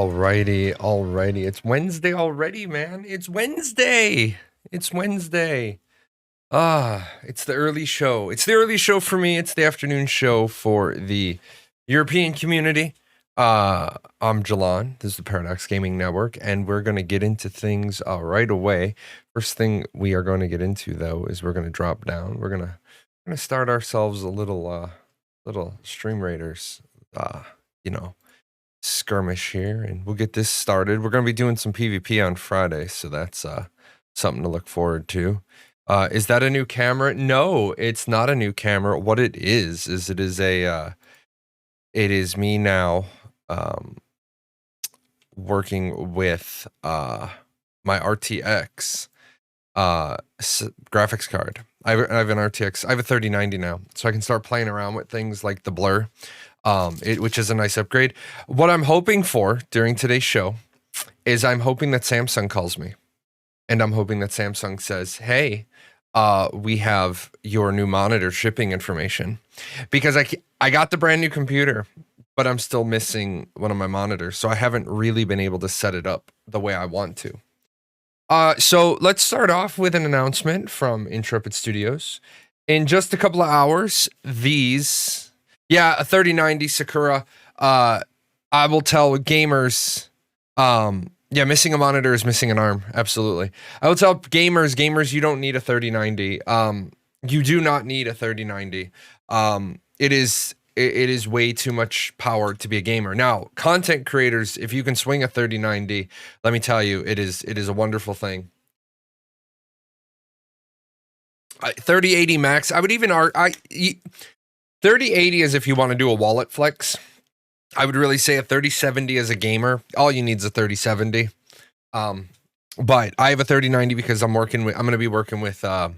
Alrighty. It's Wednesday already, man. It's Wednesday. It's the early show. It's the early show for me. It's the afternoon show for the European community. I'm Jahlon. This is the Paradox Gaming Network, and we're going to get into things right away. First thing we are going to get into, though, is we're going to drop down. We're going to start ourselves a little Stream Raiders, skirmish here, and we'll get this started. We're going to be doing some PvP on Friday, so that's something to look forward to. Is that a new camera? No, it's not a new camera. What it is it is me now working with my RTX graphics card. I have an RTX. I have a 3090 now, so I can start playing around with things like the blur. Which is a nice upgrade. What I'm hoping for during today's show is I'm hoping that Samsung calls me, and I'm hoping that Samsung says, hey, we have your new monitor shipping information, because I got the brand new computer, but I'm still missing one of my monitors, so I haven't really been able to set it up the way I want to. So let's start off with an announcement from Intrepid Studios. In just a couple of hours, a 3090 Sakura. I will tell gamers, missing a monitor is missing an arm. Absolutely. I will tell gamers, you don't need a 3090. You do not need a 3090. It is way too much power to be a gamer. Now, content creators, if you can swing a 3090, let me tell you, it is a wonderful thing. 3080 max. I would even 3080 is if you want to do a wallet flex. I would really say a 3070 as a gamer. All you need is a 3070. But I have a 3090 because I'm going to be working with 2K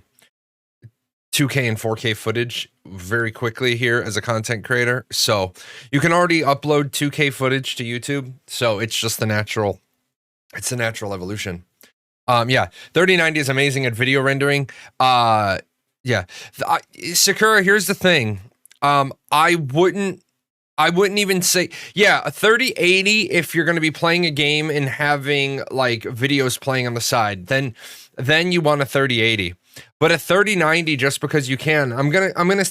and 4K footage very quickly here as a content creator. So you can already upload 2K footage to YouTube. So it's just the natural evolution. 3090 is amazing at video rendering. Sakura, here's the thing. I wouldn't even say, a 3080 if you're going to be playing a game and having like videos playing on the side, then you want a 3080. But a 3090, just because you can, I'm gonna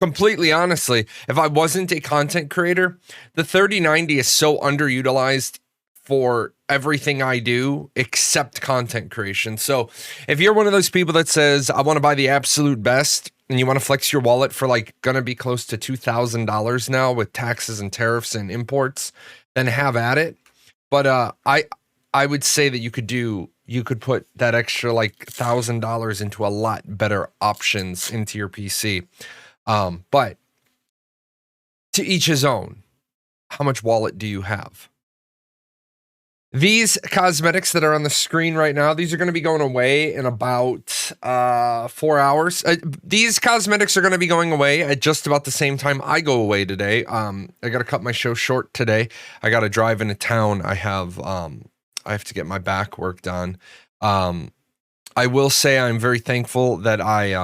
completely honestly, if I wasn't a content creator, the 3090 is so underutilized for everything I do except content creation. So if you're one of those people that says, I want to buy the absolute best, and you want to flex your wallet for like gonna be close to $2,000 now with taxes and tariffs and imports, then have at it. But I would say that you could put that extra like $1,000 into a lot better options into your PC. But to each his own. How much wallet do you have? These cosmetics that are on the screen right now, these are going to be going away in about 4 hours. These cosmetics are going to be going away at just about the same time I go away today. I got to cut my show short today. I got to drive into town. I have to get my back worked on. I will say I'm very thankful that I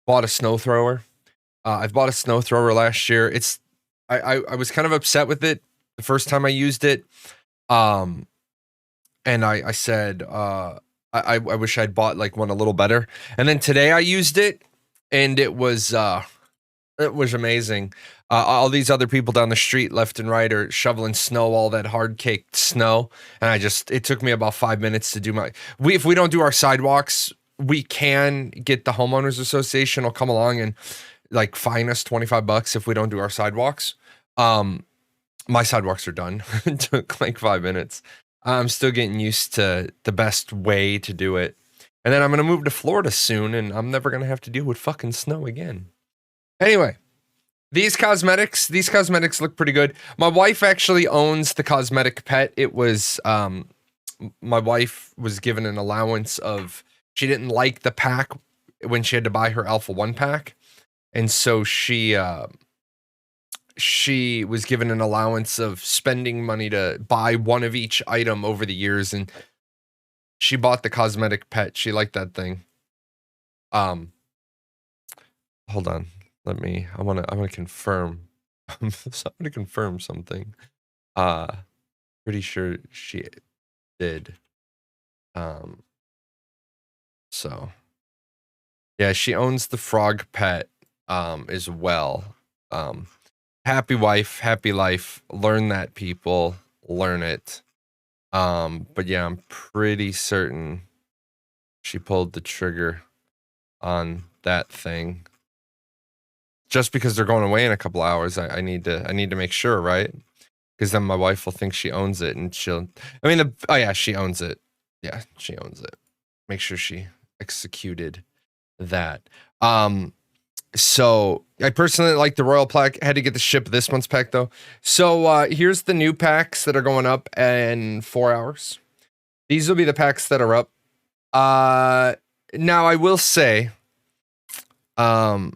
bought a snow thrower. I've bought a snow thrower last year. I was kind of upset with it the first time I used it. And I said, I wish I'd bought like one a little better. And then today I used it, and it was amazing. All these other people down the street left and right are shoveling snow, all that hard caked snow. And it took me about 5 minutes to do if we don't do our sidewalks, we can get the homeowners association will come along and like fine us $25 if we don't do our sidewalks. My sidewalks are done. It took like 5 minutes. I'm still getting used to the best way to do it. And then I'm going to move to Florida soon, and I'm never going to have to deal with fucking snow again. Anyway, these cosmetics look pretty good. My wife actually owns the cosmetic pet. It was, my wife was given an allowance she didn't like the pack when she had to buy her Alpha 1 pack. And so she was given an allowance of spending money to buy one of each item over the years, and she bought the cosmetic pet. She liked that thing. Hold on. I want to confirm So I'm gonna confirm something. Pretty sure she did. So yeah, she owns the frog pet as well. Happy wife, happy life. Learn that, people. Learn it. But yeah, I'm pretty certain she pulled the trigger on that thing. Just because they're going away in a couple hours, I need to make sure, right? Because then my wife will think she owns it, and oh yeah, she owns it. Yeah, she owns it. Make sure she executed that. So I personally like the Royal Plaque. Had to get the ship this month's pack though. So here's the new packs that are going up in 4 hours. These will be the packs that are up. Now I will say, getting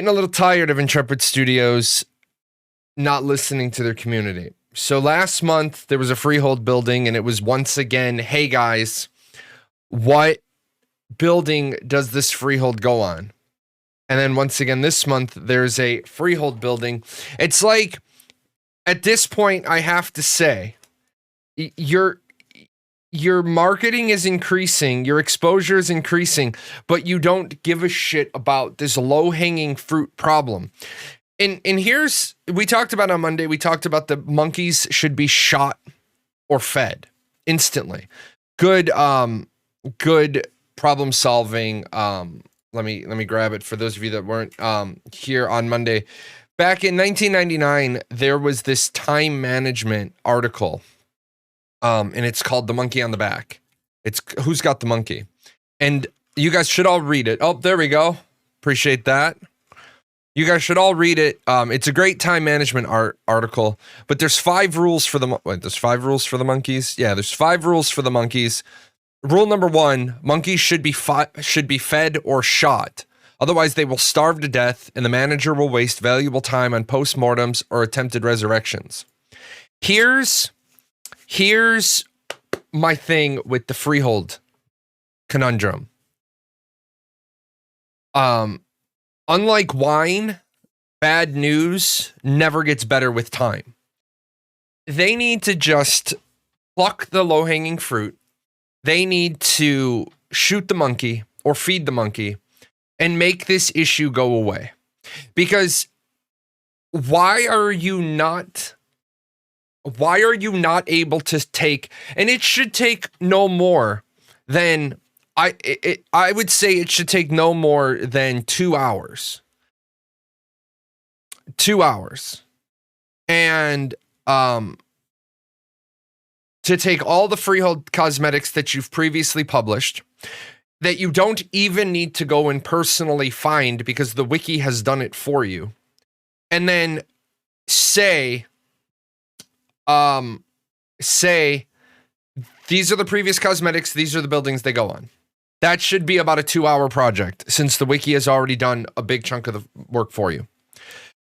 a little tired of Intrepid Studios not listening to their community. So last month there was a freehold building, and it was once again, hey guys, what building does this freehold go on? And then once again this month there's a freehold building. It's like, at this point I have to say, your marketing is increasing, your exposure is increasing, but you don't give a shit about this low-hanging fruit problem. And here's, we talked about on Monday, we talked about the monkeys should be shot or fed instantly. Good problem solving. Let me grab it for those of you that weren't here on Monday. Back in 1999, there was this time management article, and it's called "The Monkey on the Back." It's Who's Got the Monkey, and you guys should all read it. Oh, there we go. Appreciate that. You guys should all read it. It's a great time management article, but there's 5 rules for the there's 5 rules for the monkeys. Yeah, there's 5 rules for the monkeys. Rule number 1, monkeys should be fed or shot. Otherwise, they will starve to death, and the manager will waste valuable time on postmortems or attempted resurrections. Here's my thing with the freehold conundrum. Unlike wine, bad news never gets better with time. They need to just pluck the low-hanging fruit. They need to shoot the monkey or feed the monkey and make this issue go away. Because why are you not able to take, and it should take no more than, I would say it should take no more than 2 hours. 2 hours. And to take all the freehold cosmetics that you've previously published, that you don't even need to go and personally find because the wiki has done it for you, and then say these are the previous cosmetics, these are the buildings they go on. That should be about a 2-hour project, since the wiki has already done a big chunk of the work for you.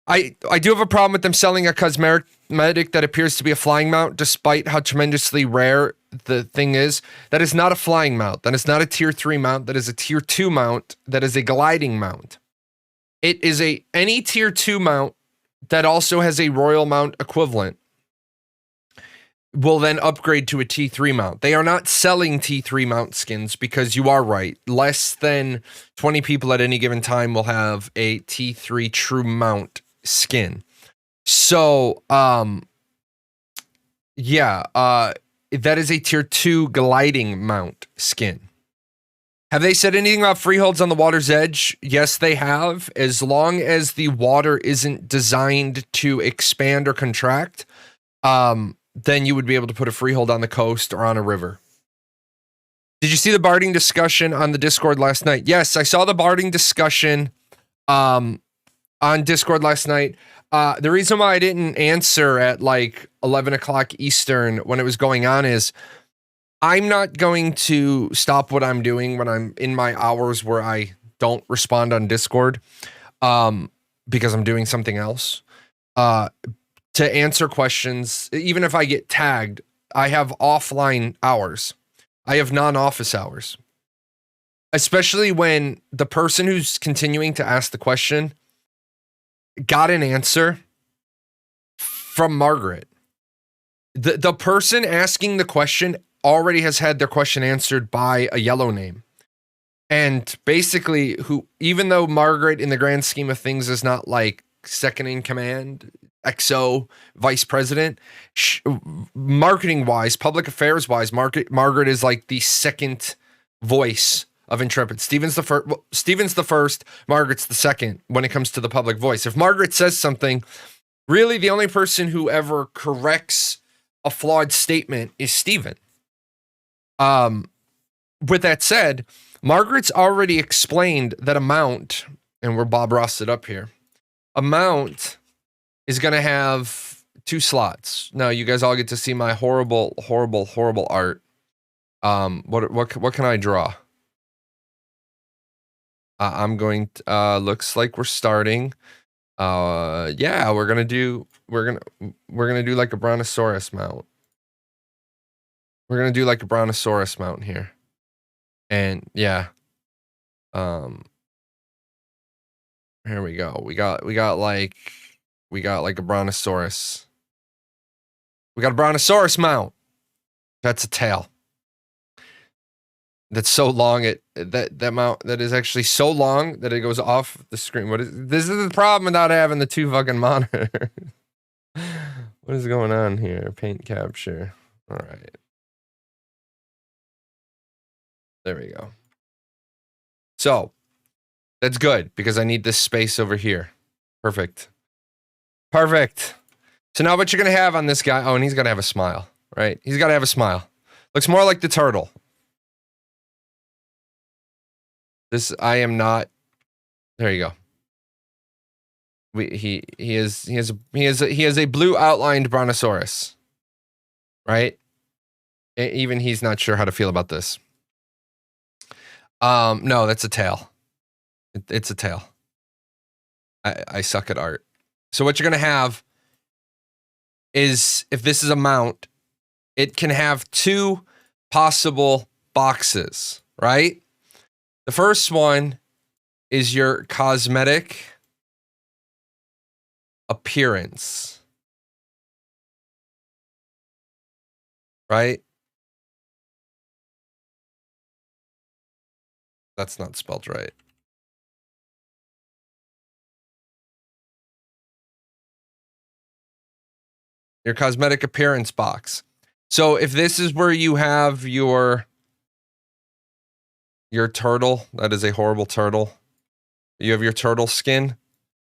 I do have a problem with them selling a cosmetic that appears to be a flying mount, despite how tremendously rare the thing is. That is not a flying mount. That is not a tier 3 mount. That is a tier 2 mount. That is a gliding mount. It is any tier 2 mount that also has a royal mount equivalent will then upgrade to a T3 mount. They are not selling T3 mount skins, because you are right. Less than 20 people at any given time will have a T3 true mount skin. So, that is a tier 2 gliding mount skin. Have they said anything about freeholds on the water's edge? Yes, they have. As long as the water isn't designed to expand or contract, then you would be able to put a freehold on the coast or on a river. Did you see the barding discussion on the Discord last night? Yes, I saw the barding discussion on Discord last night. The reason why I didn't answer at like 11 o'clock Eastern when it was going on is I'm not going to stop what I'm doing when I'm in my hours where I don't respond on Discord because I'm doing something else. To answer questions, even if I get tagged, I have offline hours. I have non-office hours. especially when the person who's continuing to ask the question got an answer from Margaret. The person asking the question already has had their question answered by a yellow name. And basically, even though Margaret, in the grand scheme of things, is not like second in command, XO vice president, marketing wise, public affairs wise, Margaret is like the second voice of Intrepid. Steven's the first, Margaret's the second when it comes to the public voice. If Margaret says something, really the only person who ever corrects a flawed statement is Steven. With that said, Margaret's already explained that amount, and we're Bob Rossed up here. Amount is going to have 2 slots. Now, you guys all get to see my horrible, horrible, horrible art. What can I draw? I'm going to, looks like we're starting. Yeah, we're going to do like a brontosaurus mount. We're going to do like a brontosaurus mount here. And yeah, here we go. We got like a brontosaurus. We got a brontosaurus mount. That's a tail. That's so long. That mount that is actually so long that it goes off the screen. This is the problem with not having the 2 fucking monitors. What is going on here? Paint capture. All right. There we go. So that's good because I need this space over here. Perfect. Perfect. So now what you're going to have on this guy. Oh, and he's got to have a smile, right? He's got to have a smile. Looks more like the turtle. I am not. There you go. He has a blue outlined brontosaurus, right? Even he's not sure how to feel about this. No, that's a tail. It's a tail. I suck at art. So what you're going to have is, if this is a mount, it can have 2 possible boxes, right? The first one is your cosmetic appearance, right? That's not spelled right. Your cosmetic appearance box. So if this is where you have your turtle, that is a horrible turtle. You have your turtle skin.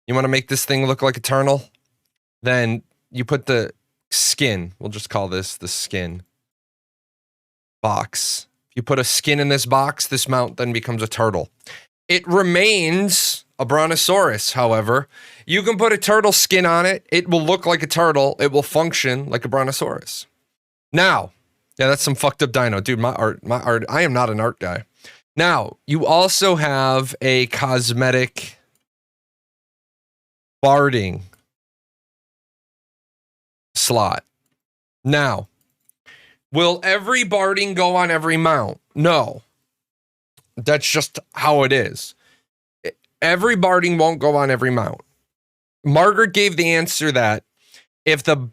You want to make this thing look like a turtle? Then you put the skin. We'll just call this the skin box. If you put a skin in this box, this mount then becomes a turtle. It remains a brontosaurus, however. You can put a turtle skin on it. It will look like a turtle. It will function like a brontosaurus. Now, yeah, that's some fucked up dino. Dude, my art, I am not an art guy. Now, you also have a cosmetic barding slot. Now, will every barding go on every mount? No. That's just how it is. Every barding won't go on every mount. Margaret gave the answer that if the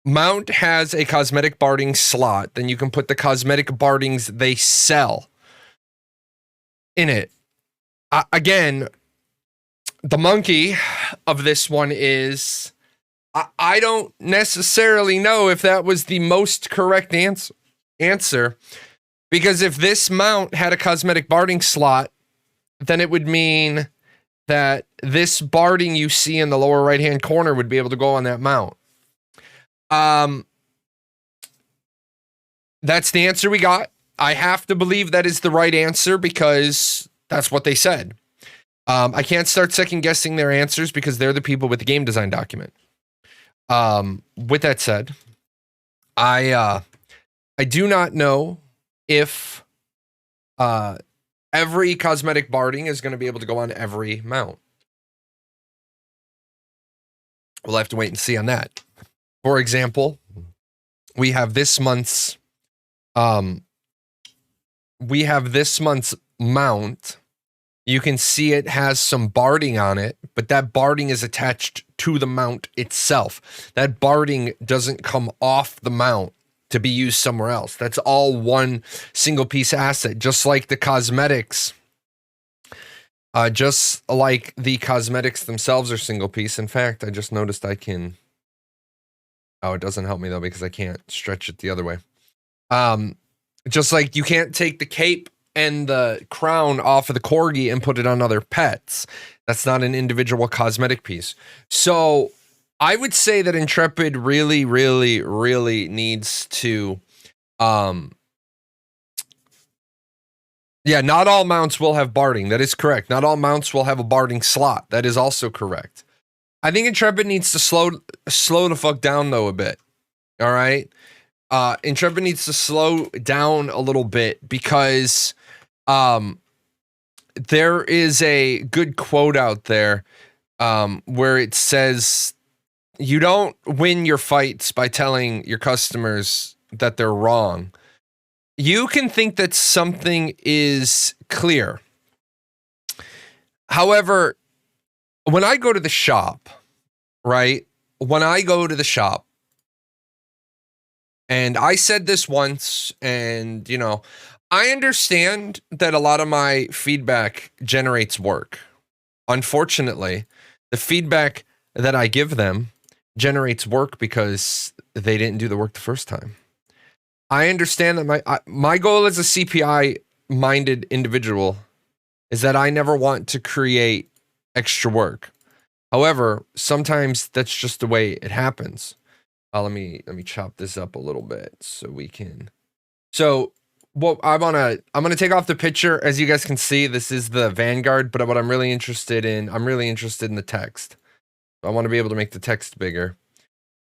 mount has a cosmetic barding slot, then you can put the cosmetic bardings they sell in it. Again, the monkey of this one is, I don't necessarily know if that was the most correct answer, because if this mount had a cosmetic barding slot, then it would mean that this barding you see in the lower right-hand corner would be able to go on that mount. That's the answer we got. I have to believe that is the right answer because that's what they said. I can't start second guessing their answers because they're the people with the game design document. With that said, I do not know if every cosmetic barding is going to be able to go on every mount. We'll have to wait and see on that. For example, we have this month's mount, you can see it has some barding on it, but that barding is attached to the mount itself. That barding doesn't come off the mount to be used somewhere else. That's all one single piece asset, just like the cosmetics. Just like the cosmetics themselves are single piece. In fact, I just noticed I can... Oh, it doesn't help me though because I can't stretch it the other way. Just like you can't take the cape and the crown off of the corgi and put it on other pets. That's not an individual cosmetic piece. So I would say that Intrepid really, really, really needs to, yeah, not all mounts will have barding. That is correct. Not all mounts will have a barding slot. That is also correct. I think Intrepid needs to slow the fuck down though a bit. All right. Intrepid needs to slow down a little bit because there is a good quote out there where it says, you don't win your fights by telling your customers that they're wrong. You can think that something is clear. However, when I go to the shop, right? When I go to the shop, and I said this once, and, you know, I understand that a lot of my feedback generates work. Unfortunately, the feedback that I give them generates work because they didn't do the work the first time. I understand that my goal as a CPI-minded individual is that I never want to create extra work. However, sometimes that's just the way it happens. Let me chop this up a little bit so we can. So what I'm gonna take off the picture. As you guys can see, this is the Vanguard, but what I'm really interested in the text. I want to be able to make the text bigger.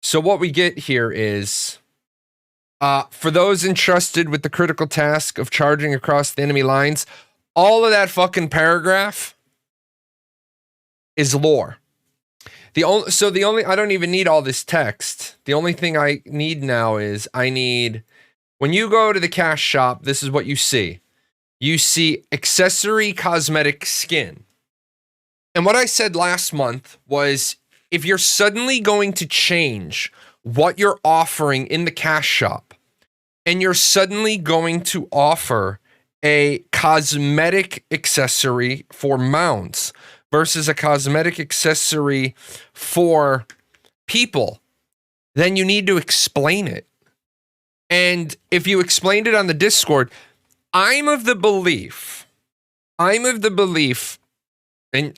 So what we get here is, for those entrusted with the critical task of charging across the enemy lines, all of that fucking paragraph is lore. I don't even need all this text. The only thing I need now is when you go to the cash shop, this is what you see. You see accessory cosmetic skin. And what I said last month was, if you're suddenly going to change what you're offering in the cash shop, and you're suddenly going to offer a cosmetic accessory for mounts versus a cosmetic accessory for people, then you need to explain it. And if you explained it on the Discord, I'm of the belief, and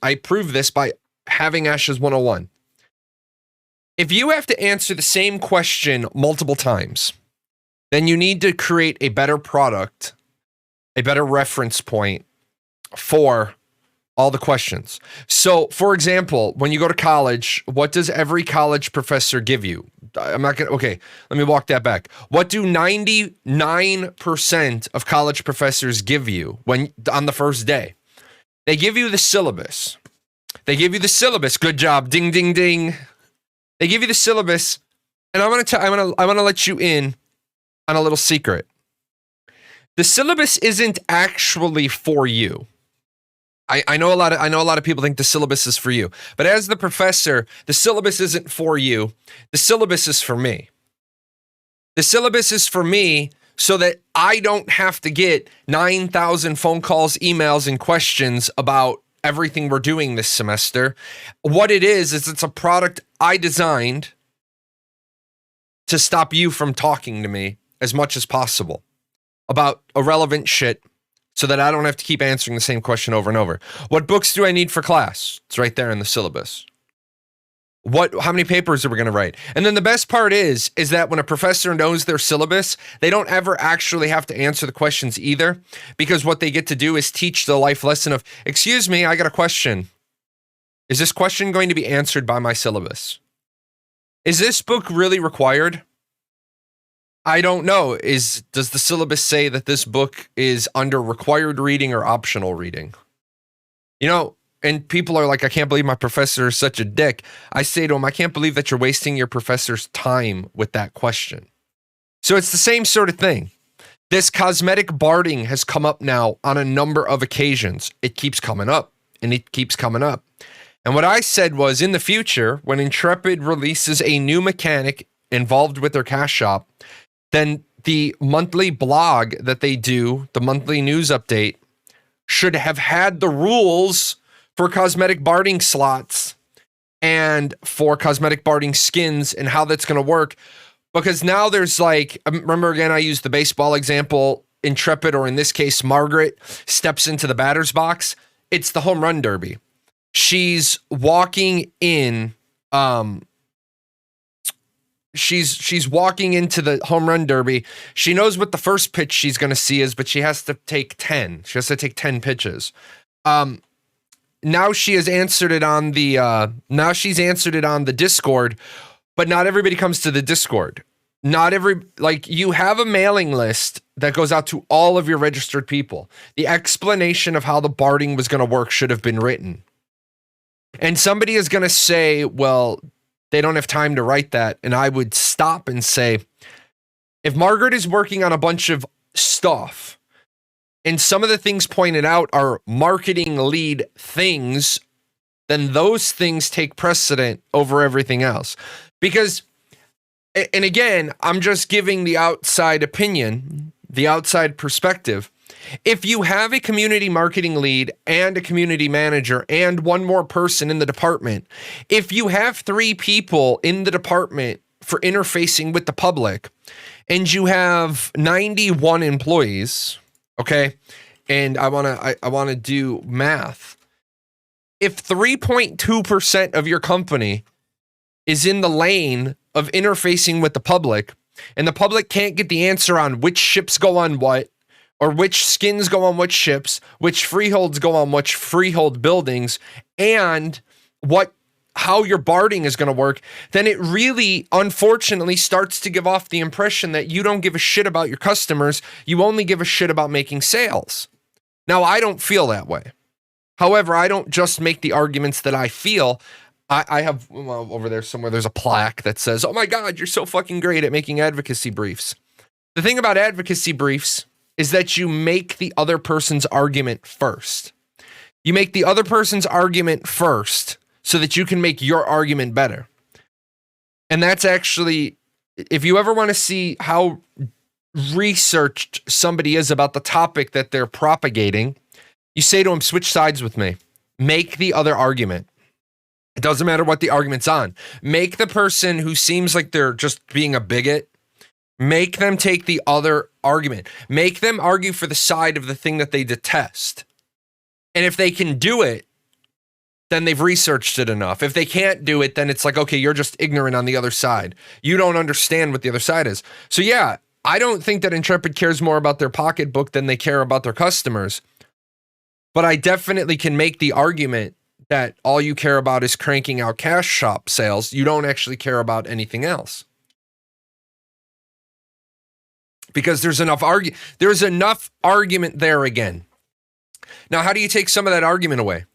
I prove this by having Ashes 101. If you have to answer the same question multiple times, then you need to create a better product, a better reference point for all the questions. So, for example, when you go to college, what does every college professor give you? Okay, let me walk that back. What do 99% of college professors give you on the first day? They give you the syllabus. Good job. Ding, ding, ding. They give you the syllabus, and I want to let you in on a little secret. The syllabus isn't actually for you. I know a lot of people think the syllabus is for you, but as the professor, the syllabus isn't for you. The syllabus is for me. The syllabus is for me so that I don't have to get 9,000 phone calls, emails, and questions about everything we're doing this semester. What it is it's a product I designed to stop you from talking to me as much as possible about irrelevant shit, so that I don't have to keep answering the same question over and over. What books do I need for class? It's right there in the syllabus. How many papers are we going to write? And then the best part is that when a professor knows their syllabus, they don't ever actually have to answer the questions either, because what they get to do is teach the life lesson of, excuse me, I got a question. Is this question going to be answered by my syllabus? Is this book really required? I don't know. Does the syllabus say that this book is under required reading or optional reading? You know, and people are like, I can't believe my professor is such a dick. I say to him, I can't believe that you're wasting your professor's time with that question. So it's the same sort of thing. This cosmetic barding has come up now on a number of occasions. It keeps coming up and it keeps coming up. And what I said was, in the future, when Intrepid releases a new mechanic involved with their cash shop, then the monthly blog that they do, the monthly news update, should have had the rules for cosmetic barding slots and for cosmetic barding skins and how that's going to work. Because now there's like, remember again, I used the baseball example, Intrepid, or in this case, Margaret, steps into the batter's box. It's the home run derby. She's walking in, she's walking into the home run derby. She knows what the first pitch she's going to see is, but she has to take 10. She has to take 10 pitches. Now she has answered it on the, now she's answered it on the Discord, but not everybody comes to the Discord. Not every, like, you have a mailing list that goes out to all of your registered people. The explanation of how the barding was going to work should have been written. And somebody is going to say, well, they don't have time to write that. And I would stop and say, if Margaret is working on a bunch of stuff, and some of the things pointed out are marketing lead things, then those things take precedent over everything else. Because, and again, I'm just giving the outside opinion, the outside perspective. If you have a community marketing lead and a community manager and one more person in the department, if you have 3 people in the department for interfacing with the public and you have 91 employees, okay, and I want to do math. If 3.2% of your company is in the lane of interfacing with the public, and the public can't get the answer on which ships go on what, or which skins go on which ships, which freeholds go on which freehold buildings, and how your barding is going to work, then it really, unfortunately, starts to give off the impression that you don't give a shit about your customers. You only give a shit about making sales. Now, I don't feel that way. However, I don't just make the arguments that I feel. I have, well, over there somewhere, there's a plaque that says, oh my God, you're so fucking great at making advocacy briefs. The thing about advocacy briefs is that you make the other person's argument first. You make the other person's argument first so that you can make your argument better. And that's actually, if you ever want to see how researched somebody is about the topic that they're propagating, you say to them, switch sides with me. Make the other argument. It doesn't matter what the argument's on. Make the person who seems like they're just being a bigot, make them take the other argument. Make them argue for the side of the thing that they detest. And if they can do it, then they've researched it enough. If they can't do it, then it's like, okay, you're just ignorant on the other side. You don't understand what the other side is. So yeah, I don't think that Intrepid cares more about their pocketbook than they care about their customers. But I definitely can make the argument that all you care about is cranking out cash shop sales. You don't actually care about anything else. Because there's enough argument there again. Now, how do you take some of that argument away?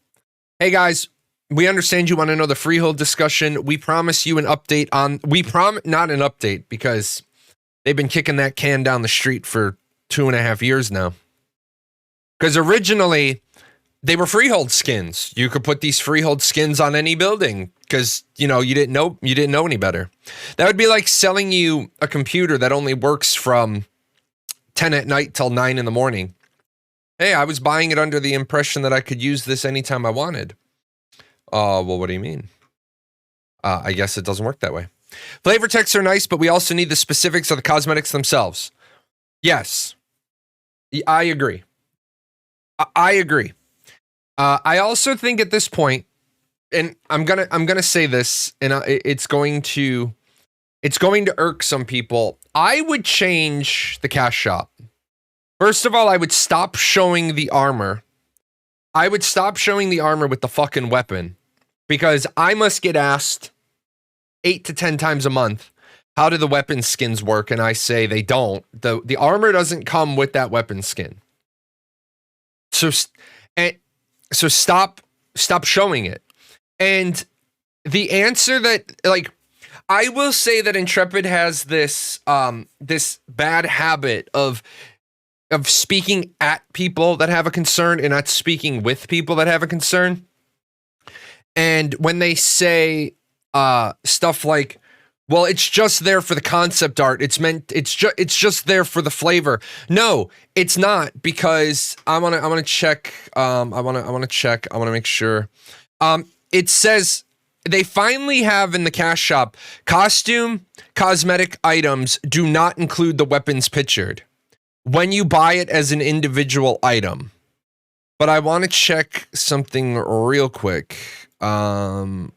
Hey guys, we understand you want to know the freehold discussion. We promise you an update on, not an update because they've been kicking that can down the street for 2.5 years now. Because originally they were freehold skins. You could put these freehold skins on any building because, you didn't know any better. That would be like selling you a computer that only works from 10 at night till 9 in the morning. Hey, I was buying it under the impression that I could use this anytime I wanted. Well, what do you mean? I guess it doesn't work that way. Flavor texts are nice, but we also need the specifics of the cosmetics themselves. Yes, I agree. I agree. I also think at this point, and I'm gonna say this, and it's going to irk some people. I would change the cash shop. First of all, I would stop showing the armor. I would stop showing the armor with the fucking weapon, because I must get asked 8 to 10 times a month, how do the weapon skins work? And I say they don't. The armor doesn't come with that weapon skin. So stop showing it. And the answer that, like, I will say that Intrepid has this bad habit of speaking at people that have a concern and not speaking with people that have a concern. And when they say stuff like, well, it's just there for the concept art. It's just there for the flavor. No, it's not, because I want to check. I want to make sure. It says they finally have in the cash shop, costume cosmetic items do not include the weapons pictured when you buy it as an individual item. But I want to check something real quick. So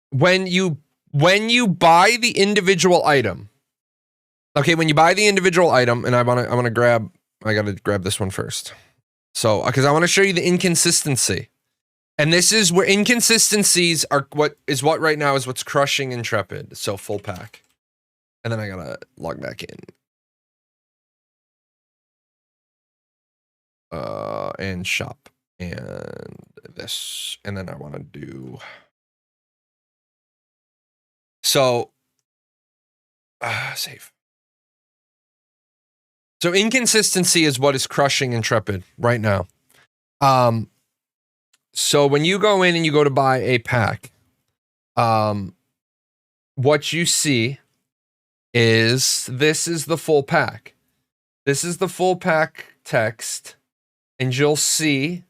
when you buy the individual item, okay, when you buy the individual item, and I gotta grab this one first. So, because I want to show you the inconsistency. And this is where inconsistencies are what right now is what's crushing Intrepid. So full pack. And then I gotta log back in. And shop. And this. And then I want to do... So, save. So inconsistency is what is crushing Intrepid right now. So when you go in and you go to buy a pack, what you see is this is the full pack. This is the full pack text, and you'll see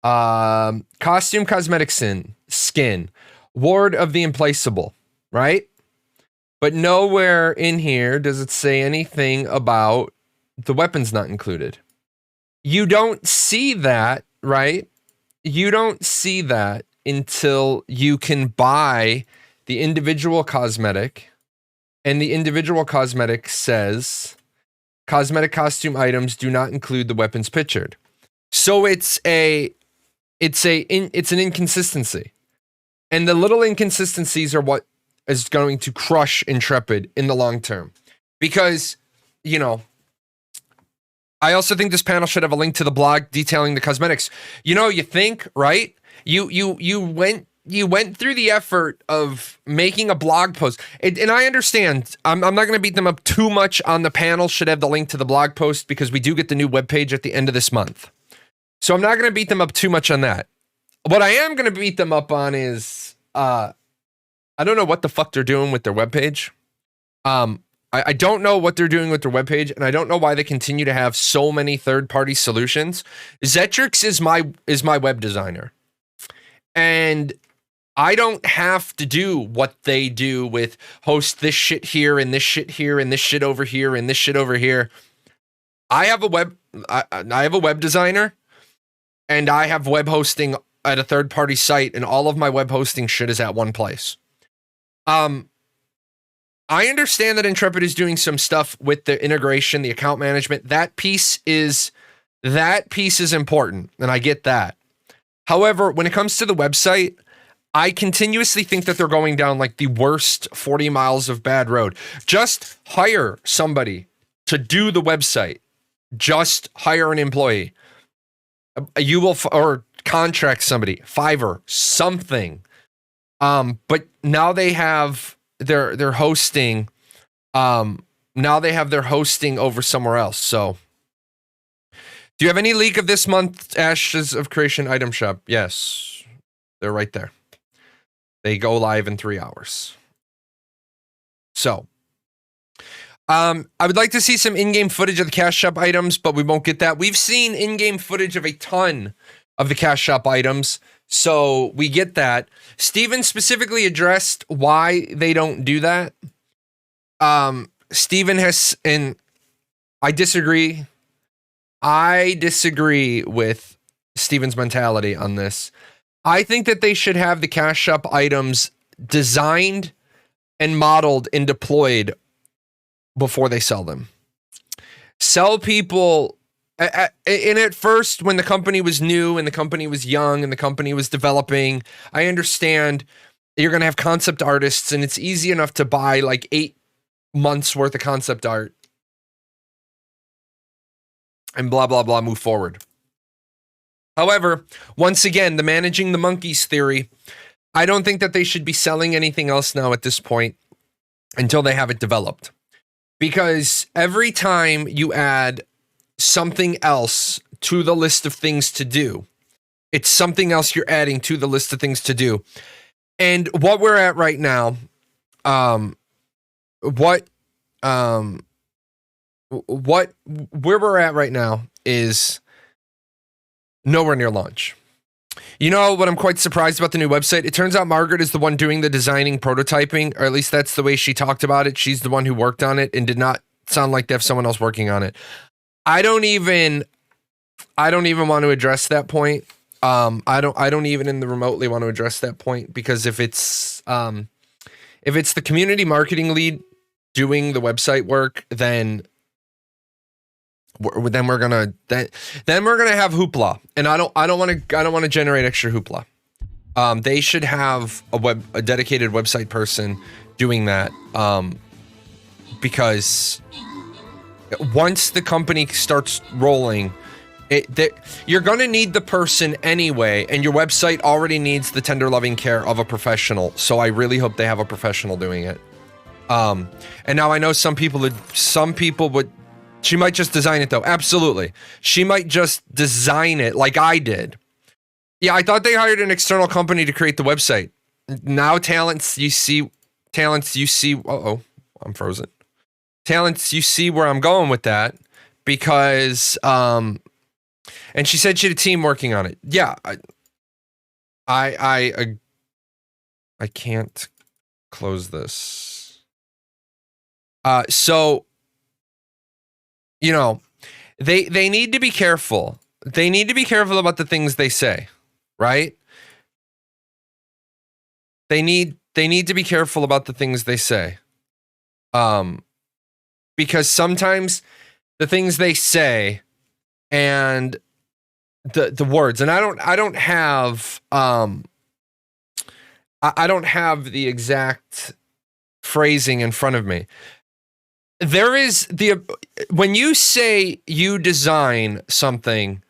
costume, cosmetic skin, ward of the implacable, right? But nowhere in here does it say anything about the weapons not included. You don't see that, right? You don't see that until you can buy the individual cosmetic, and the individual cosmetic says cosmetic costume items do not include the weapons pictured. So it's an inconsistency. And the little inconsistencies are what is going to crush Intrepid in the long term. Because, you know, I also think this panel should have a link to the blog detailing the cosmetics. You know, you think, right? You went through the effort of making a blog post. And I understand. I'm not going to beat them up too much on the panel. Should have the link to the blog post because we do get the new webpage at the end of this month. So I'm not going to beat them up too much on that. What I am going to beat them up on is I don't know what the fuck they're doing with their webpage. I don't know what they're doing with their webpage, and I don't know why they continue to have so many third-party solutions. Zetrix is my web designer, and I don't have to do what they do with host this shit here and this shit here and this shit over here and this shit over here. I have a web designer, and I have web hosting at a third-party site, and all of my web hosting shit is at one place. I understand that Intrepid is doing some stuff with the integration, the account management. That piece is important, and I get that. However, when it comes to the website, I continuously think that they're going down like the worst 40 miles of bad road. Just hire somebody to do the website. Just hire an employee. You will, or contract somebody, Fiverr, something. But now they have their hosting. Now they have their hosting over somewhere else. So, do you have any leak of this month's Ashes of Creation item shop? Yes, they're right there. They go live in 3 hours. So, I would like to see some in-game footage of the cash shop items, but we won't get that. We've seen in-game footage of a ton of the cash shop items, so we get that. Steven specifically addressed why they don't do that. Steven has, and I disagree. I disagree with Steven's mentality on this. I think that they should have the cash shop items designed and modeled and deployed before they sell them. Sell people, and at first when the company was new and the company was young and the company was developing, I understand you're going to have concept artists and it's easy enough to buy like 8 months worth of concept art and blah, blah, blah, move forward. However, once again, the managing the monkeys theory, I don't think that they should be selling anything else now at this point. until they have it developed. Because every time you add something else to the list of things to do, it's something else you're adding to the list of things to do. And what we're at right now, where we're at right now is nowhere near launch. You know what I'm quite surprised about the new website? It turns out Margaret is the one doing the designing, prototyping, or at least that's the way she talked about it. She's the one who worked on it and did not sound like they have someone else working on it. I don't even want to address that point. I don't even in the remotely want to address that point, because if it's the community marketing lead doing the website work, then we're gonna have hoopla, and I don't want to generate extra hoopla. They should have a dedicated website person doing that, because once the company starts rolling, you're gonna need the person anyway, and your website already needs the tender loving care of a professional. So I really hope they have a professional doing it. And now I know some people would. She might just design it though. Absolutely. She might just design it like I did. Yeah, I thought they hired an external company to create the website. Now talents, you see, uh-oh, I'm frozen. Talents, you see where I'm going with that, because, and she said she had a team working on it. Yeah, I can't close this. So, you know, they need to be careful. They need to be careful about the things they say, right? They need to be careful about the things they say. Because sometimes the things they say and the words, and I don't have the exact phrasing in front of me. There is when you say you design something,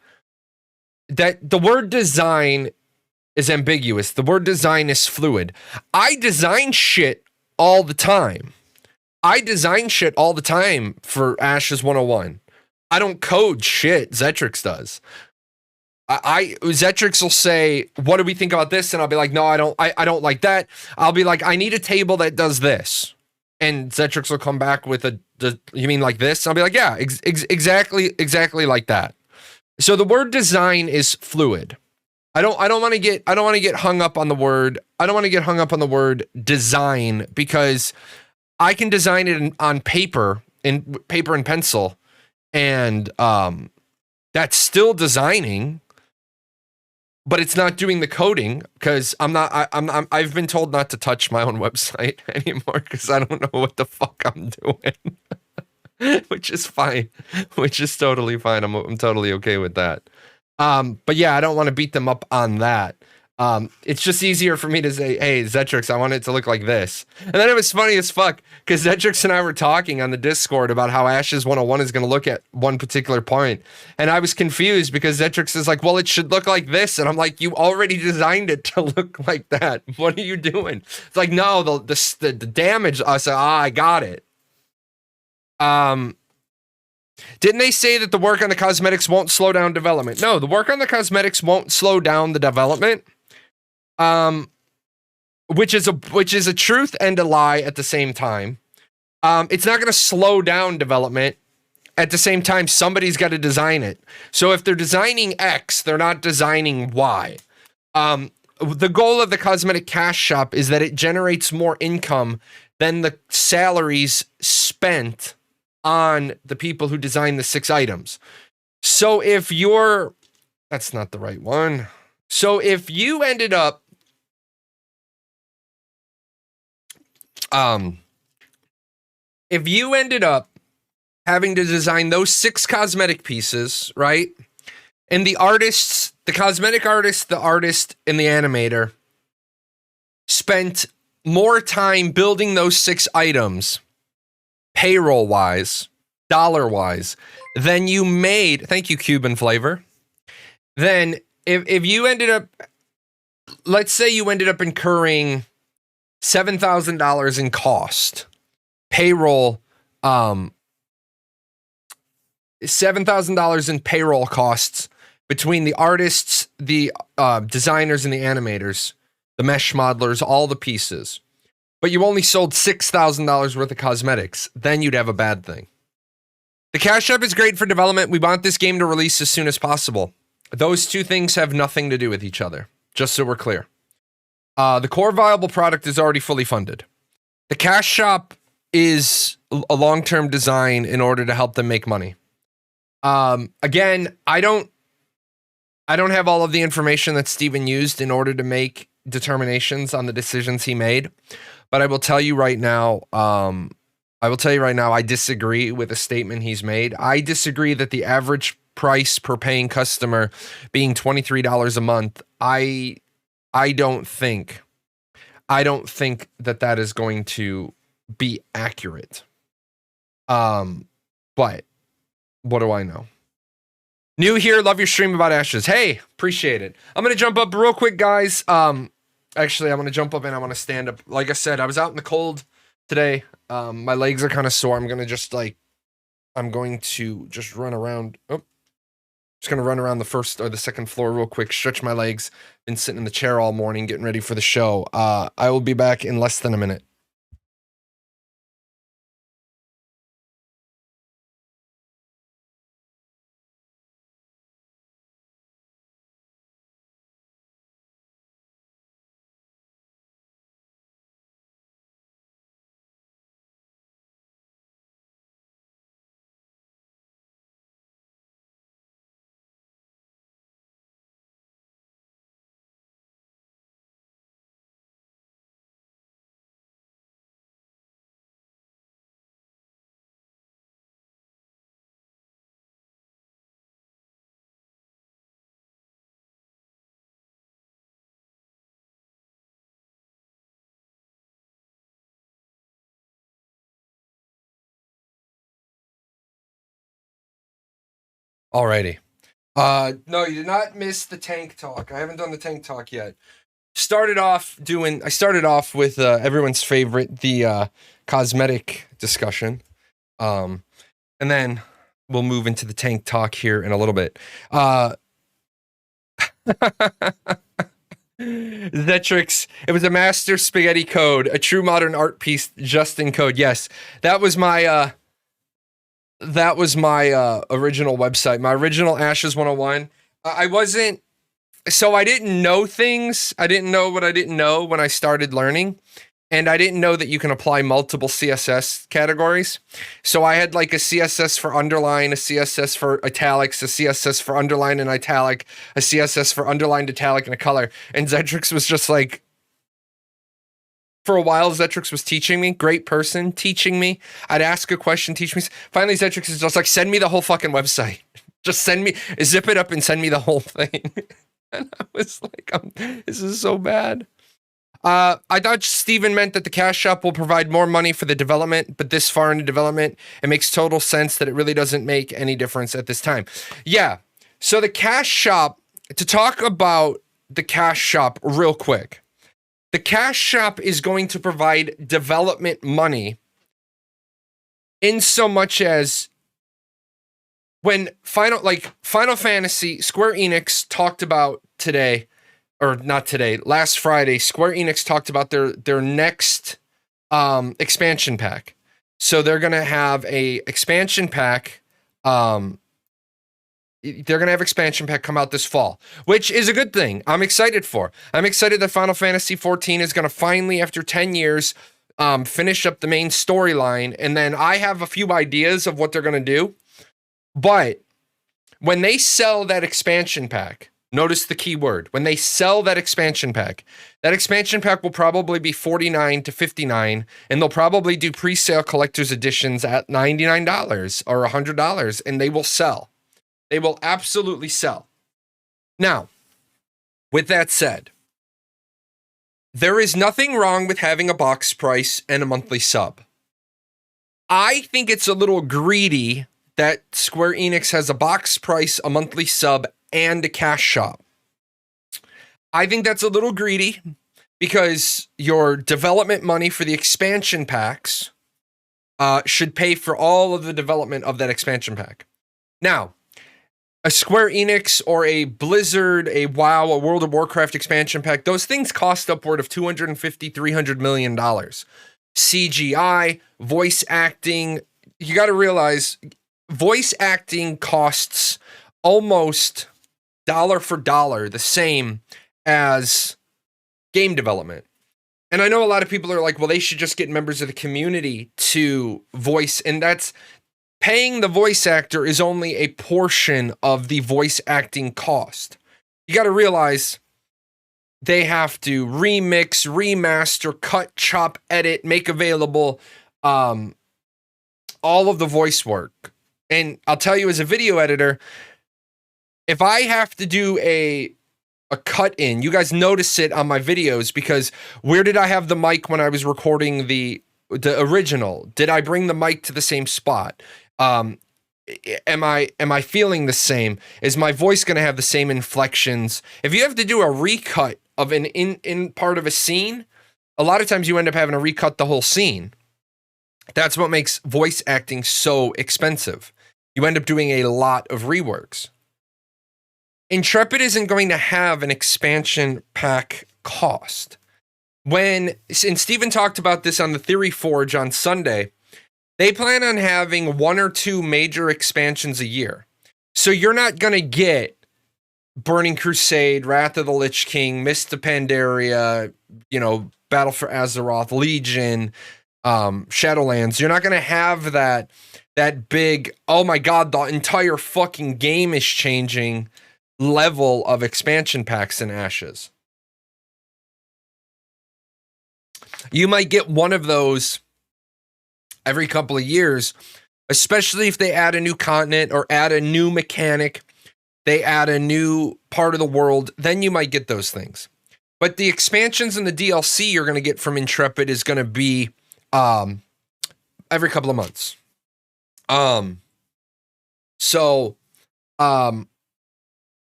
that the word design is ambiguous. The word design is fluid. I design shit all the time. I design shit all the time for Ashes 101. I don't code shit. Zetrix does. Zetrix will say, "What do we think about this?" And I'll be like, "No, I don't like that." I'll be like, "I need a table that does this." And Zetrix will come back with you mean like this? I'll be like, yeah, exactly like that. So the word design is fluid. I don't want to get hung up on the word. I don't want to get hung up on the word design, because I can design it on paper, in paper and pencil, and that's still designing, but it's not doing the coding, because I've been told not to touch my own website anymore, because I don't know what the fuck I'm doing. Which is fine. Which is totally fine. I'm totally okay with that. But yeah, I don't want to beat them up on that. It's just easier for me to say, "Hey, Zetrix, I want it to look like this." And then it was funny as fuck, because Zetrix and I were talking on the Discord about how Ashes 101 is going to look at one particular point. And I was confused, because Zetrix is like, "Well, it should look like this." And I'm like, "You already designed it to look like that. What are you doing?" It's like, "No, the damage." I said, I got it. Didn't they say that the work on the cosmetics won't slow down development? No, the work on the cosmetics won't slow down the development. Which is a truth and a lie at the same time. It's not going to slow down development. At the same time, somebody's got to design it. So if they're designing X, they're not designing Y. The goal of the cosmetic cash shop is that it generates more income than the salaries spent on the people who design the 6 items. So if that's not the right one. So if you ended up having to design those 6 cosmetic pieces, right? And the cosmetic artist, the artist, and the animator spent more time building those 6 items, payroll-wise, dollar-wise, than you made. Thank you, Cuban Flavor. Then if you ended up, let's say you ended up incurring $7,000 in cost payroll, $7,000 in payroll costs between the artists, the designers, and the animators, the mesh modelers, all the pieces. But you only sold $6,000 worth of cosmetics. Then you'd have a bad thing. The cash shop is great for development. We want this game to release as soon as possible. Those two things have nothing to do with each other, just so we're clear. The core viable product is already fully funded. The cash shop is a long-term design in order to help them make money. Again, I don't have all of the information that Steven used in order to make determinations on the decisions he made, but I will tell you right now, I disagree with a statement he's made. I disagree that the average price per paying customer being $23 a month. I don't think that is going to be accurate. But what do I know? New here, love your stream about Ashes. Hey, appreciate it. I'm gonna jump up real quick, guys. Actually, I'm gonna jump up and I want to stand up. Like I said, I was out in the cold today. My legs are kind of sore. I'm going to just run around. Just gonna run around the first or the second floor real quick, stretch my legs. Been sitting in the chair all morning, getting ready for the show. I will be back in less than a minute. Alrighty. No, you did not miss the tank talk. I haven't done the tank talk yet. I started off with everyone's favorite, the cosmetic discussion. And then we'll move into the tank talk here in a little bit. Zetrix, it was a master spaghetti code, a true modern art piece just in code. Yes, that was my original website, my original Ashes 101. I didn't know things. I didn't know what I didn't know when I started learning. And I didn't know that you can apply multiple CSS categories. So I had like a CSS for underline, a CSS for italics, a CSS for underline and italic, a CSS for underlined, italic, and a color. And Zetrix was just like, for a while, Zetrix was teaching me. Great person, teaching me. I'd ask a question, teach me. Finally, Zetrix is just like, send me the whole fucking website. Just zip it up and send me the whole thing. And I was like, this is so bad. I thought Steven meant that the cash shop will provide more money for the development, but this far into development, it makes total sense that it really doesn't make any difference at this time. Yeah. So the cash shop, to talk about the cash shop real quick, the cash shop is going to provide development money in so much as when Final Fantasy, Square Enix talked about today, or not today, last Friday, Square Enix talked about their next expansion pack. So they're going to have a expansion pack. They're going to have expansion pack come out this fall, which is a good thing. I'm excited for. I'm excited that Final Fantasy 14 is going to finally, after 10 years, finish up the main storyline. And then I have a few ideas of what they're going to do. But when they sell that expansion pack, notice the key word. When they sell that expansion pack will probably be $49 to $59, and they'll probably do pre-sale collector's editions at $99 or $100, and they will sell. They will absolutely sell. Now, with that said, there is nothing wrong with having a box price and a monthly sub. I think it's a little greedy that Square Enix has a box price, a monthly sub, and a cash shop. I think that's a little greedy because your development money for the expansion packs should pay for all of the development of that expansion pack. Now, a Square Enix or a Blizzard, a WoW, a World of Warcraft expansion pack, those things cost upward of $250, $300 million. CGI, voice acting, you got to realize voice acting costs almost dollar for dollar the same as game development. And I know a lot of people are like, well, they should just get members of the community to voice. And that's paying the voice actor is only a portion of the voice acting cost. You got to realize they have to remix, remaster, cut, chop, edit, make available all of the voice work. And I'll tell you, as a video editor, if I have to do a cut in, you guys notice it on my videos, because where did I have the mic when I was recording the original? Did I bring the mic to the same spot? Am I feeling the same? Is my voice going to have the same inflections? If you have to do a recut of an in part of a scene, a lot of times you end up having to recut the whole scene. That's what makes voice acting so expensive. You end up doing a lot of reworks. Intrepid isn't going to have an expansion pack cost. And Steven talked about this on the Theory Forge on Sunday, they plan on having 1 or 2 major expansions a year. So you're not going to get Burning Crusade, Wrath of the Lich King, Mist of Pandaria, Battle for Azeroth, Legion, Shadowlands. You're not going to have that big, oh my God, the entire fucking game is changing level of expansion packs in Ashes. You might get one of those every couple of years, especially if they add a new continent or add a new mechanic, they add a new part of the world, then you might get those things. But the expansions and the DLC you're going to get from Intrepid is going to be every couple of months.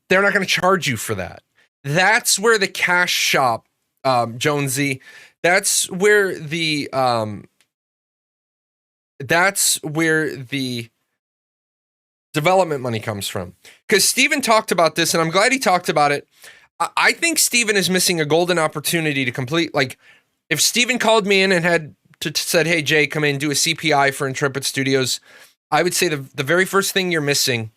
They're not going to charge you for that. That's where the cash shop, Jonesy, that's where the development money comes from. Because Steven talked about this, and I'm glad he talked about it. I think Steven is missing a golden opportunity to complete, like, if Steven called me in and said, hey, Jay, come in, do a CPI for Intrepid Studios, I would say the very first thing you're missing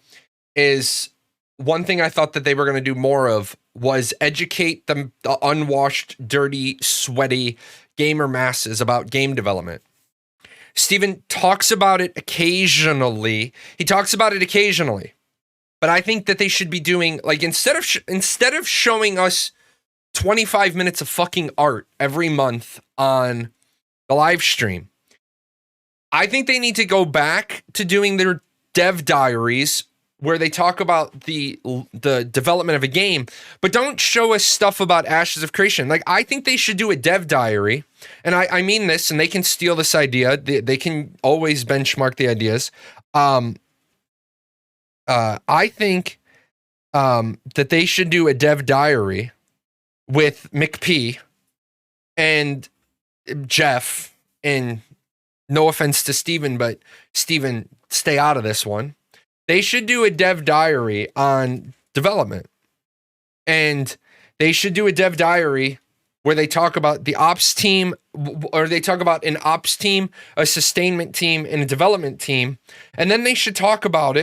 is one thing I thought that they were going to do more of was educate the unwashed, dirty, sweaty gamer masses about game development. Steven talks about it occasionally. But I think that they should be doing, like, instead of showing us 25 minutes of fucking art every month on the live stream, I think they need to go back to doing their dev diaries where they talk about the development of a game, but don't show us stuff about Ashes of Creation. Like, I think they should do a dev diary, and I mean this, and they can steal this idea. They can always benchmark the ideas. I think that they should do a dev diary with McP and Jeff, and no offense to Steven, but Steven, stay out of this one. They should do a dev diary on development. And they should do a dev diary where they talk about the ops team, or they talk about an ops team, a sustainment team, and a development team. And then they should talk about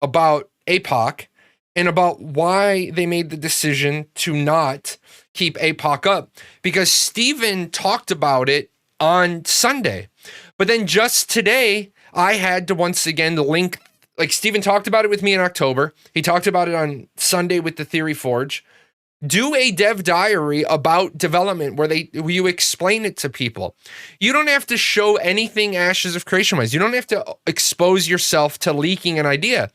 APOC, and about why they made the decision to not keep APOC up. Because Steven talked about it on Sunday. But then just today, I had to once again link. Like, Steven talked about it with me in October. He talked about it on Sunday with the Theory Forge. Do a dev diary about development where you explain it to people. You don't have to show anything Ashes of Creation wise. You don't have to expose yourself to leaking an idea.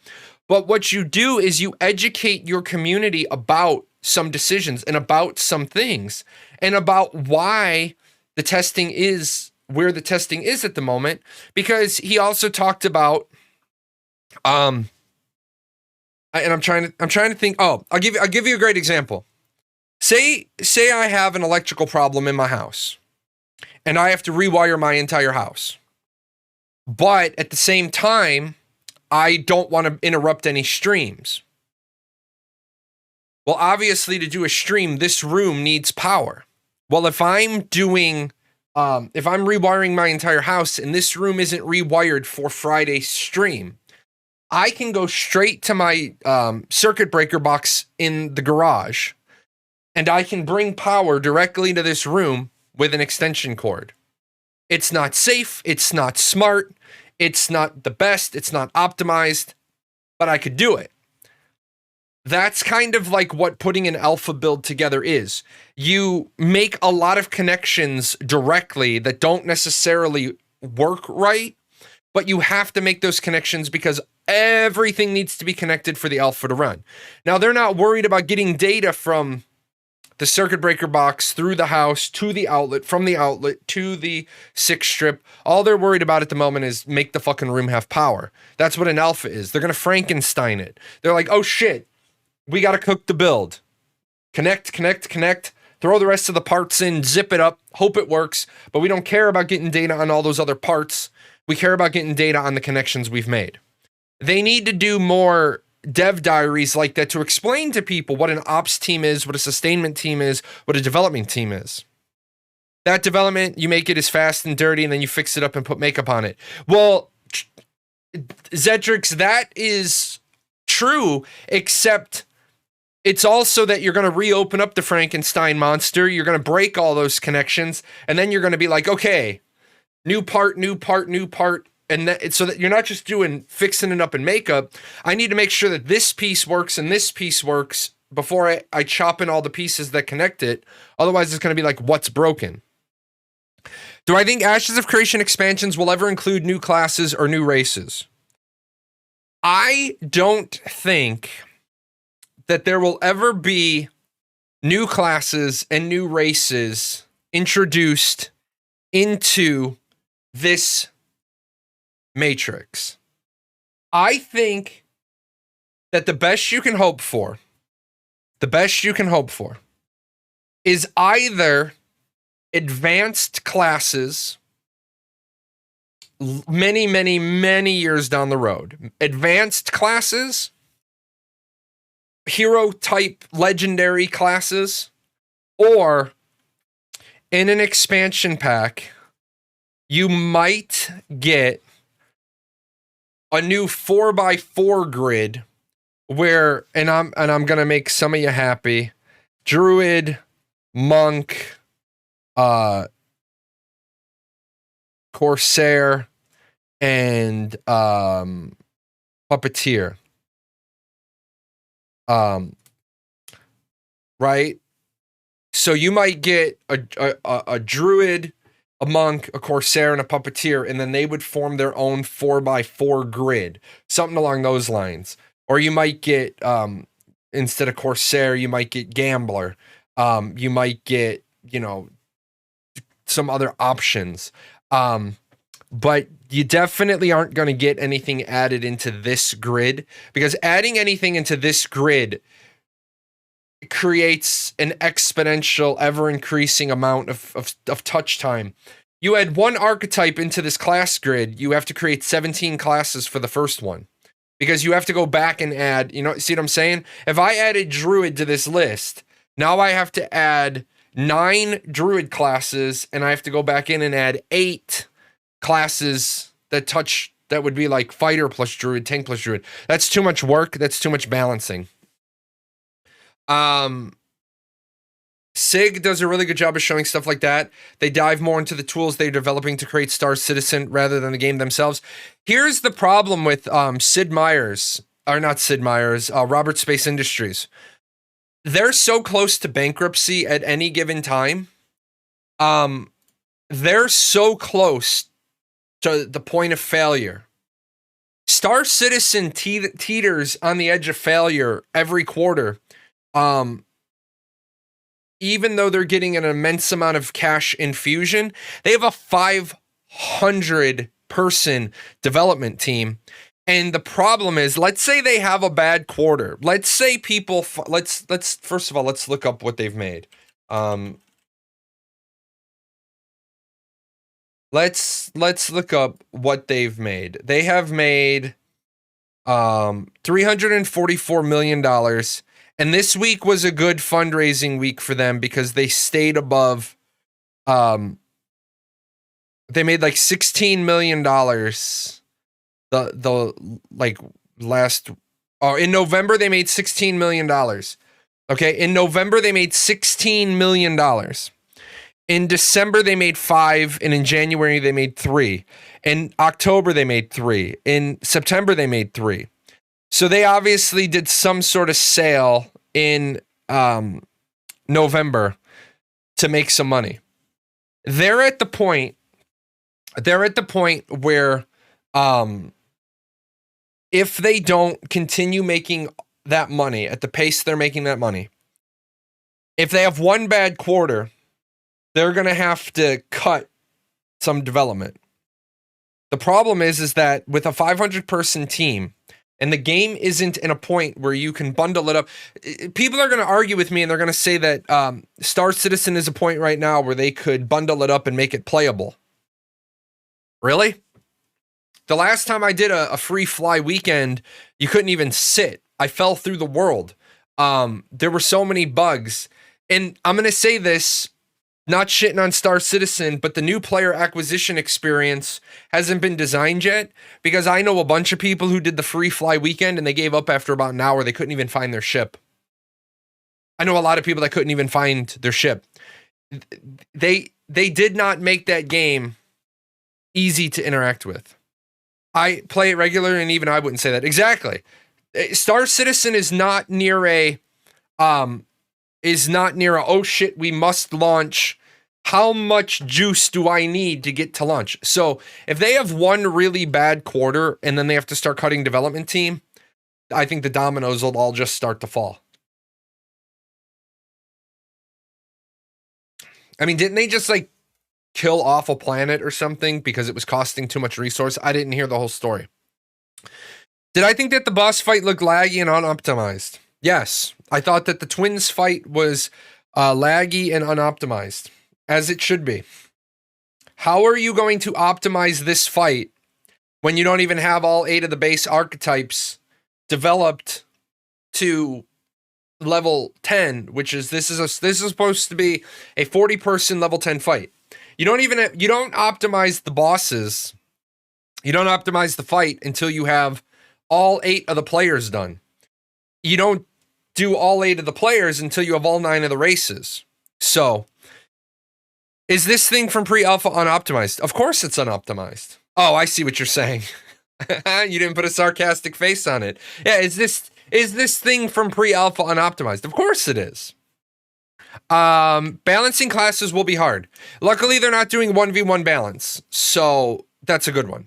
But what you do is you educate your community about some decisions and about some things and about why the testing is where the testing is at the moment. Because he also talked about and I'm trying to think. Oh, I'll give you a great example. Say I have an electrical problem in my house, and I have to rewire my entire house. But at the same time, I don't want to interrupt any streams. Well, obviously, to do a stream, this room needs power. Well, if I'm rewiring my entire house and this room isn't rewired for Friday's stream, I can go straight to my circuit breaker box in the garage, and I can bring power directly to this room with an extension cord. It's not safe, it's not smart, it's not the best, it's not optimized, but I could do it. That's kind of like what putting an alpha build together is. You make a lot of connections directly that don't necessarily work right, but you have to make those connections because everything needs to be connected for the alpha to run. Now, they're not worried about getting data from the circuit breaker box through the house to the outlet, from the outlet to the 6 strip. All they're worried about at the moment is make the fucking room have power. That's what an alpha is. They're going to Frankenstein it. They're like, oh shit, we got to cook the build. Connect, throw the rest of the parts in, zip it up, hope it works, but we don't care about getting data on all those other parts. We care about getting data on the connections we've made. They need to do more dev diaries like that to explain to people what an ops team is, what a sustainment team is, what a development team is. That development, you make it as fast and dirty, and then you fix it up and put makeup on it. Well, Zedrix, that is true, except it's also that you're going to reopen up the Frankenstein monster, you're going to break all those connections, and then you're going to be like, okay, new part, and so that you're not just doing fixing it up and makeup. I need to make sure that this piece works and this piece works before I chop in all the pieces that connect it. Otherwise, it's going to be like, what's broken? Do I think Ashes of Creation expansions will ever include new classes or new races? I don't think that there will ever be new classes and new races introduced into this Matrix. I think that the best you can hope for is either advanced classes many years down the road. Advanced classes, hero type legendary classes, or in an expansion pack, you might get a new 4x4 grid where, and I'm gonna make some of you happy, Druid, Monk, Corsair, and Puppeteer. Right? So you might get a Druid, a Monk, a Corsair, and a Puppeteer, and then they would form their own 4x4 grid. Something along those lines. Or you might get, instead of Corsair, you might get Gambler. You might get, some other options. But you definitely aren't going to get anything added into this grid, because adding anything into this grid creates an exponential, ever-increasing amount of touch time. You add one archetype into this class grid, you have to create 17 classes for the first one, because you have to go back and add, see what I'm saying? If I added Druid to this list, now I have to add 9 Druid classes, and I have to go back in and add 8 classes that would be like Fighter plus Druid, Tank plus Druid. That's too much work, that's too much balancing. SIG does a really good job of showing stuff like that. They dive more into the tools they're developing to create Star Citizen rather than the game themselves. Here's the problem with Robert Space Industries. They're so close to bankruptcy at any given time. They're so close to the point of failure. Star Citizen teeters on the edge of failure every quarter. Even though they're getting an immense amount of cash infusion, they have a 500 person development team. And the problem is, let's say they have a bad quarter. Let's say people, let's first of all, let's look up what they've made. Let's look up what they've made. They have made $344 million. And this week was a good fundraising week for them because they stayed above. They made like $16 million. The like last. Oh, in November they made $16 million. Okay, in November they made $16 million. In December they made 5, and in January they made 3. In October they made 3. In September they made 3. So they obviously did some sort of sale in November to make some money. They're at the point where if they don't continue making that money at the pace they're making that money, if they have one bad quarter, they're going to have to cut some development. The problem is that with a 500-person team, and the game isn't in a point where you can bundle it up. People are going to argue with me, and they're going to say that Star Citizen is a point right now where they could bundle it up and make it playable. Really? The last time I did a free fly weekend, you couldn't even sit. I fell through the world. There were so many bugs. And I'm going to say this, not shitting on Star Citizen, but the new player acquisition experience hasn't been designed yet, because I know a bunch of people who did the free fly weekend and they gave up after about an hour. They couldn't even find their ship. I know a lot of people that couldn't even find their ship. They did not make that game easy to interact with. I play it regularly, and even I wouldn't say that. Exactly. Star Citizen is not near a oh shit, we must launch. How much juice do I need to get to launch? So if they have one really bad quarter and then they have to start cutting development team, I think the dominoes will all just start to fall. I mean, didn't they just like kill off a planet or something because it was costing too much resource? I didn't hear the whole story. Did I think that the boss fight looked laggy and unoptimized? Yes. I thought that the twins fight was laggy and unoptimized, as it should be. How are you going to optimize this fight when you don't even have all 8 of the base archetypes developed to level 10, which is this is supposed to be a 40-person level 10 fight. You don't optimize the bosses. You don't optimize the fight until you have all 8 of the players done. You don't do all 8 of the players until you have all 9 of the races. So, is this thing from pre-alpha unoptimized? Of course it's unoptimized. Oh, I see what you're saying. You didn't put a sarcastic face on it. Yeah, is this thing from pre-alpha unoptimized? Of course it is. Balancing classes will be hard. Luckily, they're not doing 1v1 balance, so that's a good one.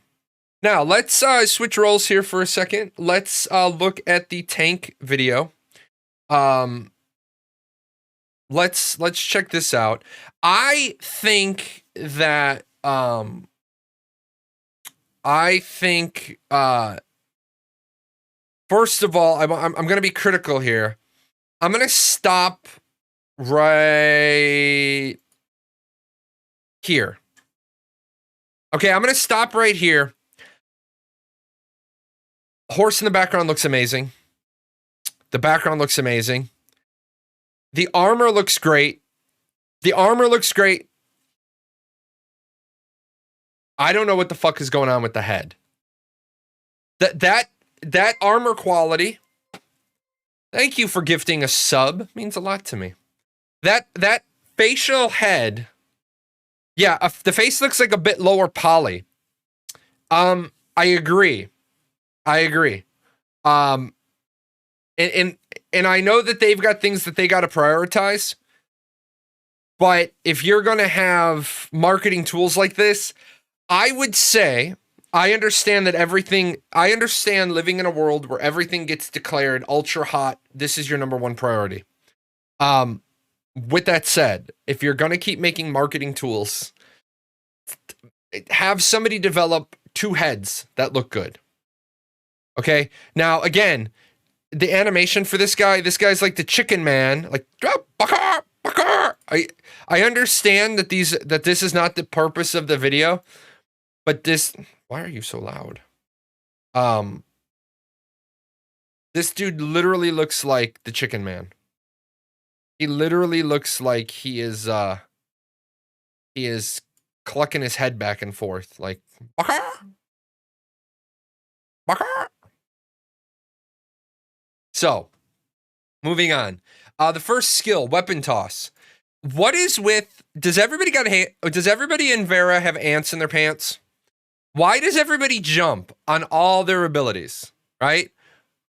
Now, let's switch roles here for a second. Let's look at the tank video. Let's check this out. I think that first of all, I'm going to be critical here. I'm going to stop right here. Okay, I'm going to stop right here. Horse in the background looks amazing. The background looks amazing. The armor looks great. The armor looks great. I don't know what the fuck is going on with the head. That armor quality. Thank you for gifting a sub. Means a lot to me. That facial head. Yeah, the face looks like a bit lower poly. I agree. And I know that they've got things that they got to prioritize. But if you're going to have marketing tools like this, I would say, I understand living in a world where everything gets declared ultra hot. This is your number one priority. With that said, if you're going to keep making marketing tools, have somebody develop 2 heads that look good. Okay. Now, again, the animation for this guy's like the chicken man, like, I understand that this is not the purpose of the video, but this, why are you so loud? This dude literally looks like the Chicken Man. He literally looks like he is clucking his head back and forth like baka, baka. So, moving on. The first skill, weapon toss. What is with, does everybody in Vera have ants in their pants? Why does everybody jump on all their abilities, right?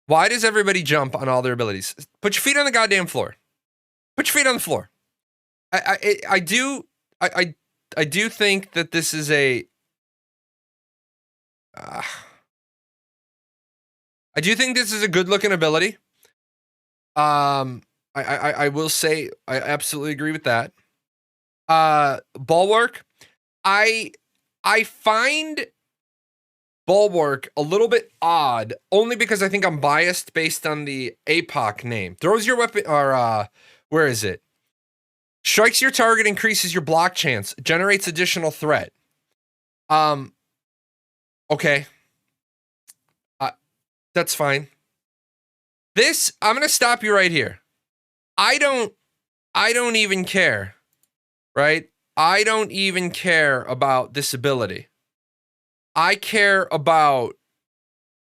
Why does everybody jump on all their abilities? Put your feet on the goddamn floor. Put your feet on the floor. I do think that this is a I do think this is a good looking ability. I will say I absolutely agree with that. Bulwark. I find Bulwark a little bit odd, only because I think I'm biased based on the APOC name. Throws your weapon, or where is it? Strikes your target, increases your block chance, generates additional threat. Okay. That's fine. This, I'm gonna stop you right here. I don't even care, right? I don't even care about this ability. I care about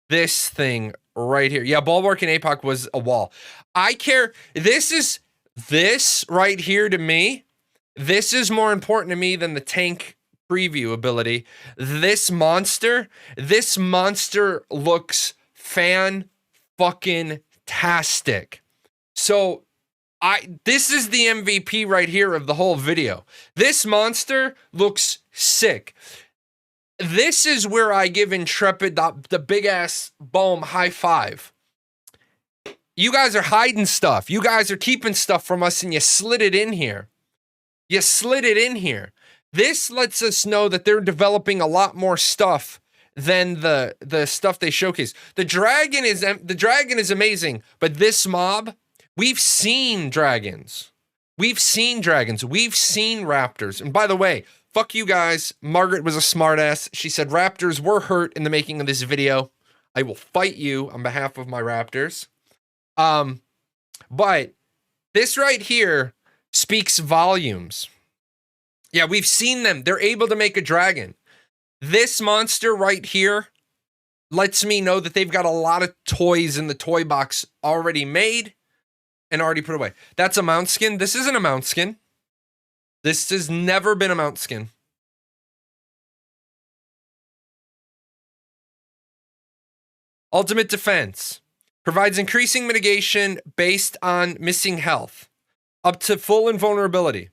this thing right here. Yeah, Bulwark and APOC was a wall. I care. This right here to me, this is more important to me than the tank preview ability. This monster looks fan-fucking-tastic. So, this is the MVP right here of the whole video. This monster looks sick. This is where I give Intrepid the big ass boom high five. You guys are hiding stuff. You guys are keeping stuff from us and you slid it in here. You slid it in here. This lets us know that they're developing a lot more stuff than the stuff they showcase. The dragon is amazing, but this mob, we've seen dragons. We've seen raptors. And by the way, fuck you guys. Margaret was a smartass. She said raptors were hurt in the making of this video. I will fight you on behalf of my raptors. But this right here speaks volumes. Yeah, we've seen them. They're able to make a dragon. This monster right here lets me know that they've got a lot of toys in the toy box already made and already put away. That's a mount skin. This isn't a mount skin. This has never been a mount skin. Ultimate defense. Provides increasing mitigation based on missing health. Up to full invulnerability.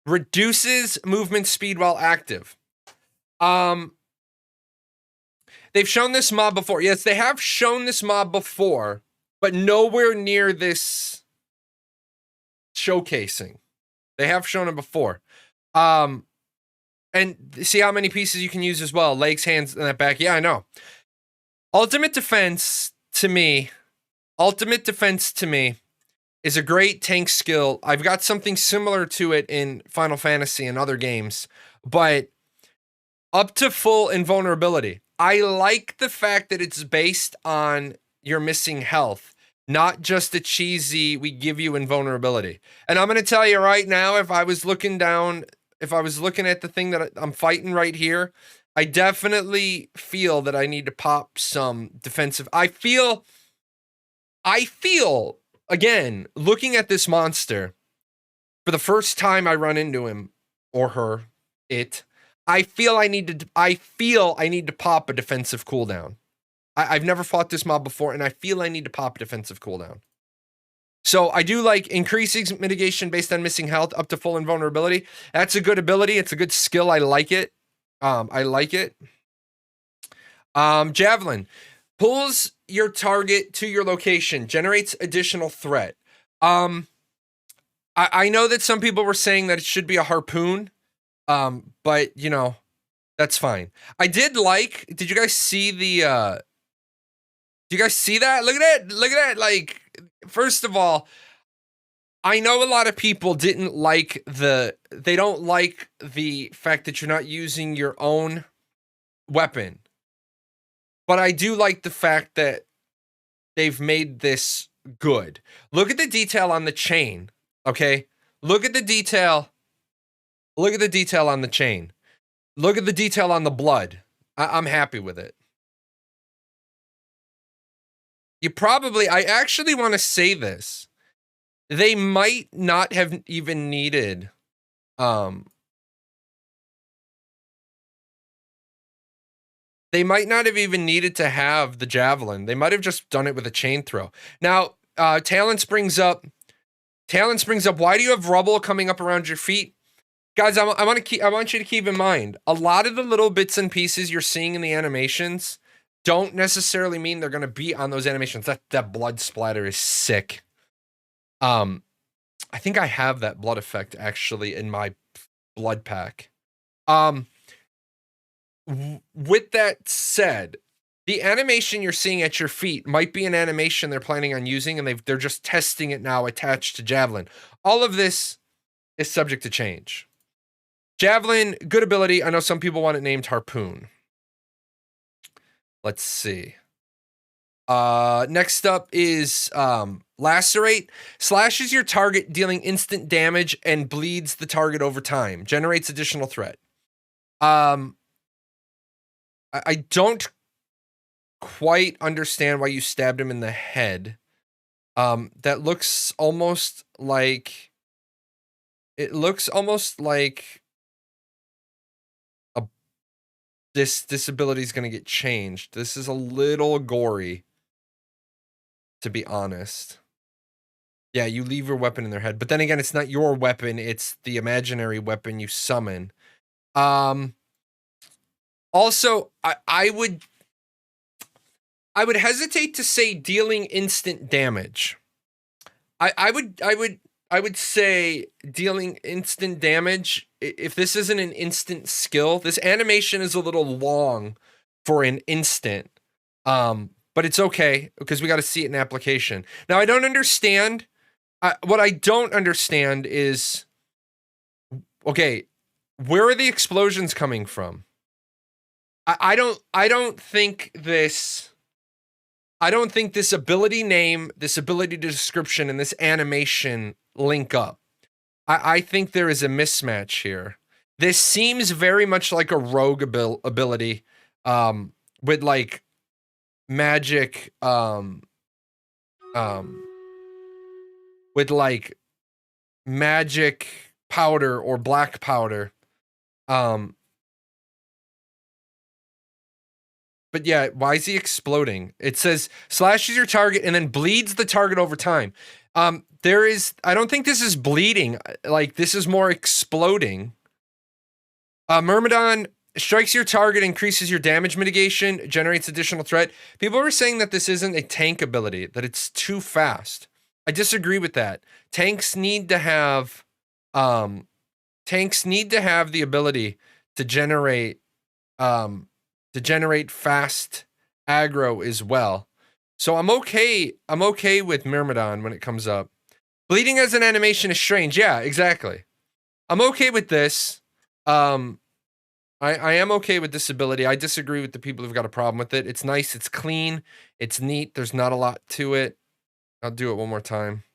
Reduces movement speed while active. They've shown this mob before. Yes, they have shown this mob before, but nowhere near this showcasing. They have shown it before. And see how many pieces you can use as well. Legs, hands, and that back. Yeah, I know. Ultimate defense to me is a great tank skill. I've got something similar to it in Final Fantasy and other games, but up to full invulnerability. I like the fact that it's based on your missing health, not just a cheesy, we give you invulnerability. And I'm going to tell you right now, if I was looking at the thing that I'm fighting right here, I definitely feel that I need to pop some defensive. I feel, again, looking at this monster, for the first time I run into him or her, I feel I need to pop a defensive cooldown. I've never fought this mob before, and I feel I need to pop a defensive cooldown. So I do like increasing mitigation based on missing health up to full invulnerability. That's a good ability. It's a good skill. I like it. Javelin. Pulls your target to your location. Generates additional threat. I know that some people were saying that it should be a harpoon. But you know, that's fine. Did you guys see that? Look at that. Like, first of all, I know a lot of people they don't like the fact that you're not using your own weapon. But I do like the fact that they've made this good. Look at the detail on the chain, okay? Look at the detail. Look at the detail on the chain. Look at the detail on the blood. I'm happy with it. I actually want to say this. They might not have even needed, they might not have even needed to have the javelin. They might have just done it with a chain throw. Now, Talents brings up, why do you have rubble coming up around your feet? Guys, I want you to keep in mind, a lot of the little bits and pieces you're seeing in the animations don't necessarily mean they're going to be on those animations. That blood splatter is sick. I think I have that blood effect actually in my blood pack. With that said, the animation you're seeing at your feet might be an animation they're planning on using, and they're just testing it now attached to Javelin. All of this is subject to change. Javelin, good ability. I know some people want it named Harpoon. Let's see. Next up is Lacerate. Slashes your target, dealing instant damage and bleeds the target over time. Generates additional threat. I don't quite understand why you stabbed him in the head. That looks almost like... It looks almost like this ability is going to get changed. This is a little gory, to be honest. Yeah, you leave your weapon in their head. But then again, it's not your weapon. It's the imaginary weapon you summon. Also, I would hesitate to say dealing instant damage. I would say dealing instant damage, if this isn't an instant skill, this animation is a little long for an instant. But it's okay, because we got to see it in application. Now, I don't understand. What I don't understand is, okay, where are the explosions coming from? I don't think this ability name, this ability description, and this animation link up. I think there is a mismatch here. This seems very much like a rogue ability, with like magic, with like magic powder or black powder. But yeah, why is he exploding? It says slashes your target and then bleeds the target over time. I don't think this is bleeding. Like, this is more exploding. Myrmidon strikes your target, increases your damage mitigation, generates additional threat. People are saying that this isn't a tank ability, that it's too fast. I disagree with that. Tanks need to have the ability to generate fast aggro as well. So I'm okay with Myrmidon when it comes up. Bleeding as an animation is strange. Yeah, exactly. I'm okay with this. I am okay with this ability. I disagree with the people who've got a problem with it. It's nice, it's clean, it's neat, there's not a lot to it. I'll do it one more time.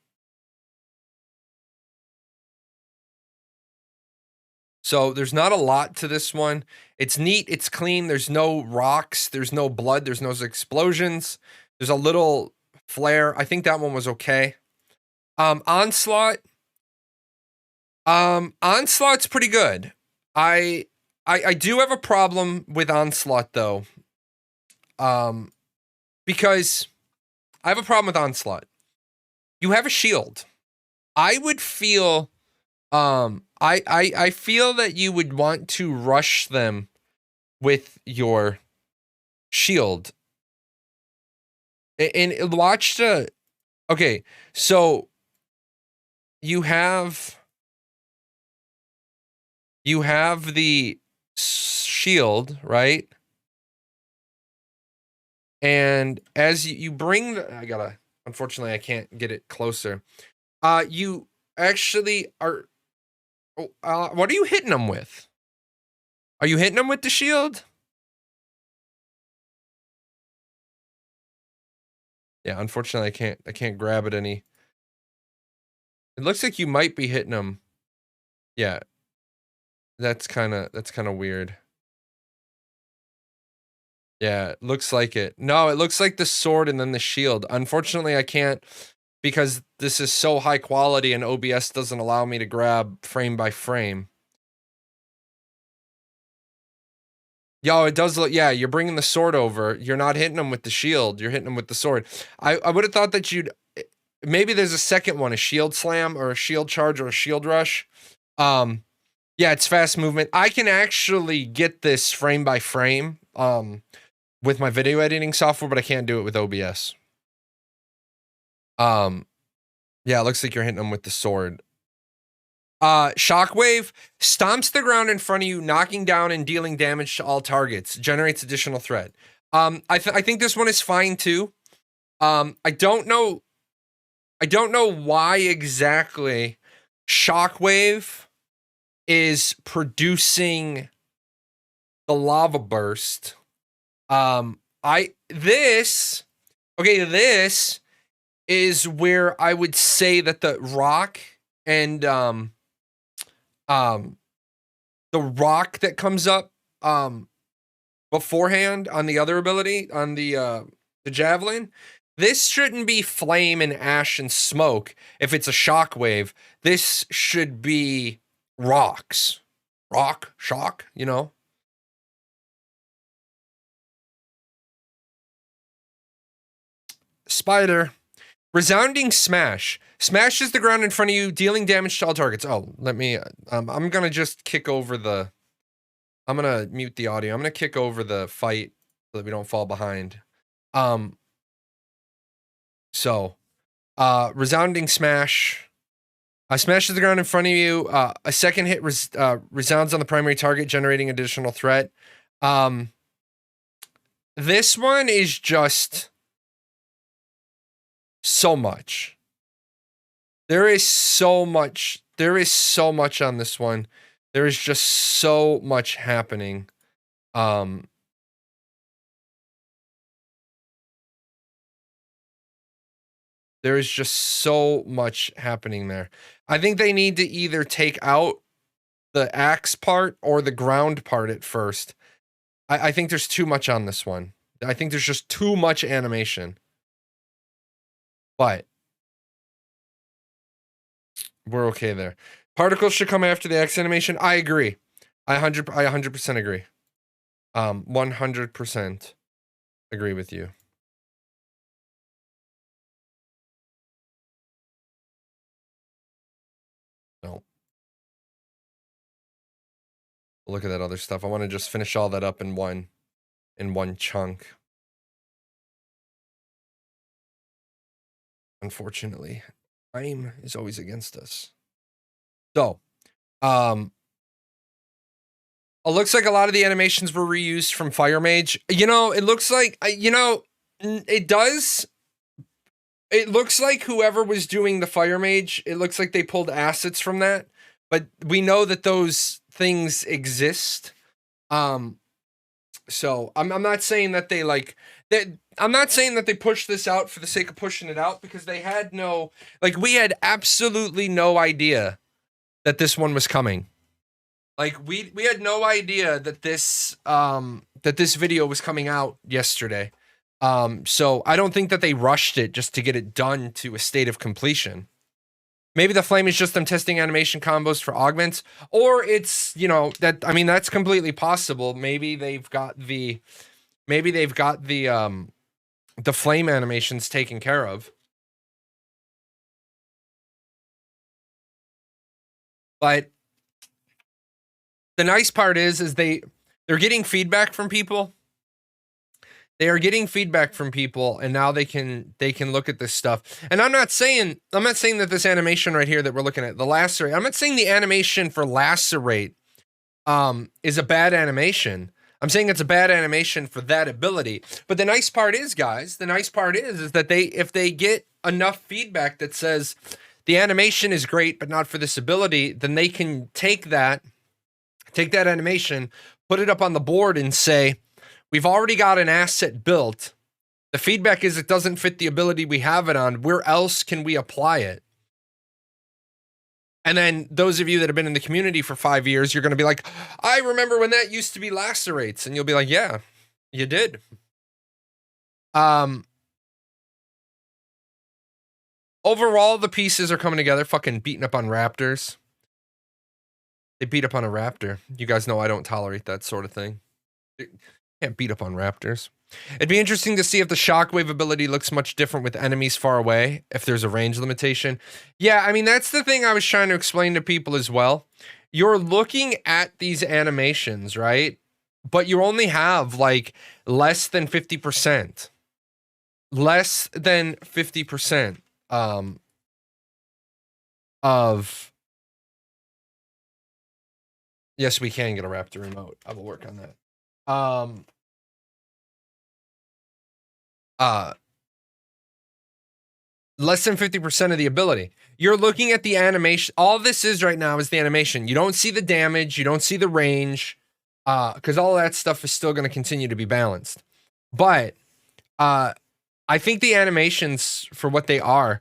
So there's not a lot to this one. It's neat, it's clean, there's no rocks, there's no blood, there's no explosions. There's a little flare. I think that one was okay. Onslaught. Onslaught's pretty good. I do have a problem with Onslaught though. Because I have a problem with Onslaught. You have a shield. I would feel I feel that you would want to rush them with your shield. And watch the... Okay, so you have the shield, right? And as you bring the... unfortunately, I can't get it closer. You actually are. What are you hitting them with? Are you hitting them with the shield? Yeah, unfortunately, I can't grab it any. It looks like you might be hitting them. Yeah, that's kind of weird. Yeah, it looks like it. No, it looks like the sword and then the shield. Unfortunately, I can't because this is so high quality and OBS doesn't allow me to grab frame by frame. Yo, it does look, yeah, you're bringing the sword over. You're not hitting them with the shield. You're hitting them with the sword. I would have thought that maybe there's a second one, a shield slam or a shield charge or a shield rush. Yeah, it's fast movement. I can actually get this frame by frame with my video editing software, but I can't do it with OBS. Yeah, it looks like you're hitting them with the sword. Shockwave stomps the ground in front of you, knocking down and dealing damage to all targets. Generates additional threat. I think this one is fine too. I don't know why exactly Shockwave is producing the lava burst. This is where I would say that the rock and the rock that comes up beforehand on the other ability, on the javelin, this shouldn't be flame and ash and smoke. If it's a shockwave, this should be rocks. Shock, you know? Spider. Resounding smash. Smashes the ground in front of you, dealing damage to all targets. Oh, let me, I'm gonna just kick over the, I'm gonna mute the audio. I'm gonna kick over the fight so that we don't fall behind. Resounding smash. Smashes the ground in front of you. A second hit resounds on the primary target, generating additional threat. This one is just so much. There is so much on this one. There is just so much happening. There is just so much happening there. I think they need to either take out the axe part or the ground part at first. I think there's too much on this one. I think there's just too much animation. But we're okay there. Particles should come after the X animation. I agree. I 100% agree. 100% agree with you. No. Look at that other stuff. I want to just finish all that up in one chunk. Unfortunately, time is always against us. So, it looks like a lot of the animations were reused from Fire Mage. You know, it looks like, it does. It looks like whoever was doing the Fire Mage, it looks like they pulled assets from that. But we know that those things exist. So I'm not saying that they I'm not saying that they pushed this out for the sake of pushing it out, because they had we had absolutely no idea that this one was coming. Like we had no idea that this video was coming out yesterday. So I don't think that they rushed it just to get it done to a state of completion. Maybe the flame is just them testing animation combos for augments, or it's, that's completely possible. Maybe they've got the flame animations taken care of. But the nice part is they're getting feedback from people. They are getting feedback from people, and now they can look at this stuff. And I'm not saying that this animation right here that we're looking at, the Lacerate, I'm not saying the animation for Lacerate is a bad animation. I'm saying it's a bad animation for that ability. But the nice part is, guys, is that if they get enough feedback that says the animation is great, but not for this ability, then they can take that animation, put it up on the board and say, we've already got an asset built. The feedback is it doesn't fit the ability we have it on. Where else can we apply it? And then those of you that have been in the community for 5 years, you're going to be like, I remember when that used to be Lacerates. And you'll be like, yeah, you did. Overall, the pieces are coming together. Fucking beating up on raptors. They beat up on a raptor. You guys know I don't tolerate that sort of thing. Can't beat up on raptors. It'd be interesting to see if the shockwave ability looks much different with enemies far away, if there's a range limitation. Yeah, I mean, that's the thing I was trying to explain to people as well. You're looking at these animations, right? But you only have like less than 50%. Less than 50% of... Yes, we can get a raptor remote. I will work on that. Less than 50% of the ability. You're looking at the animation. All this is right now is the animation. You don't see the damage. You don't see the range. Because all that stuff is still going to continue to be balanced. But I think the animations, for what they are,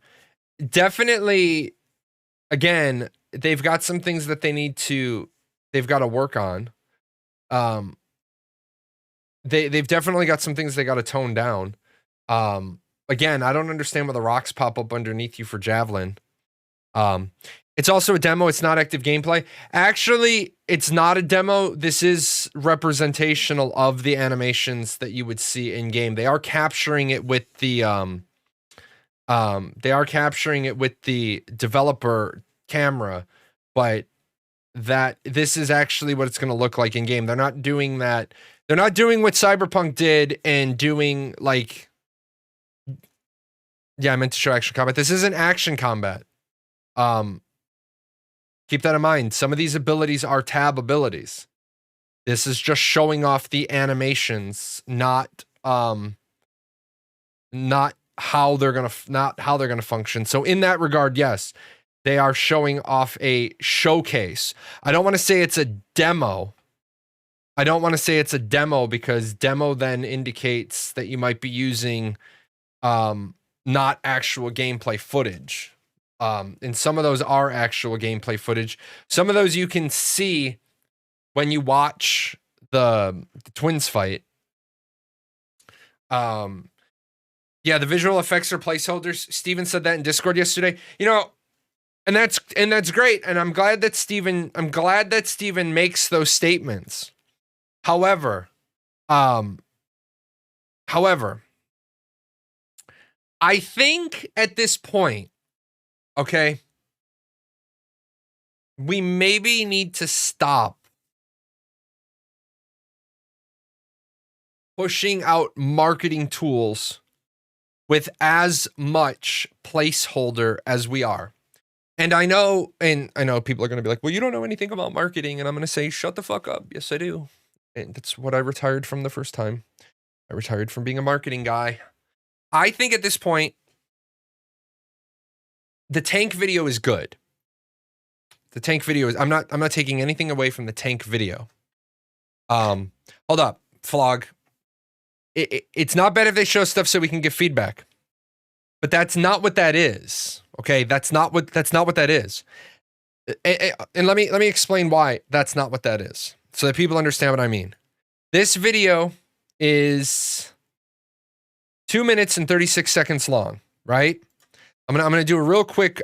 definitely, again, they've got some things that they've got to work on. They've definitely got some things they got to tone down. Again, I don't understand why the rocks pop up underneath you for Jahlon. It's also a demo. It's not active gameplay. Actually, it's not a demo. This is representational of the animations that you would see in game. They are capturing it with the developer camera, but this is actually what it's going to look like in game. They're not doing that. They're not doing what Cyberpunk did and doing like... Yeah, I meant to show action combat. This isn't action combat. Keep that in mind. Some of these abilities are tab abilities. This is just showing off the animations, not how they're gonna function. So in that regard, yes, they are showing off a showcase. I don't want to say it's a demo. Because demo then indicates that you might be using not actual gameplay footage. And some of those are actual gameplay footage. Some of those you can see when you watch the twins fight. Yeah, the visual effects are placeholders. Steven said that in Discord yesterday. You know, and that's great. And I'm glad that Steven makes those statements. However, I think at this point, okay, we maybe need to stop pushing out marketing tools with as much placeholder as we are. And I know people are going to be like, well, you don't know anything about marketing. And I'm going to say, shut the fuck up. Yes, I do. And that's what I retired from the first time. I retired from being a marketing guy. I think at this point, the tank video is good. The tank video is, I'm not taking anything away from the tank video. Hold up, Flog. It's not bad if they show stuff so we can give feedback. But that's not what that is. Okay, that's not what that is. And let me explain why that's not what that is, so that people understand what I mean. This video is 2 minutes and 36 seconds long, right? I'm gonna do a real quick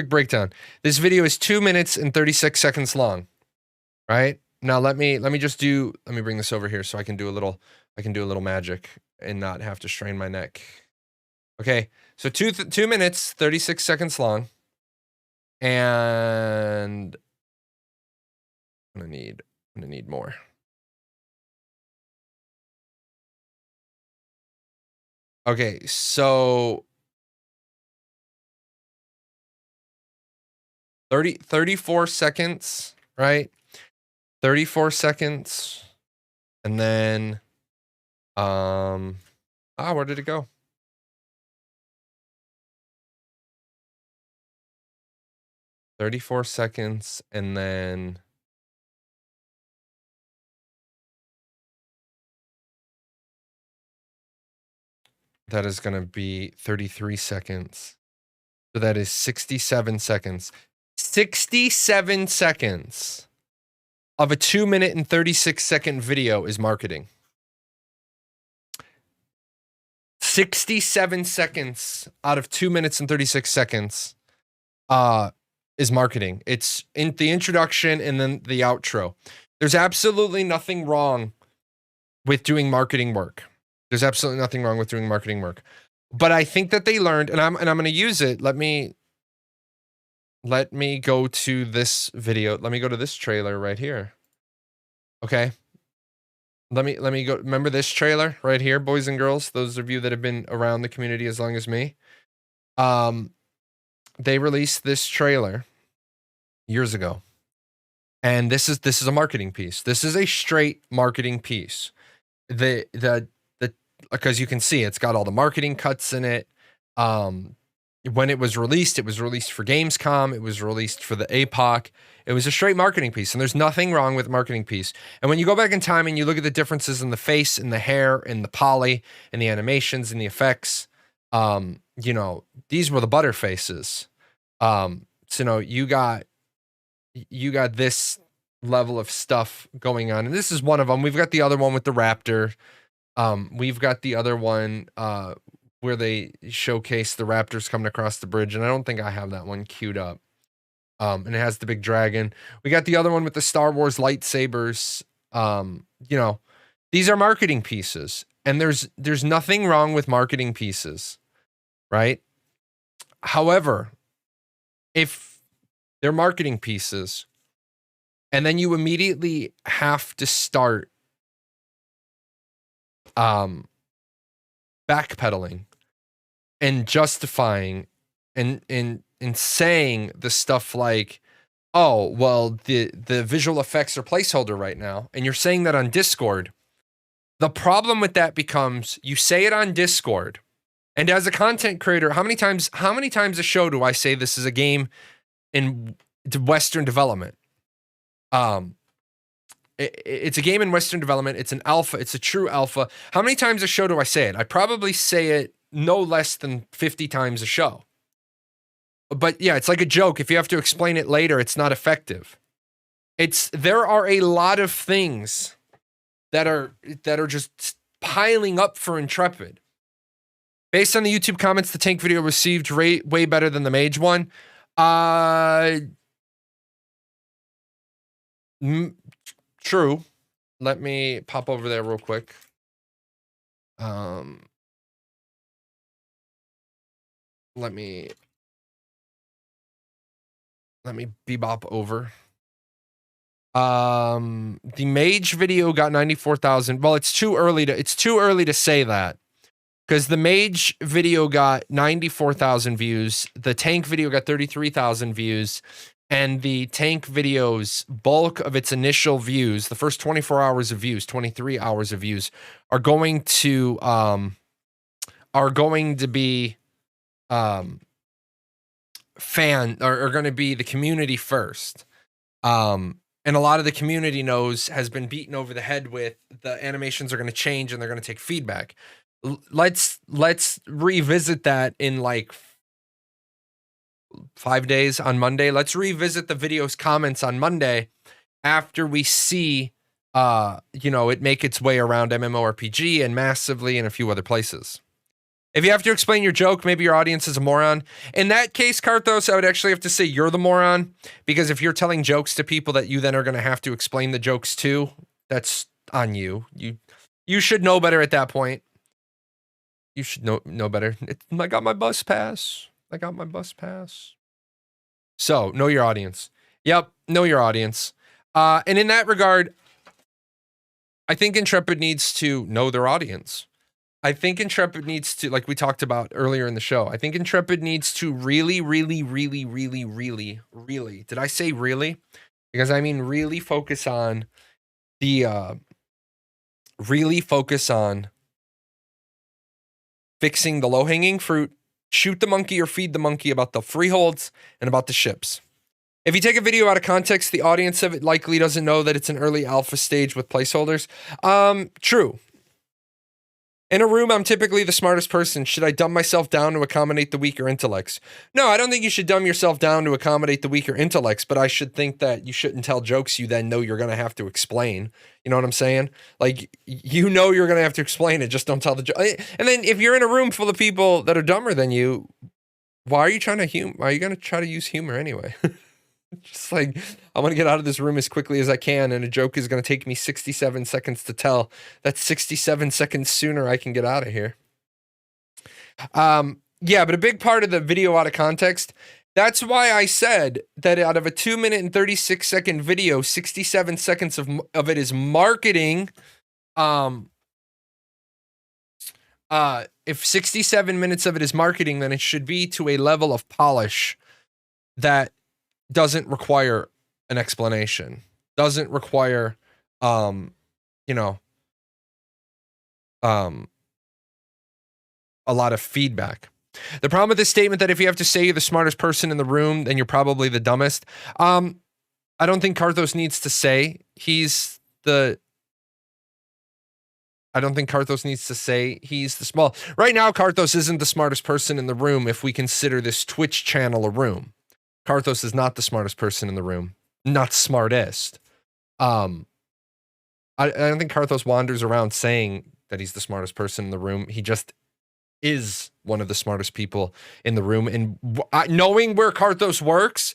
breakdown. This video is 2 minutes and 36 seconds long, right? Now let me bring this over here so I can do a little magic and not have to strain my neck. Okay, so 2 minutes 36 seconds long, and I'm gonna need more. Okay, so 34 seconds, right? 34 seconds. And then, where did it go? 34 seconds, and then that is going to be 33 seconds. So that is 67 seconds. 67 seconds of a 2 minute and 36 second video is marketing. 67 seconds out of 2 minutes and 36 seconds is marketing. It's in the introduction and then the outro. There's absolutely nothing wrong with doing marketing work. There's absolutely nothing wrong with doing marketing work. But I think that they learned, and I'm going to use it. Let me go to this video. Let me go to this trailer right here. Okay. Let me go. Remember this trailer right here, boys and girls, those of you that have been around the community as long as me. They released this trailer years ago. And this is a marketing piece. This is a straight marketing piece. Because you can see it's got all the marketing cuts in it. When it was released for Gamescom. It was released for the APOC. It was a straight marketing piece, and there's nothing wrong with marketing piece. And when you go back in time and you look at the differences in the face and the hair and the poly and the animations and the effects, you know, these were the butter faces. So no, you got this level of stuff going on, and this is one of them. We've got the other one with the raptor. We've got the other one where they showcase the raptors coming across the bridge, and I don't think I have that one queued up. And it has the big dragon. We got the other one with the Star Wars lightsabers. You know, these are marketing pieces, and there's nothing wrong with marketing pieces, right? However, if they're marketing pieces, and then you immediately have to start backpedaling and justifying and saying the stuff like, oh, well, the visual effects are placeholder right now, and you're saying that on Discord. The problem with that becomes you say it on Discord, and as a content creator, how many times a show do I say this is a game in Western development? It's a game in Western development. It's an alpha. It's a true alpha. How many times a show do I say it? I probably say it no less than 50 times a show. But yeah, it's like a joke. If you have to explain it later, it's not effective. There are a lot of things that are just piling up for Intrepid. Based on the YouTube comments, the tank video received way better than the mage one. True. Let me pop over there real quick. Let me bebop over. The mage video got 94,000. Well, it's too early to say that, because the mage video got 94,000 views. The tank video got 33,000 views. And the tank video's bulk of its initial views, the first 24 hours of views, 23 hours of views, are going to be are going to be the community first. And a lot of the community has been beaten over the head with the animations are going to change and they're going to take feedback. Let's revisit that in like 5 days on Monday. Let's revisit the video's comments on Monday after we see it make its way around MMORPG and massively in a few other places. If you have to explain your joke, maybe your audience is a moron. In that case, Karthos, I would actually have to say you're the moron, because if you're telling jokes to people that you then are going to have to explain the jokes to, that's on you. You should know better at that point. You should know better. I got my bus pass. So, know your audience. Yep, know your audience. And in that regard, I think Intrepid needs to know their audience. I think Intrepid needs to, like we talked about earlier in the show, I think Intrepid needs to really, did I say really? Because I mean really focus on fixing the low-hanging fruit, shoot the monkey or feed the monkey about the freeholds and about the ships. If you take a video out of context, the audience of it likely doesn't know that it's an early alpha stage with placeholders. True. In a room, I'm typically the smartest person. Should I dumb myself down to accommodate the weaker intellects? No, I don't think you should dumb yourself down to accommodate the weaker intellects, but I should think that you shouldn't tell jokes you then know you're going to have to explain. You know what I'm saying? Like, you know you're going to have to explain it, just don't tell the joke. And then if you're in a room full of people that are dumber than you, why are you trying to why are you going to try to use humor anyway? Just like, I want to get out of this room as quickly as I can, and a joke is going to take me 67 seconds to tell. That's 67 seconds sooner I can get out of here. Yeah, but a big part of the video out of context, that's why I said that out of a 2 minute and 36 second video, 67 seconds of it is marketing. If 67 minutes of it is marketing, then it should be to a level of polish that doesn't require an explanation, doesn't require, a lot of feedback. The problem with this statement that if you have to say you're the smartest person in the room, then you're probably the dumbest. I don't think Karthos needs to say he's the small. Right now, Karthos isn't the smartest person in the room if we consider this Twitch channel a room. Karthos is not the smartest person in the room. Not smartest. I don't think Karthos wanders around saying that he's the smartest person in the room. He just is one of the smartest people in the room. And knowing where Karthos works,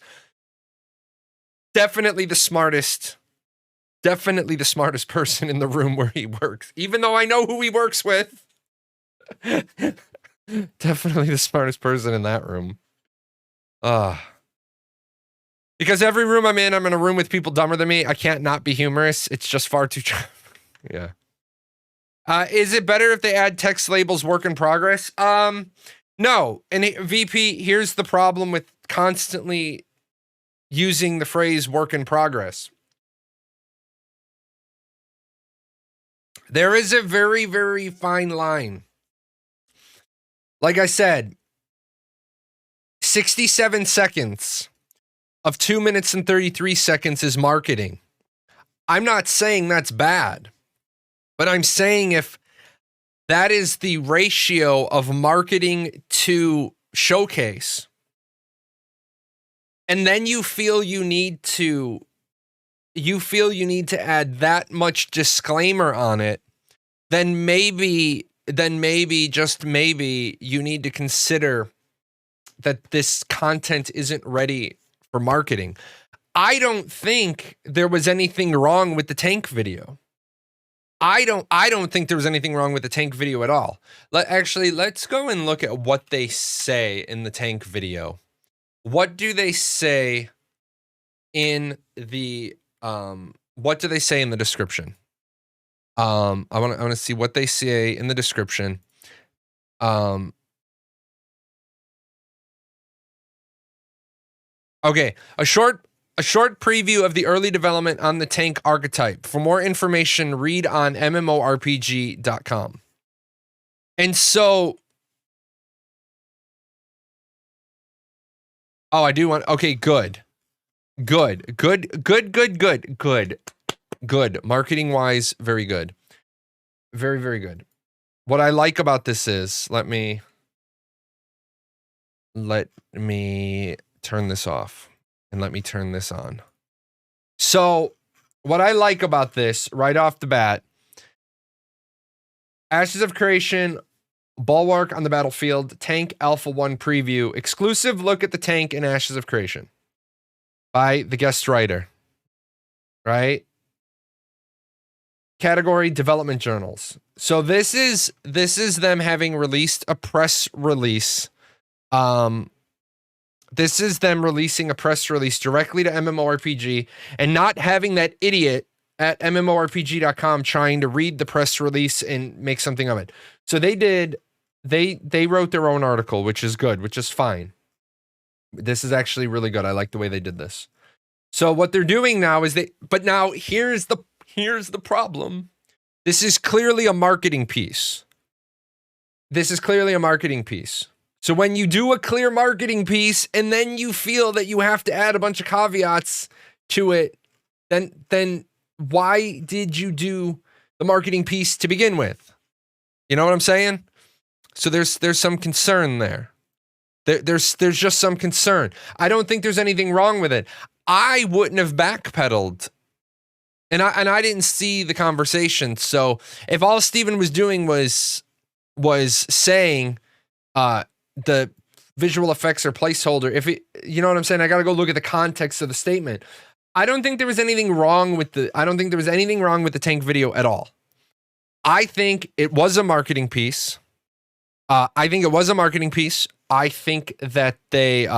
definitely the smartest person in the room where he works. Even though I know who he works with. Definitely the smartest person in that room. Because every room I'm in a room with people dumber than me. I can't not be humorous. It's just far too... Yeah. Is it better if they add text labels work in progress? No. And VP, here's the problem with constantly using the phrase work in progress. There is a very, very fine line. Like I said, 67 seconds of 2 minutes and 33 seconds is marketing. I'm not saying that's bad, but I'm saying if that is the ratio of marketing to showcase, and then you feel you need to add that much disclaimer on it, then maybe, just maybe, you need to consider that this content isn't ready for marketing. I don't think there was anything wrong with the tank video. I don't think there was anything wrong with the tank video at all. Let's go and look at what they say in the tank video. What do they say in the what do they say in the description? I want to see what they say in the description. Okay, a short preview of the early development on the tank archetype. For more information, read on mmorpg.com. And so, I do want, okay, good. Marketing wise, very good. Very, very good. What I like about this is, let me turn this off and let me turn this on. So what I like about this right off the bat, Ashes of Creation, Bulwark on the Battlefield, Tank Alpha 1 preview, exclusive look at the tank in Ashes of Creation by the guest writer, right? Category development journals. So this is them having released a press release. This is them releasing a press release directly to MMORPG and not having that idiot at MMORPG.com trying to read the press release and make something of it. So they wrote their own article, which is good, which is fine. This is actually really good. I like the way they did this. So what they're doing now is but now here's the problem. This is clearly a marketing piece. So when you do a clear marketing piece and then you feel that you have to add a bunch of caveats to it, then why did you do the marketing piece to begin with? You know what I'm saying? So there's some concern there. There's just some concern. I don't think there's anything wrong with it. I wouldn't have backpedaled. And I didn't see the conversation. So if all Steven was doing was saying the visual effects are placeholder, if it, you know what I'm saying? I got to go look at the context of the statement. I don't think there was anything wrong with the tank video at all. I think it was a marketing piece. I think that they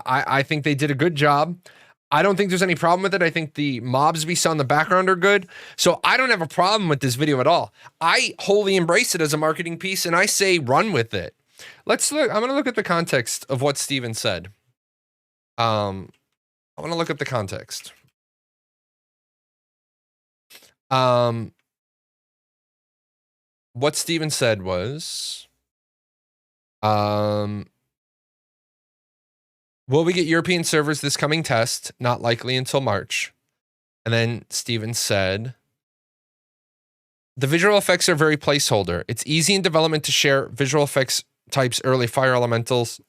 I think they did a good job. I don't think there's any problem with it. I think the mobs we saw in the background are good. So I don't have a problem with this video at all. I wholly embrace it as a marketing piece and I say run with it. Let's look. I'm going to look at the context of what Steven said. I want to look up the context. What Steven said was, will we get European servers this coming test? Not likely until March. And then Steven said, the visual effects are very placeholder. It's easy in development to share visual effects types early fire elementals,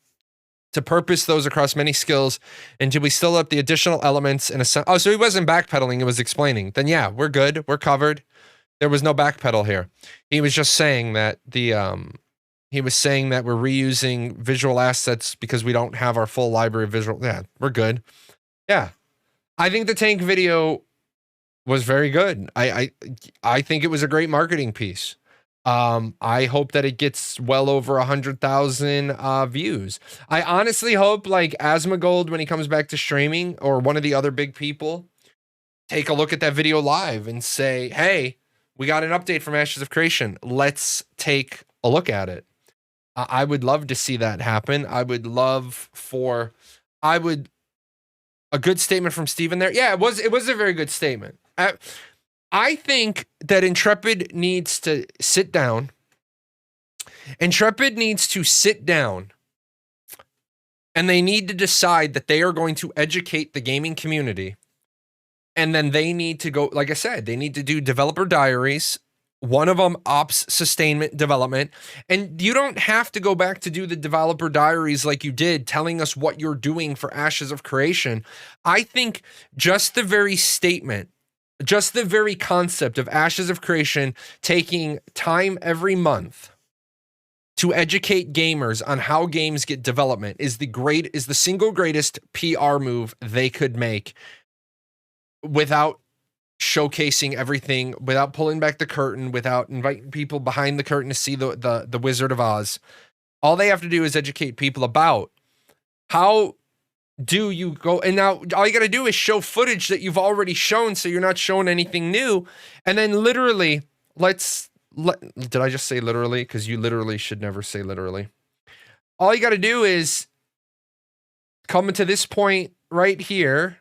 to purpose those across many skills, and do we still up the additional elements in a oh, so he wasn't backpedaling, it was explaining. Then yeah, we're good, we're covered. There was no backpedal here. He was just saying that he was saying that we're reusing visual assets because we don't have our full library of visual. Yeah, we're good. Yeah. I think the tank video was very good. I think it was a great marketing piece. I hope that it gets well over 100,000 views. I honestly hope like Asmongold, when he comes back to streaming, or one of the other big people, take a look at that video live and say, hey, we got an update from Ashes of Creation. Let's take a look at it. I would love to see that happen. A good statement from Steven there. Yeah, it was a very good statement. I think that Intrepid needs to sit down. Intrepid needs to sit down and they need to decide that they are going to educate the gaming community. And then they need to go, like I said, they need to do developer diaries. One of them, ops sustainment development. And you don't have to go back to do the developer diaries like you did, telling us what you're doing for Ashes of Creation. I think just the very statement, just the very concept of Ashes of Creation taking time every month to educate gamers on how games get development is the single greatest PR move they could make, without showcasing everything, without pulling back the curtain, without inviting people behind the curtain to see the Wizard of Oz. All they have to do is educate people about how do you go, and now all you got to do is show footage that you've already shown, so you're not showing anything new. And then literally, did I just say literally? Because you literally should never say literally. All you got to do is come to this point right here,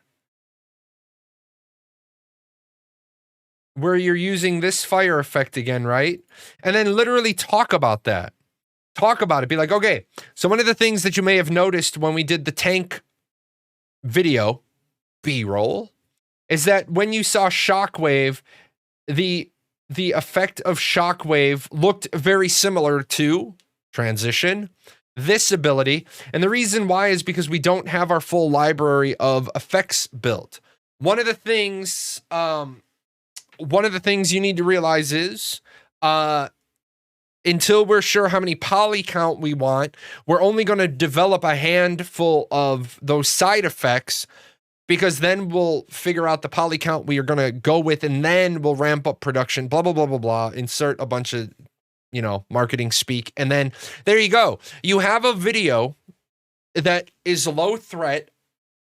where you're using this fire effect again, right? And then literally talk about that. Talk about it. Be like, okay, so one of the things that you may have noticed when we did the tank video, B-roll, is that when you saw Shockwave, the effect of Shockwave looked very similar to Transition, this ability. And the reason why is because we don't have our full library of effects built. One of the things you need to realize is, until we're sure how many poly count we want, we're only going to develop a handful of those side effects, because then we'll figure out the poly count we are going to go with, and then we'll ramp up production, blah, blah, blah, blah, blah, insert a bunch of, marketing speak. And then there you go. You have a video that is low threat,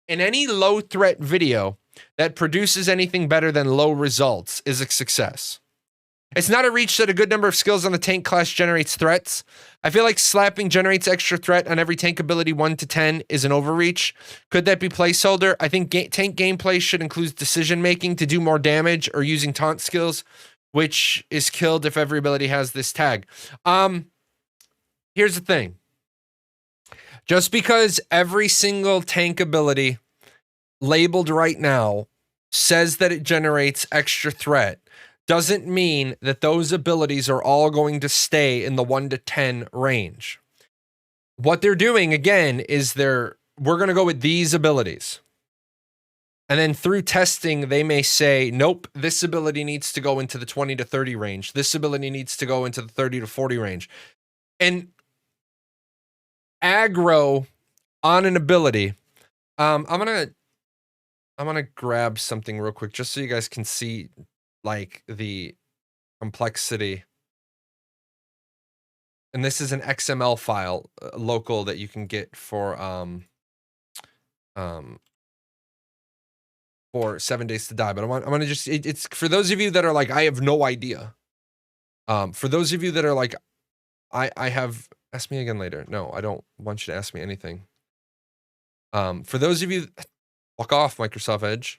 and any low threat video that produces anything better than low results is a success. It's not a reach that a good number of skills on the tank class generates threats. I feel like slapping generates extra threat on every tank ability 1 to 10 is an overreach. Could that be placeholder? I think tank gameplay should include decision making to do more damage or using taunt skills which is killed if every ability has this tag. Here's the thing. Just because every single tank ability labeled right now says that it generates extra threat doesn't mean that those abilities are all going to stay in the 1 to 10 range. What they're doing, again, is we're going to go with these abilities. And then through testing, they may say, nope, this ability needs to go into the 20 to 30 range. This ability needs to go into the 30 to 40 range. And aggro on an ability. I'm gonna grab something real quick just so you guys can see like the complexity. And this is an XML file local that you can get for 7 Days to Die. But I'm gonna just it's for those of you that are like, I have no idea. For those of you that are like, I have, ask me again later. No, I don't want you to ask me anything. For those of you, fuck off, Microsoft Edge.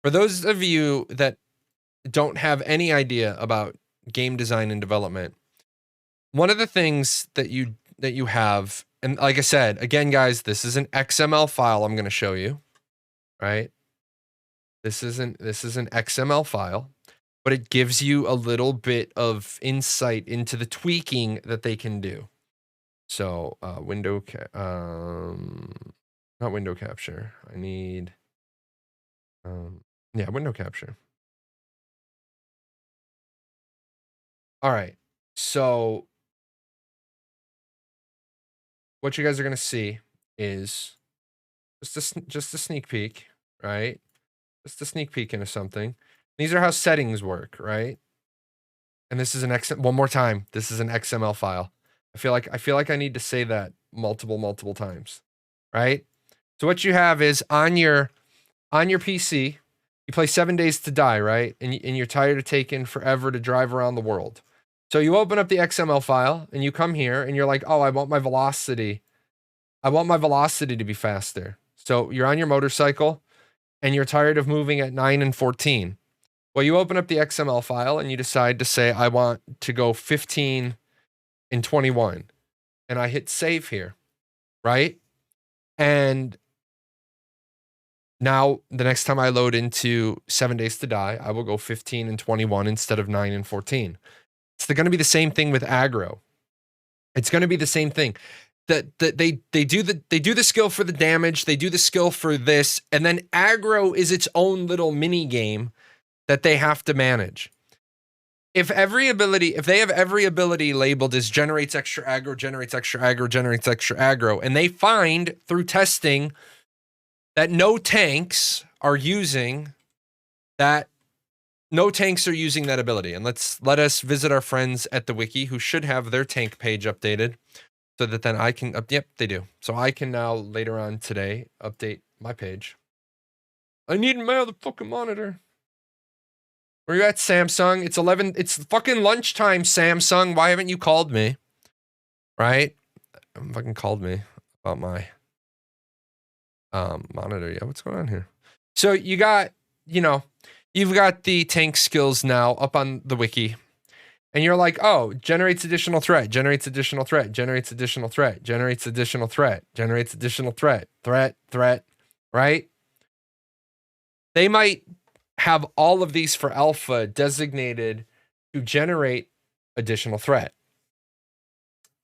For those of you that don't have any idea about game design and development, one of the things that you have, and like I said, again, guys, this is an XML file I'm going to show you, right? This is an XML file, but it gives you a little bit of insight into the tweaking that they can do. So, not window capture. I need, yeah, window capture. All right. So what you guys are going to see is just a sneak peek, right? Just a sneak peek into something. These are how settings work, right? And this is an one more time. This is an XML file. I feel like I need to say that multiple times, right? So what you have is on your PC, you play 7 Days to Die, right? And you're tired of taking forever to drive around the world. So you open up the XML file and you come here and you're like, oh, I want my velocity. I want my velocity to be faster. So you're on your motorcycle and you're tired of moving at 9 and 14. Well, you open up the XML file and you decide to say, I want to go 15 and 21. And I hit save here, right? And now the next time I load into 7 Days to Die, I will go 15 and 21 instead of 9 and 14. It's going to be the same thing with aggro. It's going to be the same thing. That they do the skill for the damage, they do the skill for this, and then aggro is its own little mini game that they have to manage. If they have every ability labeled as generates extra aggro, generates extra aggro, generates extra aggro, and they find through testing that no tanks are using that ability. And let us visit our friends at the wiki who should have their tank page updated so that then I can, yep, they do. So I can now later on today update my page. I need my other fucking monitor. Where you at, Samsung? It's fucking lunchtime, Samsung. Why haven't you called me? Right? Fucking called me about my monitor. Yeah, what's going on here? So you got, you've got the tank skills now up on the wiki. And you're like, oh, generates additional threat, generates additional threat, generates additional threat, generates additional threat, generates additional threat, threat, right? They might have all of these for alpha designated to generate additional threat.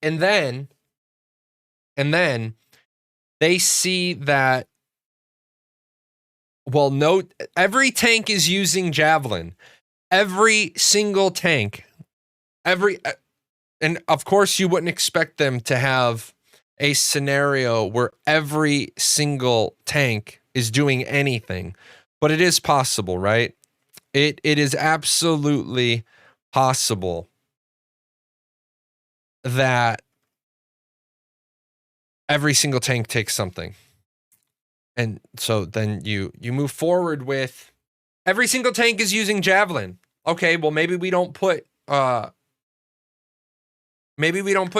And then they see that, well, note every tank is using Javelin. Every single tank, and of course you wouldn't expect them to have a scenario where every single tank is doing anything, but it is possible, right? It is absolutely possible that every single tank takes something. And so then you move forward with every single tank is using Javelin. Okay, well maybe we don't put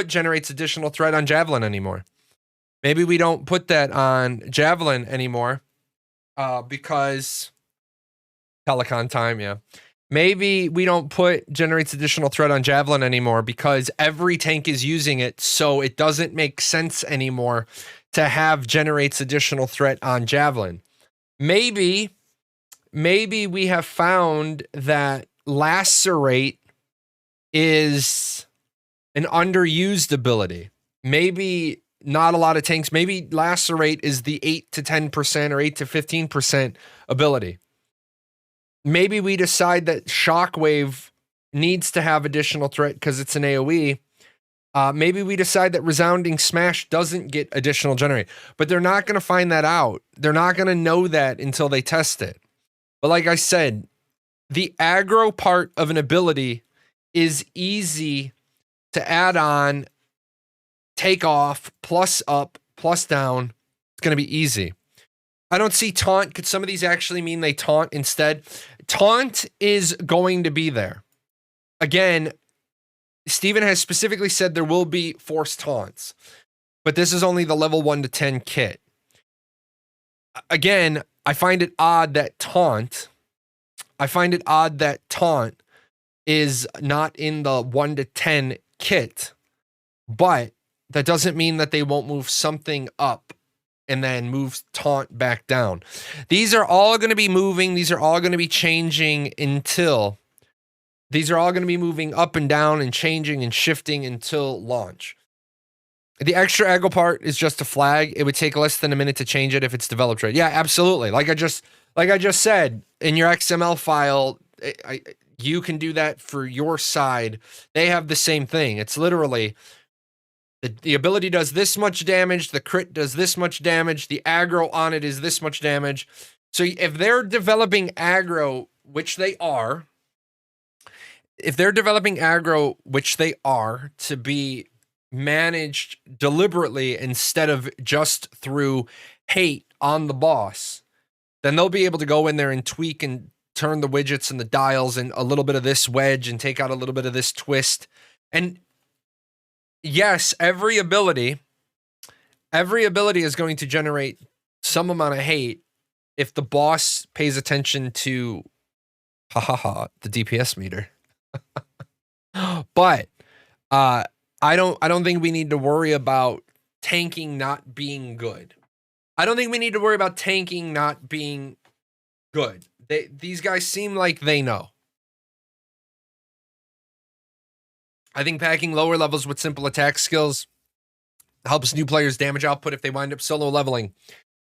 generates additional threat on Javelin anymore. Maybe we don't put that on Javelin anymore because Telecon time, yeah. Maybe we don't put generates additional threat on Javelin anymore because every tank is using it, so it doesn't make sense anymore to have generates additional threat on Javelin. Maybe we have found that Lacerate is an underused ability. Maybe not a lot of tanks. Maybe Lacerate is the 8 to 10% or 8 to 15% ability. Maybe we decide that Shockwave needs to have additional threat because it's an AoE. Maybe we decide that Resounding Smash doesn't get additional generate, but they're not going to find that out. They're not going to know that until they test it. But like I said, the aggro part of an ability is easy to add on, take off, plus up, plus down. It's going to be easy. I don't see taunt. Could some of these actually mean they taunt instead? Taunt is going to be there. Again, Steven has specifically said there will be forced taunts, but this is only the level 1 to 10 kit. Again, I find it odd that taunt is not in the 1 to 10 kit, but that doesn't mean that they won't move something up and then move taunt back down. These are all going to be moving. These are all going to be changing until these are all going to be moving up and down and changing and shifting until launch. The extra aggro part is just a flag. It would take less than a minute to change it if it's developed right. Yeah, absolutely. Like I just said, in your XML file, you can do that for your side. They have the same thing. It's literally the ability does this much damage, the crit does this much damage, the aggro on it is this much damage. So if they're developing aggro, which they are, to be managed deliberately instead of just through hate on the boss, then they'll be able to go in there and tweak and turn the widgets and the dials and a little bit of this wedge and take out a little bit of this twist. And yes, every ability is going to generate some amount of hate if the boss pays attention to the DPS meter. But I don't think we need to worry about tanking not being good. These guys seem like they know. I think packing lower levels with simple attack skills helps new players' damage output if they wind up solo leveling.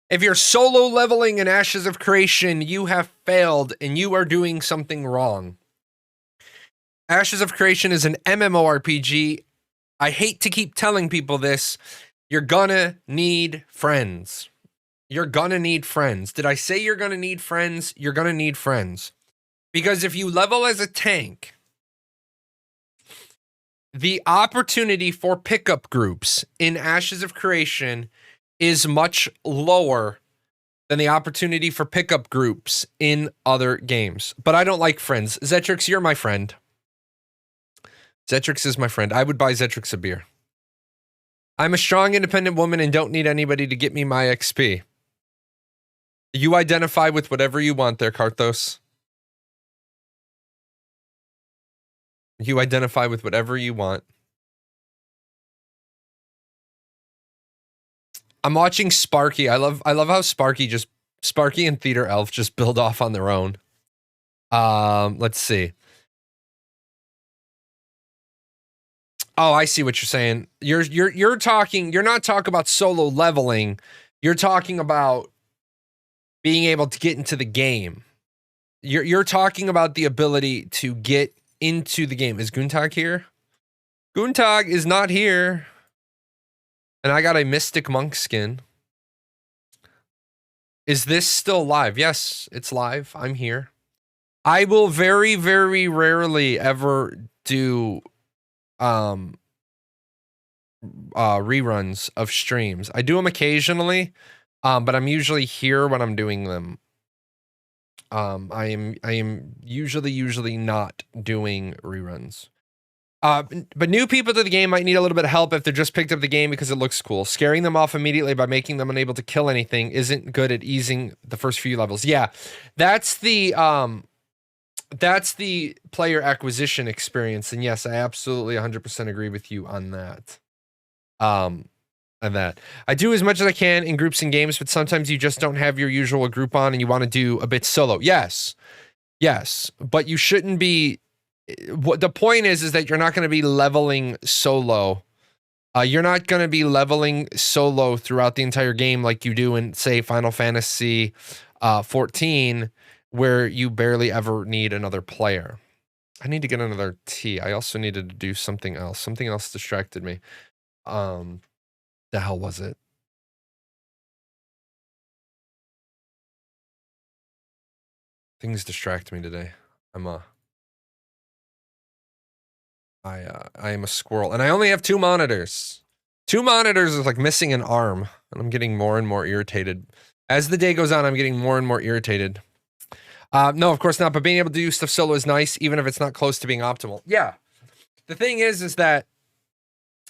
If you're solo leveling in Ashes of Creation, you have failed and you are doing something wrong. Ashes of Creation is an MMORPG. I hate to keep telling people this. You're gonna need friends. You're gonna need friends. Did I say you're gonna need friends? You're gonna need friends. Because if you level as a tank, the opportunity for pickup groups in Ashes of Creation is much lower than the opportunity for pickup groups in other games. But I don't like friends. Zetrix, you're my friend. Zetrix is my friend. I would buy Zetrix a beer. I'm a strong, independent woman and don't need anybody to get me my XP. You identify with whatever you want there, Karthos. You identify with whatever you want. I'm watching Sparky. I love how Sparky and Theater Elf just build off on their own. Let's see. Oh, I see what you're saying. You're not talking about solo leveling. You're talking about being able to get into the game. You're talking about the ability to get into the game. Is Guntag here? Guntag is not here. And I got a Mystic Monk skin. Is this still live? Yes, it's live. I'm here. I will very, very rarely ever do reruns of streams. I do them occasionally, but I'm usually here when I'm doing them. I am usually not doing reruns. But new people to the game might need a little bit of help if they're just picked up the game because it looks cool. Scaring them off immediately by making them unable to kill anything isn't good at easing the first few levels. Yeah, that's the that's the player acquisition experience. And yes, I absolutely 100% agree with you on that. And that I do as much as I can in groups and games, but sometimes you just don't have your usual group on and you want to do a bit solo. Yes, but you shouldn't be. What the point is that you're not going to be leveling solo. You're not going to be leveling solo throughout the entire game like you do in, say, Final Fantasy 14, where you barely ever need another player. I need to get another tea. I also needed to do something else. Something else distracted me. The hell was it? Things distract me today. I am a squirrel, and I only have 2 monitors. 2 monitors is like missing an arm, and I'm getting more and more irritated. As the day goes on, I'm getting more and more irritated. No, of course not, but being able to do stuff solo is nice, even if it's not close to being optimal. Yeah. The thing is that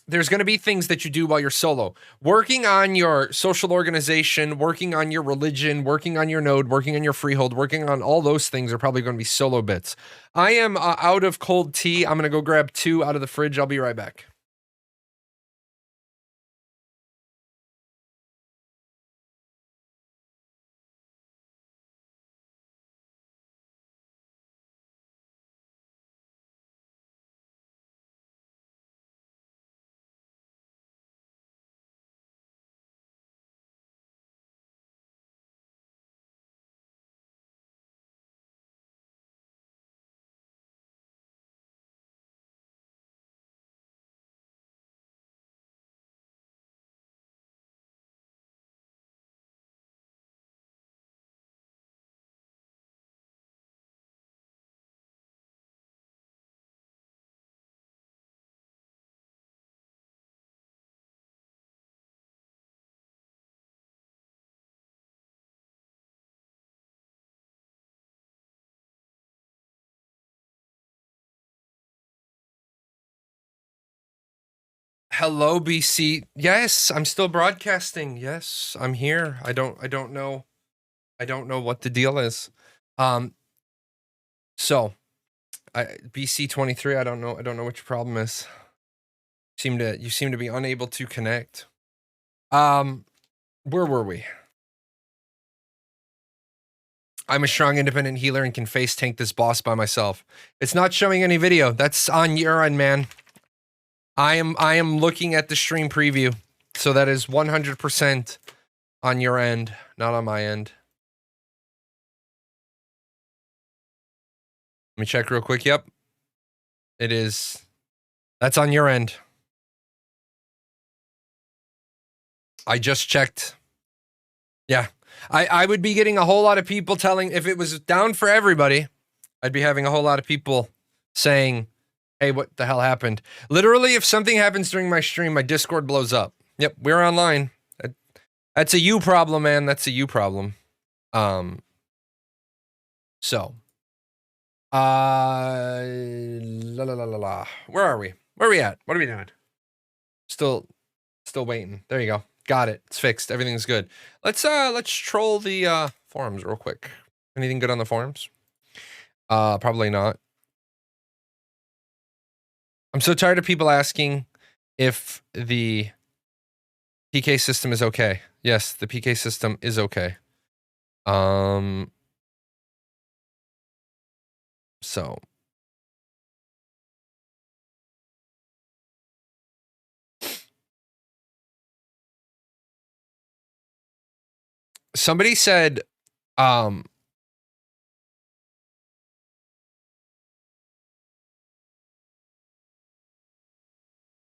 there's going to be things that you do while you're solo. Working on your social organization, working on your religion, working on your node, working on your freehold, working on all those things are probably going to be solo bits. I am out of cold tea. I'm going to go grab 2 out of the fridge. I'll be right back. Hello, BC. Yes, I'm still broadcasting. Yes, I'm here. I don't know. I don't know what the deal is. So BC 23, I don't know what your problem is. You seem to be unable to connect. Where were we? I'm a strong independent healer and can face tank this boss by myself. It's not showing any video. That's on your end, man. I am looking at the stream preview. So that is 100% on your end, not on my end. Let me check real quick. Yep. It is. That's on your end. I just checked. Yeah. I would be getting a whole lot of people telling, if it was down for everybody, I'd be having a whole lot of people saying, hey, what the hell happened? Literally, if something happens during my stream, my Discord blows up. Yep, we're online. That's a you problem, man. That's a you problem. So. La la la la la. Where are we? Where are we at? What are we doing? Still waiting. There you go. Got it. It's fixed. Everything's good. Let's troll the forums real quick. Anything good on the forums? Probably not. I'm so tired of people asking if the PK system is okay. Yes, the PK system is okay. So somebody said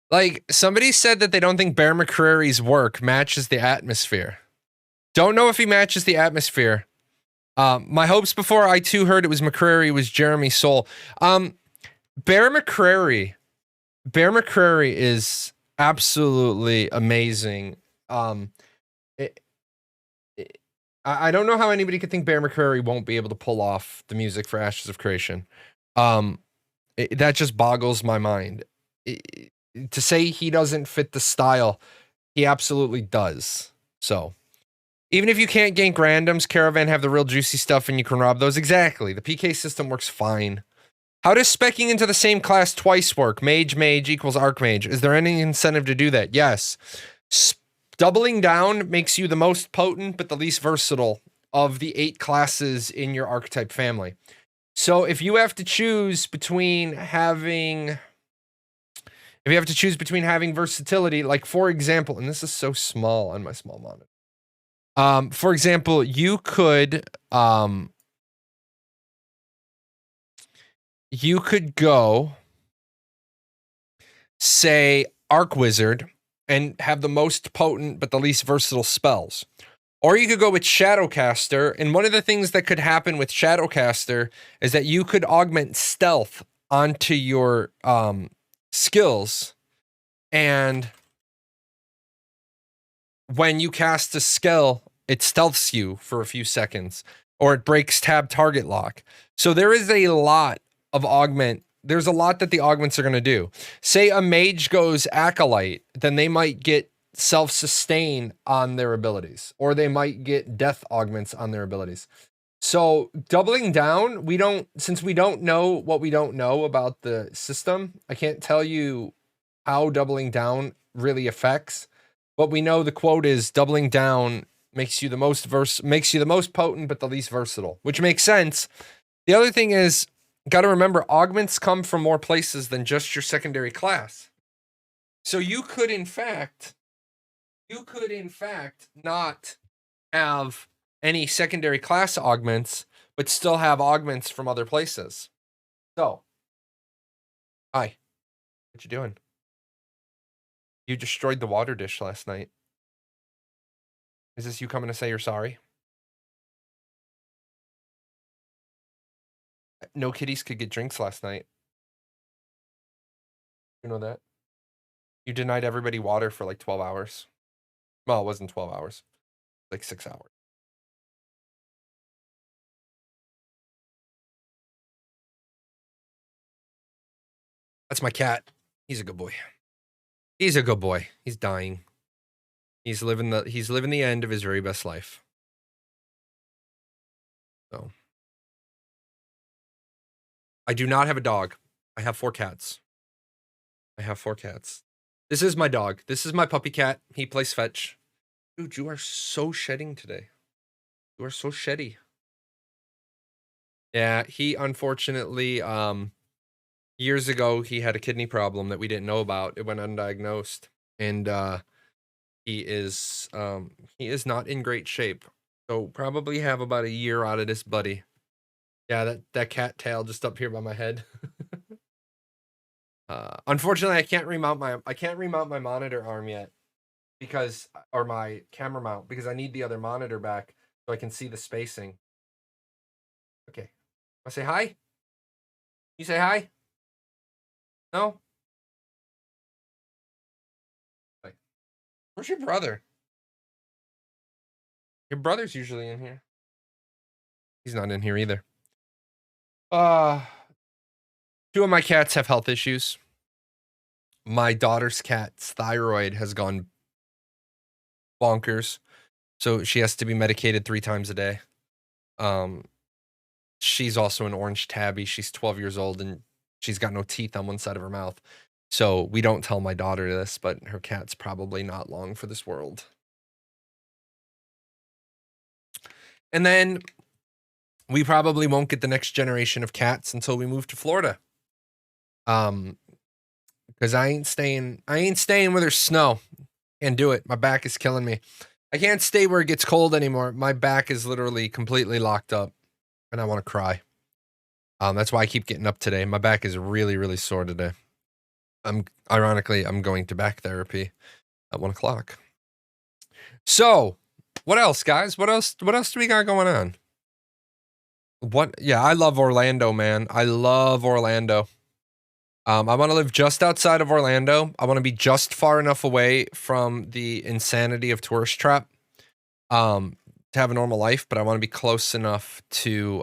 like, somebody said that they don't think Bear McCreary's work matches the atmosphere. Don't know if he matches the atmosphere. My hopes before I too heard it was McCreary was Jeremy Soule. Bear McCreary is absolutely amazing. I don't know how anybody could think Bear McCreary won't be able to pull off the music for Ashes of Creation. That just boggles my mind. To say he doesn't fit the style, he absolutely does. So, Even if you can't gank randoms, Caravan have the real juicy stuff and you can rob those. Exactly. The PK system works fine. How does speccing into the same class twice work? Mage equals Archmage. Is there any incentive to do that? Yes. Doubling down makes you the most potent but the least versatile of the 8 classes in your archetype family. So if you have to choose between having versatility, like for example, and this is so small on my small monitor. For example, you could go say Arc Wizard and have the most potent but the least versatile spells. Or you could go with Shadowcaster, and one of the things that could happen with Shadowcaster is that you could augment stealth onto your skills, and when you cast a skill, it stealths you for a few seconds, or it breaks tab target lock. So there is a lot of augment. There's a lot that the augments are going to do. Say a mage goes Acolyte, then they might get self-sustain on their abilities, or they might get death augments on their abilities. So doubling down, since we don't know what we don't know about the system, I can't tell you how doubling down really affects. But we know the quote is doubling down makes you the most potent but the least versatile, which makes sense. The other thing is, got to remember, augments come from more places than just your secondary class. So you could in fact not have any secondary class augments, but still have augments from other places. So, hi, what you doing? You destroyed the water dish last night. Is this you coming to say you're sorry? No kitties could get drinks last night. You know that? You denied everybody water for like 12 hours. Well, it wasn't 12 hours. Like 6 hours. That's my cat. He's a good boy. He's a good boy. He's dying. He's living the end of his very best life. So I do not have a dog. I have 4 cats. This is my dog. This is my puppy cat. He plays fetch. Dude, you are so shedding today. You are so sheddy. Yeah, he unfortunately, years ago, he had a kidney problem that we didn't know about. It went undiagnosed. And he is not in great shape. So probably have about a year out of this buddy. Yeah, that cat tail just up here by my head. Unfortunately, I can't remount my monitor arm yet or my camera mount, because I need the other monitor back so I can see the spacing. Okay. I say hi? You say hi? No? Where's your brother? Your brother's usually in here. He's not in here either. 2 of my cats have health issues. My daughter's cat's thyroid has gone bonkers, so she has to be medicated 3 times a day. She's also an orange tabby. She's 12 years old and she's got no teeth on one side of her mouth. So we don't tell my daughter this, but her cat's probably not long for this world. And then we probably won't get the next generation of cats until we move to Florida. Because I ain't staying where there's snow. Can't do it. My back is killing me. I can't stay where it gets cold anymore. My back is literally completely locked up and I want to cry. That's why I keep getting up today. My back is really, really sore today. I'm going to back therapy at 1 o'clock. So, what else, guys? What else do we got going on? Yeah, I love Orlando, man. I love Orlando. I want to live just outside of Orlando. I want to be just far enough away from the insanity of Tourist Trap to have a normal life, but I want to be close enough to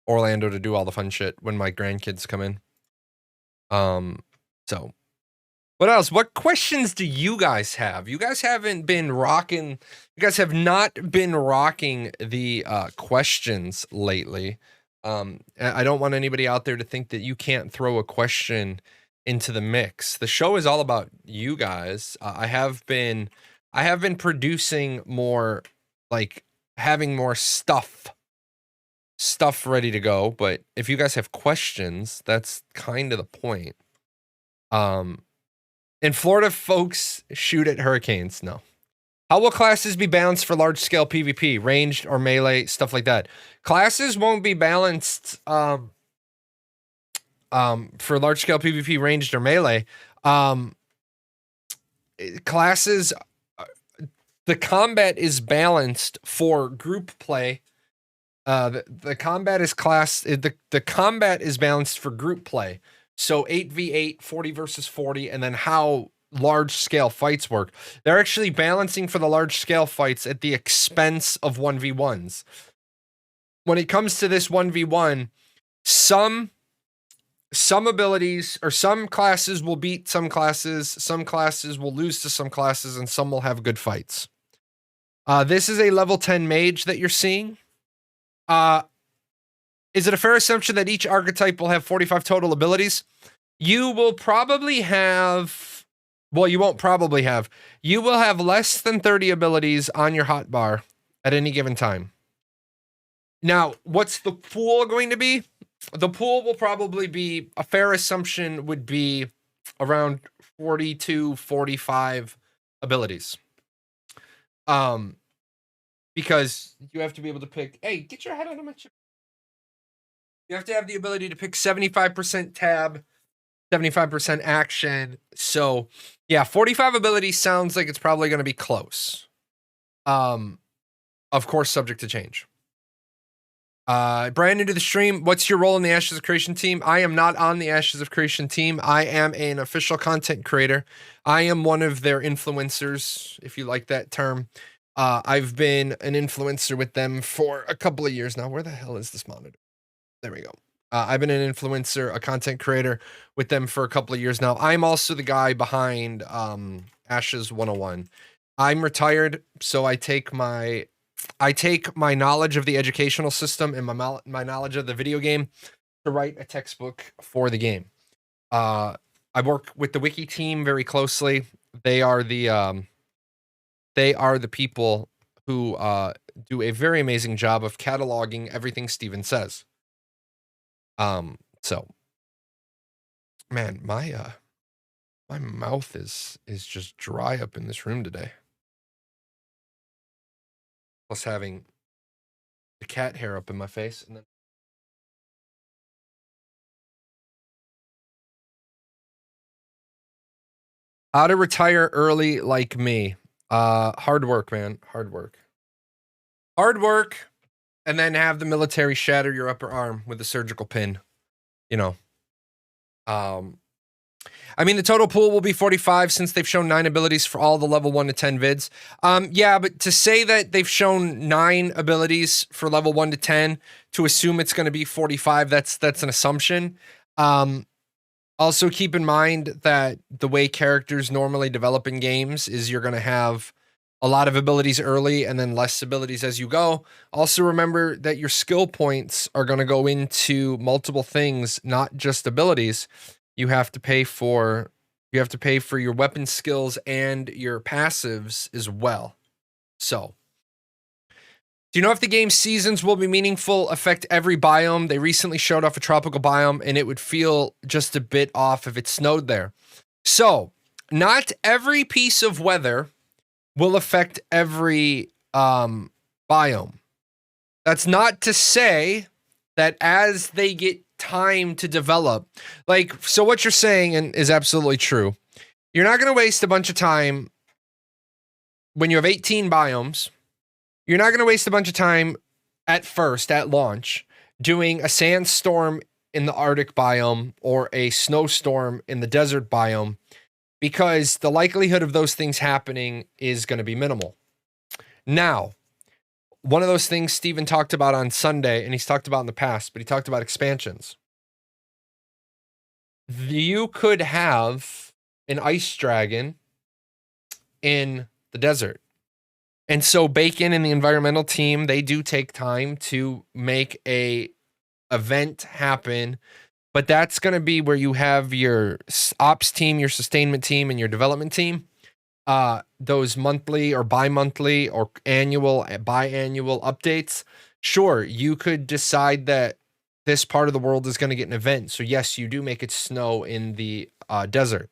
Orlando to do all the fun shit when my grandkids come in. So What else? What questions do you guys have? You guys haven't been rocking. You guys have not been rocking the questions lately. I don't want anybody out there to think that you can't throw a question into the mix. The show is all about you guys. I have been producing more, like having more stuff ready to go. But if you guys have questions, that's kind of the point. In Florida, folks shoot at hurricanes. No. How will classes be balanced for large-scale PvP, ranged or melee, stuff like that? Classes won't be balanced for large-scale PvP, ranged or melee. Classes, the combat is balanced for group play. The combat is the combat is balanced for group play. So 8v8, 40 versus 40, and then how large-scale fights work. They're actually balancing for the large-scale fights at the expense of 1v1s. When it comes to this 1v1, some abilities or some classes will beat some classes will lose to some classes, and some will have good fights. This is a level 10 mage that you're seeing. Is it a fair assumption that each archetype will have 45 total abilities? You will probably have, well, you won't probably have, you will have less than 30 abilities on your hotbar at any given time. Now, what's the pool going to be? The pool will probably be, a fair assumption would be around 42, 45 abilities. Because you have to be able to pick, hey, get your head out of my chip. You have to have the ability to pick 75% tab, 75% action. So, yeah, 45 abilities sounds like it's probably going to be close. Of course, subject to change. Brand new to the stream, what's your role in the Ashes of Creation team? I am not on the Ashes of Creation team. I am an official content creator. I am one of their influencers, if you like that term. I've been an influencer with them for a couple of years now. Where the hell is this monitor? There we go. I've been an influencer, a content creator with them for a couple of years now. I'm also the guy behind Ashes 101. I'm retired, so I take my knowledge of the educational system and my knowledge of the video game to write a textbook for the game. I work with the wiki team very closely. They are the people who do a very amazing job of cataloging everything Steven says. So, man, my mouth is just dry up in this room today. Plus having the cat hair up in my face, and then how to retire early like me. Hard work, man. Hard work, and then have the military shatter your upper arm with a surgical pin. You know. I mean, the total pool will be 45 since they've shown 9 abilities for all the level 1 to 10 vids. Yeah, but to say that they've shown 9 abilities for level 1 to 10, to assume it's going to be 45, that's an assumption. Also keep in mind that the way characters normally develop in games is you're going to have a lot of abilities early and then less abilities as you go. Also remember that your skill points are going to go into multiple things, not just abilities. You have to pay for your weapon skills and your passives as well. So, do you know if the game's seasons will be meaningful, affect every biome? They recently showed off a tropical biome, and it would feel just a bit off if it snowed there. So, not every piece of weather will affect every biome. That's not to say that as they get time to develop, like, so what you're saying is absolutely true. You're not going to waste a bunch of time when you have 18 biomes. You're not going to waste a bunch of time at launch, doing a sandstorm in the Arctic biome or a snowstorm in the desert biome, because the likelihood of those things happening is going to be minimal. Now, one of those things Steven talked about on Sunday, and he's talked about in the past, but he talked about expansions. You could have an ice dragon in the desert. And so Bacon and the environmental team, they do take time to make a event happen, but that's going to be where you have your ops team, your sustainment team, and your development team. Those monthly or bi-monthly or annual, biannual updates. Sure, you could decide that this part of the world is going to get an event. So yes, you do make it snow in the desert.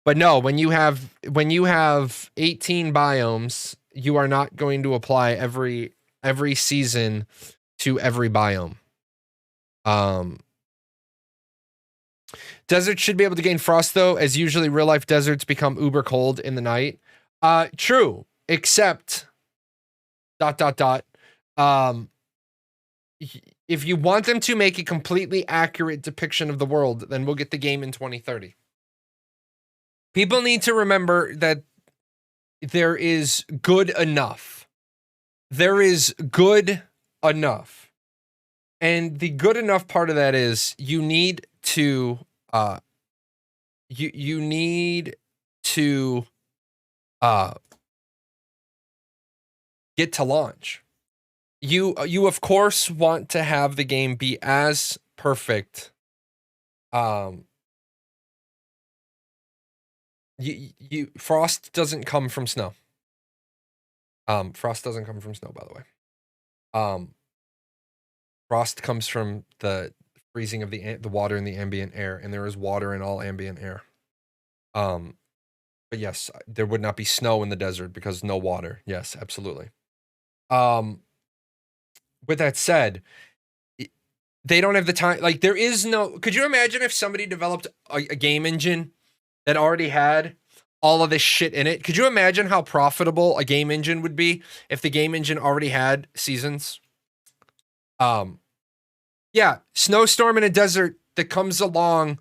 But no, when you have 18 biomes, you are not going to apply every season to every biome. Deserts should be able to gain frost though, as usually real life deserts become uber cold in the night. True, except ... If you want them to make a completely accurate depiction of the world, then we'll get the game in 2030. People need to remember that there is good enough. There is good enough. And the good enough part of that is you need to you need to get to launch. You of course want to have the game be as perfect. Frost doesn't come from snow. Frost doesn't come from snow, by the way. Frost comes from the freezing of the water in the ambient air, and there is water in all ambient air. But yes, there would not be snow in the desert because no water. Yes, absolutely. With that said, they don't have the time. Like, there is no. Could you imagine if somebody developed a game engine that already had all of this shit in it? Could you imagine how profitable a game engine would be if the game engine already had seasons? Yeah, snowstorm in a desert that comes along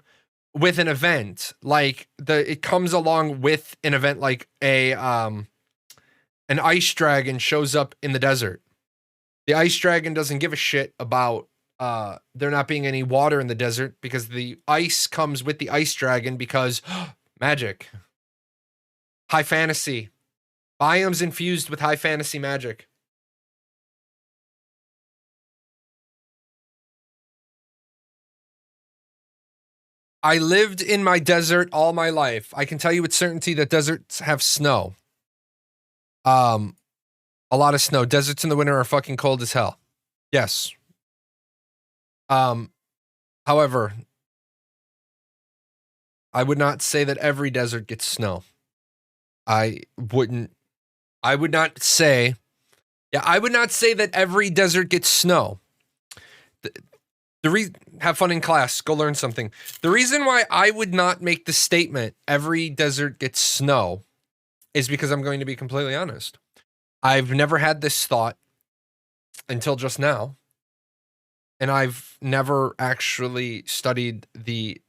with an event, like it comes along with an event like an ice dragon shows up in the desert. The ice dragon doesn't give a shit about there not being any water in the desert because the ice comes with the ice dragon because magic. High fantasy. Biomes infused with high fantasy magic. I lived in my desert all my life. I can tell you with certainty that deserts have snow. A lot of snow. Deserts in the winter are fucking cold as hell. Yes. However, I would not say that every desert gets snow. I would not say that every desert gets snow. Have fun in class. Go learn something. The reason why I would not make the statement every desert gets snow is because I'm going to be completely honest. I've never had this thought until just now. And I've never actually studied the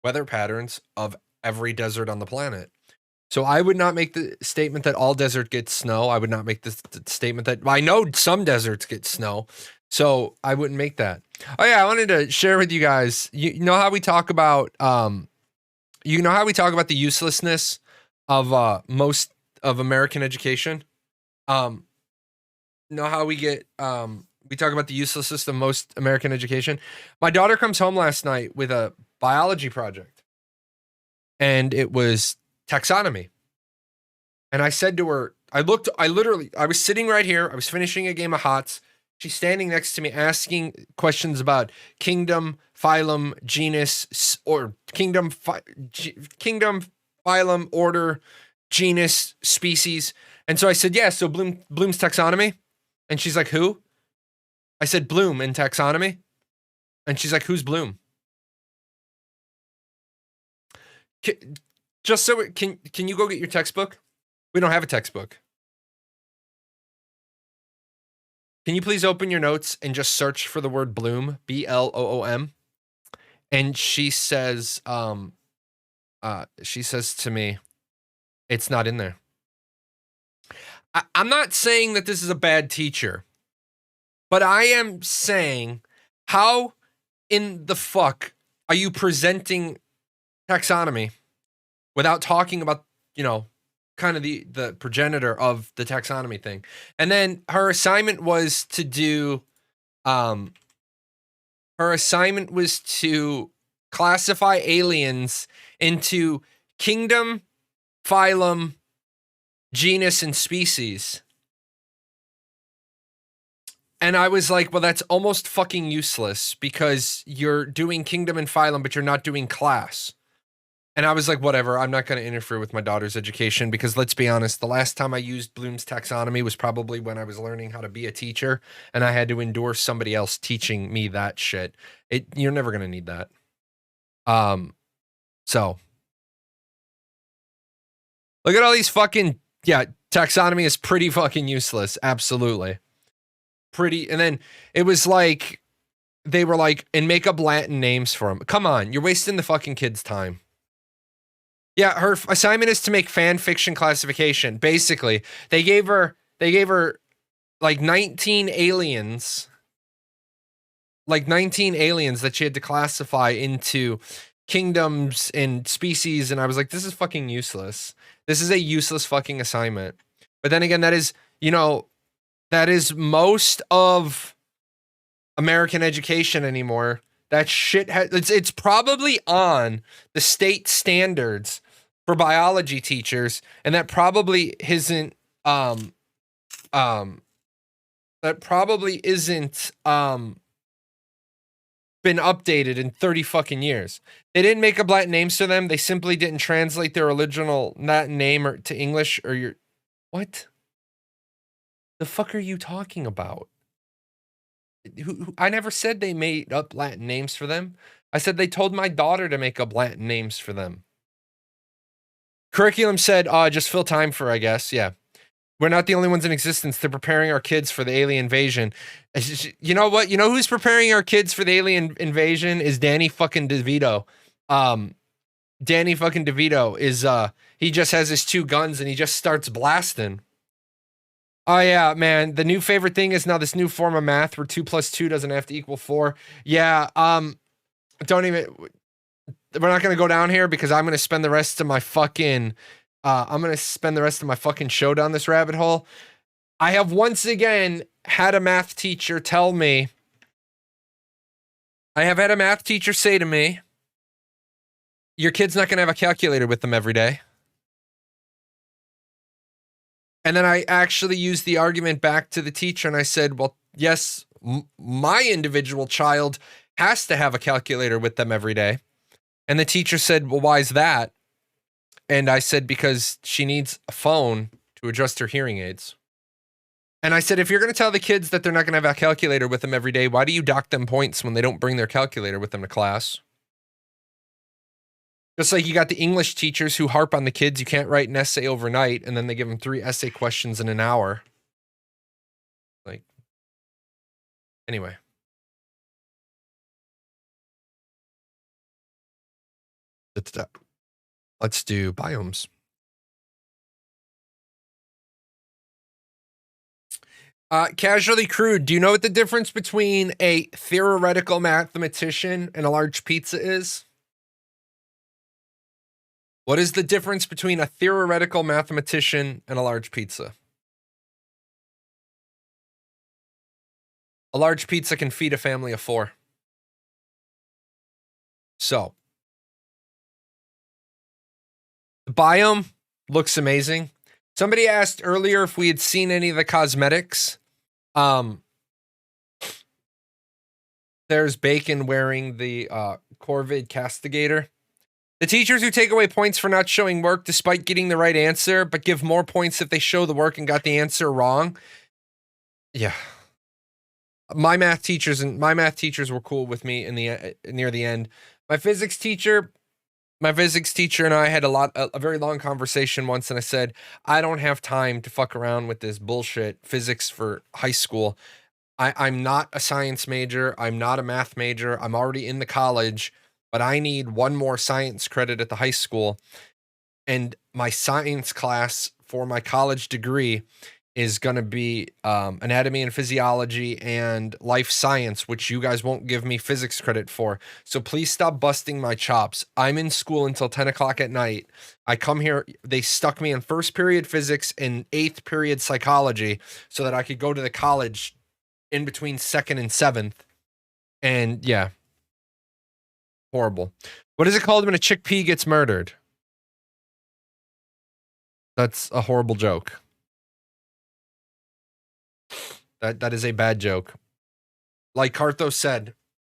weather patterns of every desert on the planet. So I would not make the statement that all desert gets snow. I would not make the statement that I know some deserts get snow. So I wouldn't make that. Oh yeah, I wanted to share with you guys. You know how we talk about the uselessness of most of American education? Know how we get we talk about the uselessness of most American education. My daughter comes home last night with a biology project, and it was taxonomy. And I said to her, I was sitting right here. I was finishing a game of HOTS. She's standing next to me asking questions about kingdom, phylum, genus, or kingdom, phylum, order, genus, species. And so I said, yeah, so Bloom's taxonomy. And she's like, who? I said, Bloom in taxonomy. And she's like, who's Bloom? Just so can you go get your textbook? We don't have a textbook. Can you please open your notes and just search for the word bloom, Bloom? And she says to me, it's not in there. I'm not saying that this is a bad teacher, but I am saying, how in the fuck are you presenting taxonomy without talking about, kind of the progenitor of the taxonomy thing. And then her assignment was to do, classify aliens into kingdom, phylum, genus, and species. And I was like, well, that's almost fucking useless because you're doing kingdom and phylum, but you're not doing class. And I was like, whatever, I'm not going to interfere with my daughter's education because let's be honest, the last time I used Bloom's taxonomy was probably when I was learning how to be a teacher and I had to endure somebody else teaching me that shit. You're never going to need that. So look at all these fucking, taxonomy is pretty fucking useless. Absolutely. And then it was like, they were like, and make up Latin names for them. Come on, you're wasting the fucking kids' time. Yeah, her assignment is to make fan fiction classification. Basically, they gave her like 19 aliens. Like 19 aliens that she had to classify into kingdoms and species. And I was like, this is fucking useless. This is a useless fucking assignment. But then again, that is most of American education anymore. That shit it's probably on the state standards for biology teachers, and that probably isn't been updated in 30 fucking years. They didn't make up Latin names for them. They simply didn't translate their original Latin name to English what? The fuck are you talking about? I never said they made up Latin names for them. I said they told my daughter to make up Latin names for them. Curriculum said, just fill time for, I guess. Yeah. We're not the only ones in existence. They're preparing our kids for the alien invasion. You know what? You know who's preparing our kids for the alien invasion is Danny fucking DeVito. Danny fucking DeVito is, he just has his 2 guns and he just starts blasting. Oh yeah, man. The new favorite thing is now this new form of math where 2 + 2 doesn't have to equal 4. Yeah. Don't even, we're not going to go down here because I'm going to spend the rest of my fucking, show down this rabbit hole. I have once again had a math teacher tell me, say to me, your kid's not going to have a calculator with them every day. And then I actually used the argument back to the teacher and I said, well, yes, my individual child has to have a calculator with them every day. And the teacher said, well, why is that? And I said, because she needs a phone to adjust her hearing aids. And I said, if you're going to tell the kids that they're not going to have a calculator with them every day, why do you dock them points when they don't bring their calculator with them to class? Just like you got the English teachers who harp on the kids, you can't write an essay overnight, and then they give them 3 essay questions in an hour. Like, anyway. Let's do biomes. Casually crude, do you know what the difference between a theoretical mathematician and a large pizza is? What is the difference between a theoretical mathematician and a large pizza? A large pizza can feed a family of 4. So, the biome looks amazing. Somebody asked earlier if we had seen any of the cosmetics. There's Bacon wearing the Corvid Castigator. The teachers who take away points for not showing work despite getting the right answer, but give more points if they show the work and got the answer wrong. Yeah. My math teachers were cool with me in the near the end. My physics teacher and I had a very long conversation once, and I said, I don't have time to fuck around with this bullshit physics for high school. I'm not a science major. I'm not a math major. I'm already in the college, but I need 1 more science credit at the high school. And my science class for my college degree is going to be anatomy and physiology and life science, which you guys won't give me physics credit for. So please stop busting my chops. I'm in school until 10 o'clock at night. I come here, they stuck me in first period physics and 8th period psychology so that I could go to the college in between 2nd and 7th. And yeah, horrible. What is it called when a chickpea gets murdered? That's a horrible joke. That is a bad joke. Like Cartho said,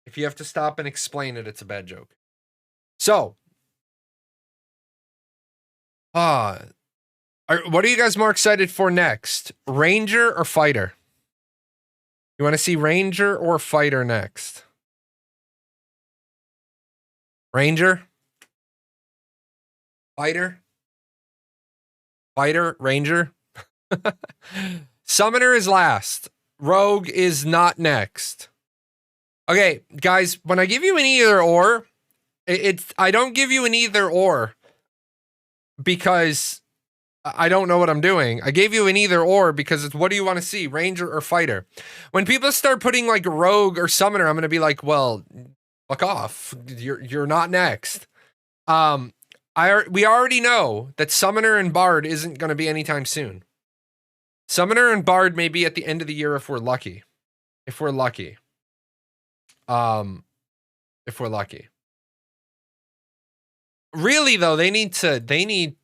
if you have to stop and explain it, it's a bad joke. So, what are you guys more excited for next? Ranger or Fighter? You want to see Ranger or Fighter next? Ranger? Fighter? Fighter? Ranger? Summoner is last. Rogue is not next. Okay, guys, when I give you an either or, I don't give you an either or because I don't know what I'm doing. I gave you an either or because it's what do you want to see, Ranger or Fighter? When people start putting like Rogue or Summoner, I'm going to be like, well, fuck off. You're not next. We already know that Summoner and Bard isn't going to be anytime soon. Summoner and Bard may be at the end of the year if we're lucky. If we're lucky. Really though, they need to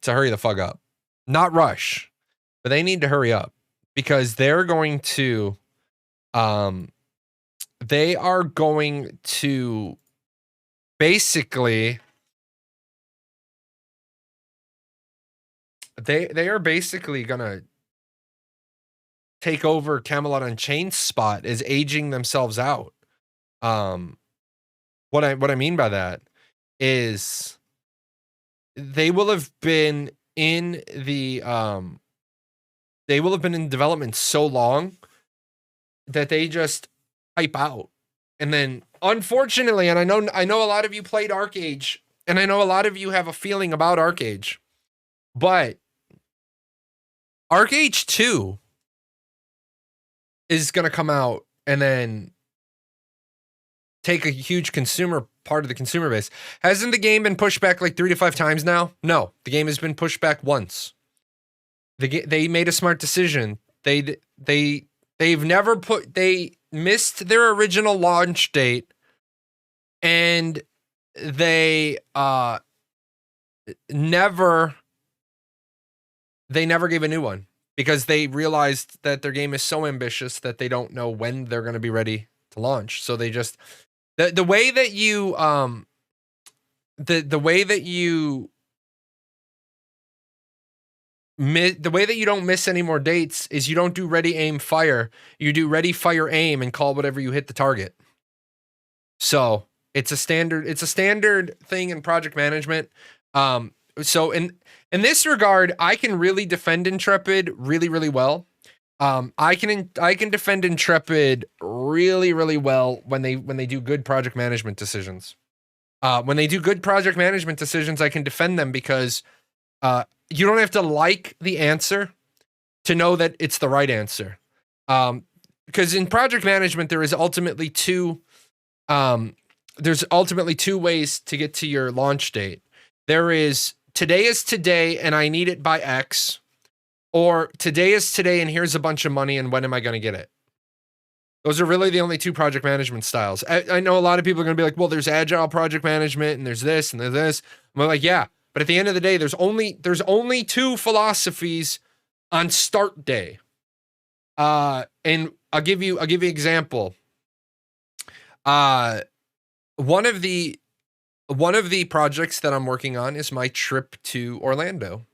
hurry the fuck up. Not rush, but they need to hurry up because they're going to basically they are basically gonna take over Camelot Unchained's spot is aging themselves out. What I mean by that is they will have been in development so long that they just hype out. And then unfortunately, and I know a lot of you played ArcAge, and I know a lot of you have a feeling about ArcAge, but ArcAge 2 is going to come out and then take a huge part of the consumer base. Hasn't the game been pushed back like 3 to 5 times now? No, the game has been pushed back once. They made a smart decision. They missed their original launch date, and they never gave a new one because they realized that their game is so ambitious that they don't know when they're going to be ready to launch. So they just the way that you don't miss any more dates is you don't do ready, aim, fire. You do ready, fire, aim, and call whatever you hit the target. So it's a standard thing in project management. So in this regard, I can really defend Intrepid really, really well. I can defend Intrepid really, really well when they do good project management decisions. When they do good project management decisions, I can defend them because you don't have to like the answer to know that it's the right answer. Because in project management, there is ultimately two ways to get to your launch date. There is today is today and I need it by X, or today is today and here's a bunch of money and when am I going to get it? Those are really the only two project management styles. I know a lot of people are going to be like, well, there's agile project management and there's this and there's this. I'm like, yeah, but at the end of the day, there's only two philosophies on start day. And I'll give you an example. One of the projects that I'm working on is my trip to Orlando.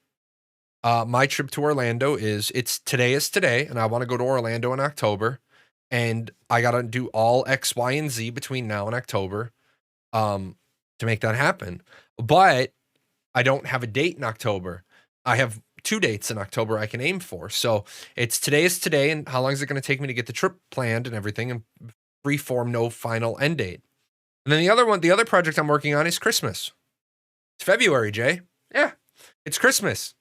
My trip to Orlando today is today, and I want to go to Orlando in October, and I got to do all X, Y, and Z between now and October, to make that happen. But I don't have a date in October. I have 2 dates in October I can aim for. So it's today is today, and how long is it going to take me to get the trip planned and everything, and freeform, no final end date. And then the other project I'm working on is Christmas. It's February, Jay. Yeah, it's Christmas.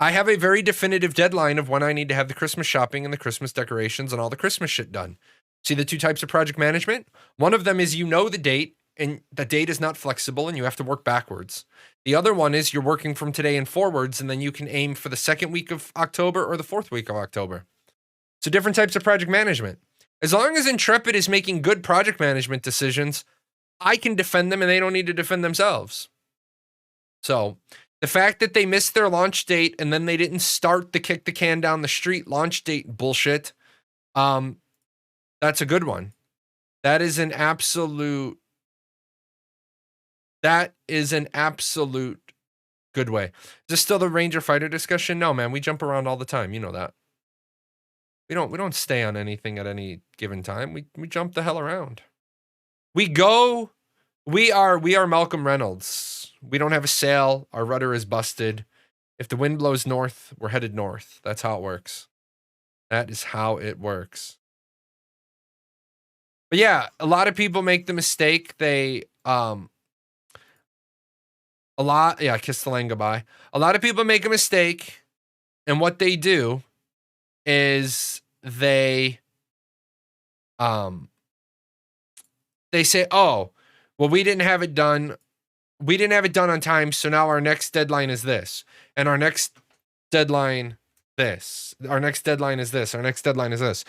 I have a very definitive deadline of when I need to have the Christmas shopping and the Christmas decorations and all the Christmas shit done. See the two types of project management? One of them is the date, and the date is not flexible and you have to work backwards. The other one is you're working from today and forwards, and then you can aim for the second week of October or the fourth week of October. So different types of project management. As long as Intrepid is making good project management decisions, I can defend them and they don't need to defend themselves. So the fact that they missed their launch date and then they didn't start the kick the can down the street launch date bullshit, that's a good one. That is an absolute good way. Is this still the Ranger fighter discussion? No, man, we jump around all the time. You know that. We don't stay on anything at any given time. We jump the hell around. We are Malcolm Reynolds. We don't have a sail. Our rudder is busted. If the wind blows north, we're headed north. That's how it works. That is how it works. But yeah, a lot of people make the mistake. They kiss the land goodbye. A lot of people make a mistake, and what they do is they say, "Oh, well, we didn't have it done. We didn't have it done on time, so now our next deadline is this, and our next deadline this. Our next deadline is this. Our next deadline is this."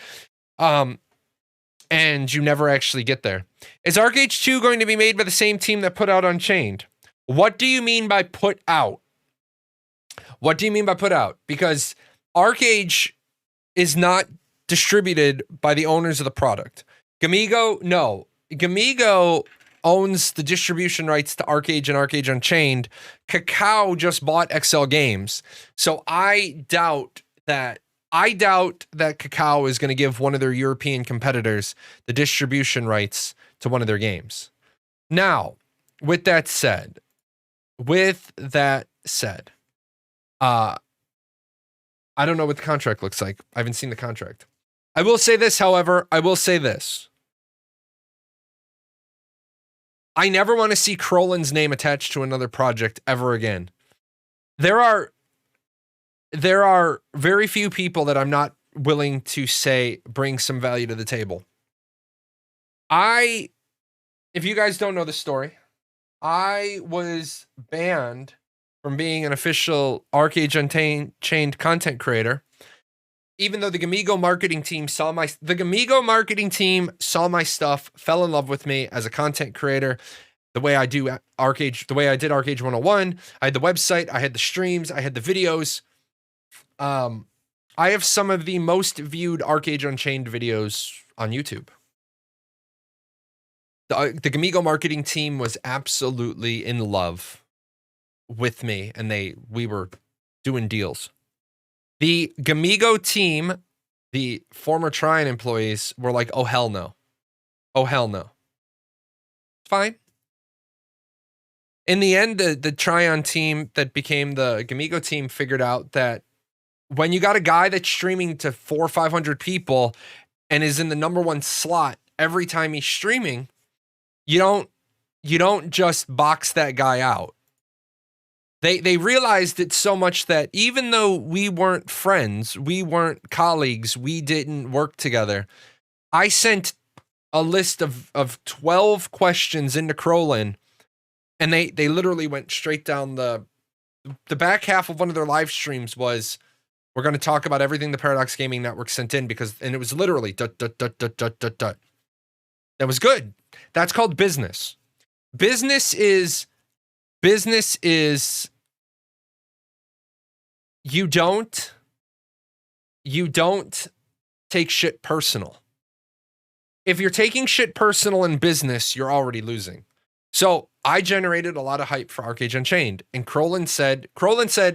And you never actually get there. Is ArcH 2 going to be made by the same team that put out Unchained? What do you mean by put out? What do you mean by put out? Because ArcH is not distributed by the owners of the product. Gamigo, no. Gamigo owns the distribution rights to ArcH and ArcH Unchained. Kakao just bought XL Games. So I doubt that Kakao is going to give one of their European competitors the distribution rights to one of their games. Now, with that said, I don't know what the contract looks like. I haven't seen the contract. I will say this, however, I never want to see Crolin's name attached to another project ever again. There are very few people that I'm not willing to say bring some value to the table. If you guys don't know the story, I was banned from being an official ArcH Unchained content creator, even though the Gamigo marketing team saw my stuff, fell in love with me as a content creator. The way I did ArcH 101, I had the website, I had the streams, I had the videos. I have some of the most viewed ArcH Unchained videos on YouTube. The Gamigo marketing team was absolutely in love with me, and we were doing deals. The Gamigo team, the former Tryon employees, were like, "Oh hell no, oh hell no." Fine. In the end, the Tryon team that became the Gamigo team figured out that when you got a guy that's streaming to 400 or 500 people and is in the #1 slot every time he's streaming, you don't just box that guy out. They realized it so much that even though we weren't friends, we weren't colleagues, we didn't work together, I sent a list of 12 questions into Crolin, and they literally went straight down the back half of one of their live streams was, "We're going to talk about everything the Paradox Gaming Network sent in," and it was literally ... That was good. That's called business. Business is you don't take shit personal. If you're taking shit personal in business, you're already losing. So I generated a lot of hype for ArcH Unchained, and Crolin said,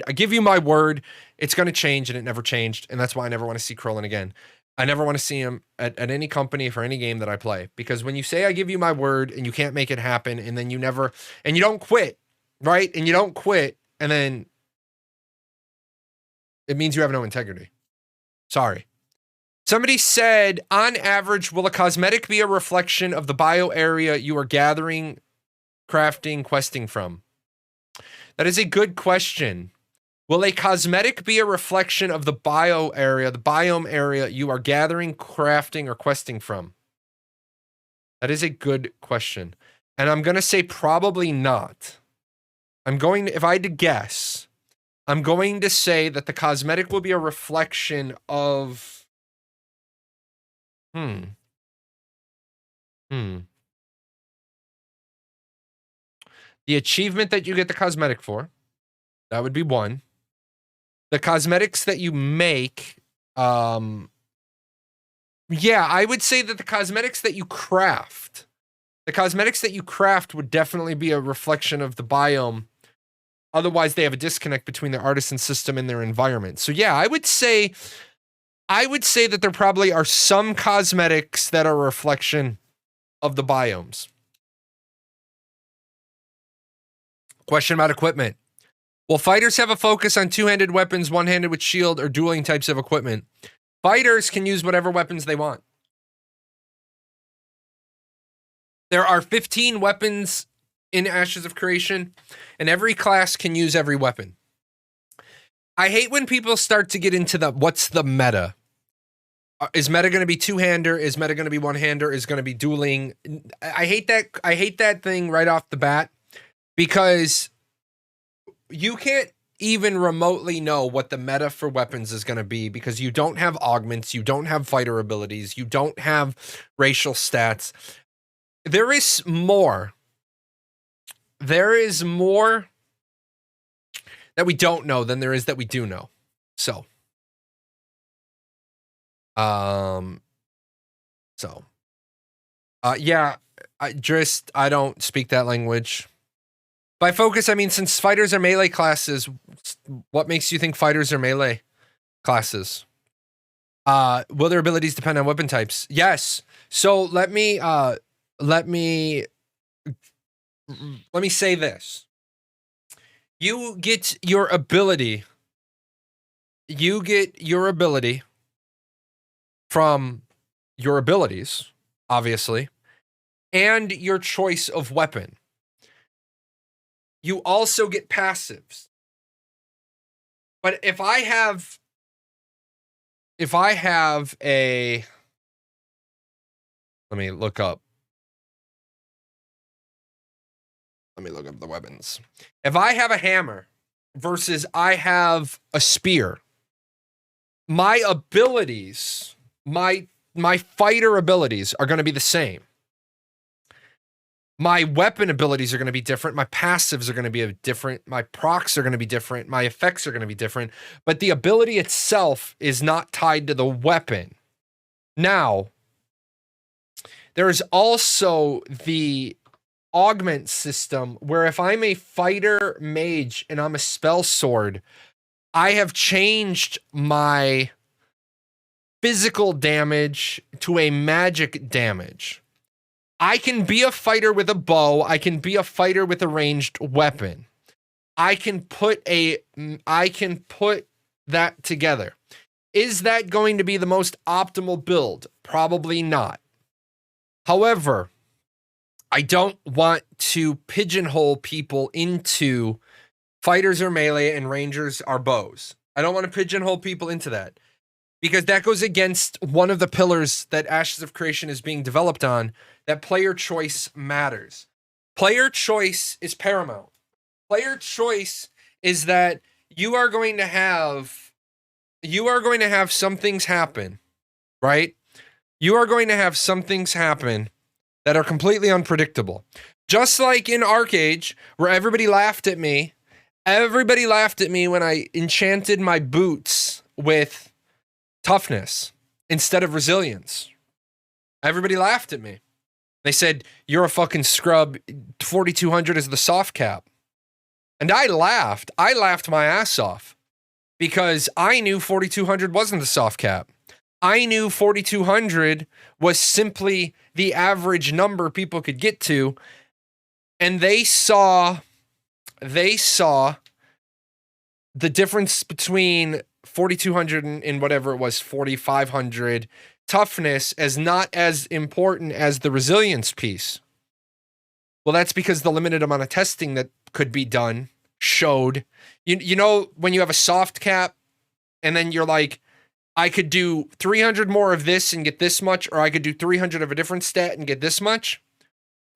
"I give you my word, it's going to change," and it never changed, and that's why I never want to see Crolin again. I never want to see him at any company for any game that I play, because when you say I give you my word and you can't make it happen, and then you don't quit, right? And you don't quit, and then it means you have no integrity. Sorry. Somebody said, on average, will a cosmetic be a reflection of the bio area you are gathering, crafting, questing from? That is a good question. Will a cosmetic be a reflection of the biome area you are gathering, crafting, or questing from? That is a good question. And I'm going to say probably not. If I had to guess, I'm going to say that the cosmetic will be a reflection of... The achievement that you get the cosmetic for. That would be one. The cosmetics that you make... yeah, I would say that the cosmetics that you craft... The cosmetics that you craft would definitely be a reflection of the biome. Otherwise, they have a disconnect between their artisan system and their environment. So yeah, I would say that there probably are some cosmetics that are a reflection of the biomes. Question about equipment. Will fighters have a focus on two-handed weapons, one-handed with shield, or dueling types of equipment? Fighters can use whatever weapons they want. There are 15 weapons in Ashes of Creation, and every class can use every weapon. I hate when people start to get into what's the meta. Is meta going to be two-hander? Is meta going to be one-hander? Is going to be dueling? I hate that thing right off the bat, because you can't even remotely know what the meta for weapons is going to be, because you don't have augments, you don't have fighter abilities, you don't have racial stats. There is more. There is more that we don't know than there is that we do know. So, yeah, I don't speak that language. By focus, I mean, since fighters are melee classes, what makes you think fighters are melee classes? Will their abilities depend on weapon types? Yes. So let me say this. You get your ability from your abilities, obviously, and your choice of weapon. You also get passives. But if I have a... Let me look up the weapons. If I have a hammer versus I have a spear, my abilities, my fighter abilities are going to be the same. My weapon abilities are going to be different. My passives are going to be different. My procs are going to be different. My effects are going to be different. But the ability itself is not tied to the weapon. Now, there is also the augment system, where if I'm a fighter mage and I'm a spell sword, I have changed my physical damage to a magic damage. I can be a fighter with a bow. I can be a fighter with a ranged weapon. I can put that together. Is that going to be the most optimal build? Probably not. However, I don't want to pigeonhole people into fighters are melee and rangers are bows. I don't want to pigeonhole people into that, because that goes against one of the pillars that Ashes of Creation is being developed on, that player choice matters. Player choice is paramount. Player choice is that you are going to have some things happen, right? You are going to have some things happen that are completely unpredictable. Just like in Arcage, where everybody laughed at me. Everybody laughed at me when I enchanted my boots with toughness instead of resilience. Everybody laughed at me. They said, you're a fucking scrub. 4,200 is the soft cap. And I laughed. I laughed my ass off, because I knew 4,200 wasn't the soft cap. I knew 4,200 was simply the average number people could get to. And they saw the difference between 4,200 and whatever it was, 4,500 toughness as not as important as the resilience piece. Well, that's because the limited amount of testing that could be done showed, you know, when you have a soft cap and then you're like, I could do 300 more of this and get this much, or I could do 300 of a different stat and get this much.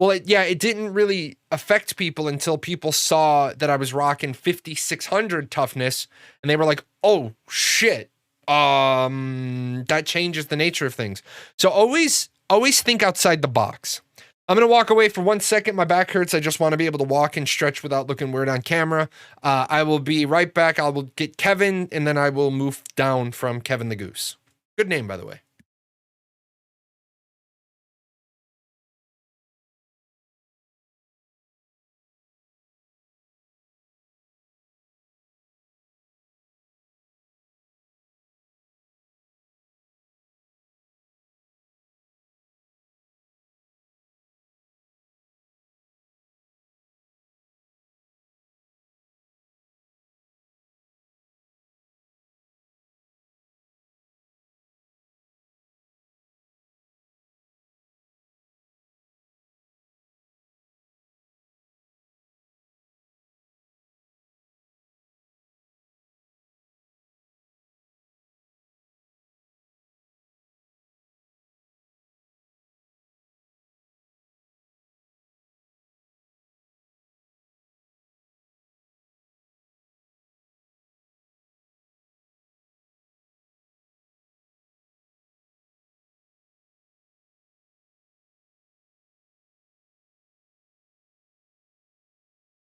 Well, it didn't really affect people until people saw that I was rocking 5,600 toughness, and they were like, "Oh shit!" That changes the nature of things. So always think outside the box. I'm gonna walk away for 1 second. My back hurts. I just want to be able to walk and stretch without looking weird on camera. I will be right back. I will get Kevin, and then I will move down from Kevin the Goose. Good name, by the way.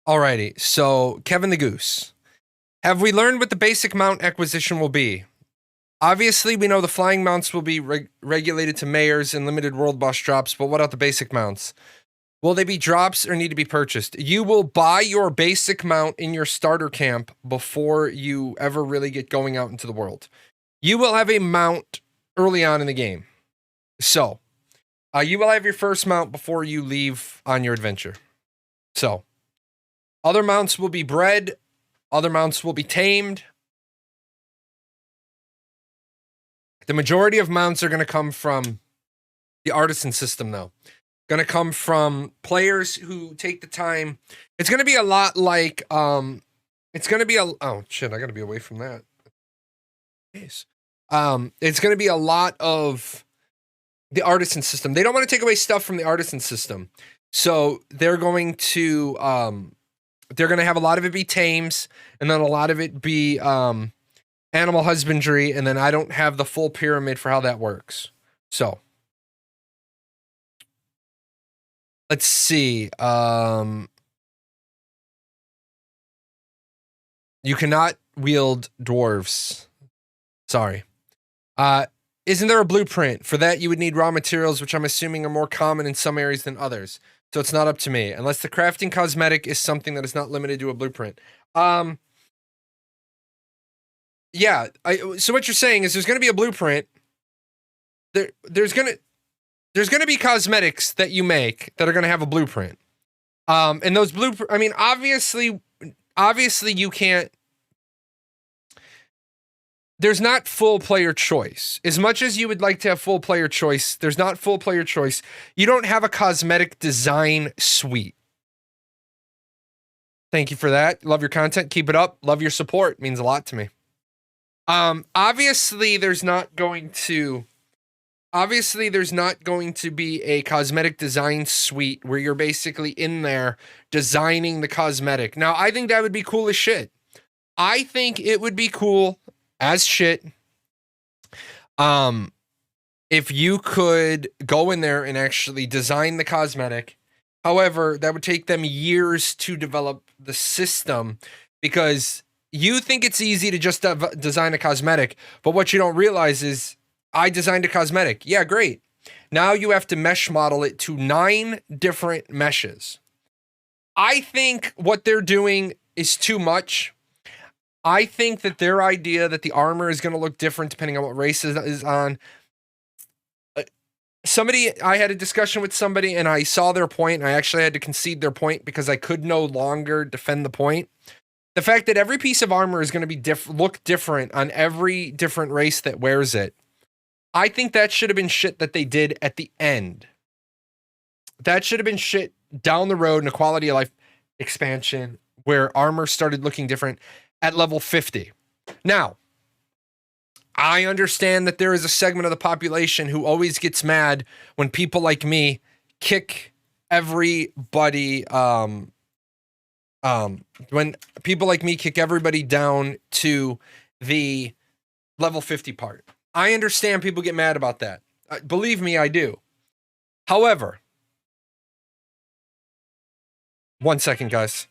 Alrighty, so Kevin the Goose. Have we learned what the basic mount acquisition will be? Obviously, we know the flying mounts will be regulated to mayors and limited world boss drops, but what about the basic mounts? Will they be drops or need to be purchased? You will buy your basic mount in your starter camp before you ever really get going out into the world. You will have a mount early on in the game. So, you will have your first mount before you leave on your adventure. So, other mounts will be bred. Other mounts will be tamed. The majority of mounts are going to come from the artisan system, though. Going to come from players who take the time. It's going to be a lot like, it's going to be oh shit, I got to be away from that. Yes. It's going to be a lot of the artisan system. They don't want to take away stuff from the artisan system. So they're going to have a lot of it be tames, and then a lot of it be animal husbandry, and then I don't have the full pyramid for how that works. So let's see. You cannot wield dwarves. Sorry. Isn't there a blueprint? For that, you would need raw materials, which I'm assuming are more common in some areas than others. So it's not up to me, unless the crafting cosmetic is something that is not limited to a blueprint. Yeah. So what you're saying is there's going to be a blueprint. There's going to be cosmetics that you make that are going to have a blueprint. And those blueprint. I mean, obviously, you can't. There's not full player choice. As much as you would like to have full player choice, there's not full player choice. You don't have a cosmetic design suite. Thank you for that. Love your content. Keep it up. Love your support. It means a lot to me. Obviously there's not going to be a cosmetic design suite where you're basically in there designing the cosmetic. Now, I think that would be cool as shit. I think it would be cool as shit if you could go in there and actually design the cosmetic. However, that would take them years to develop the system, because you think it's easy to just design a cosmetic, but what you don't realize is I designed a cosmetic. Yeah, great. Now you have to mesh model it to 9 different meshes. I think what they're doing is too much. I think that their idea that the armor is going to look different depending on what race is on. I had a discussion with somebody and I saw their point, and I actually had to concede their point because I could no longer defend the point. The fact that every piece of armor is going to be look different on every different race that wears it. I think that should have been shit that they did at the end. That should have been shit down the road in a quality of life expansion where armor started looking different at level 50. Now, I understand that there is a segment of the population who always gets mad when people like me kick everybody, when people like me kick everybody down to the level 50 part. I understand people get mad about that. Believe me, I do. However, 1 second, guys.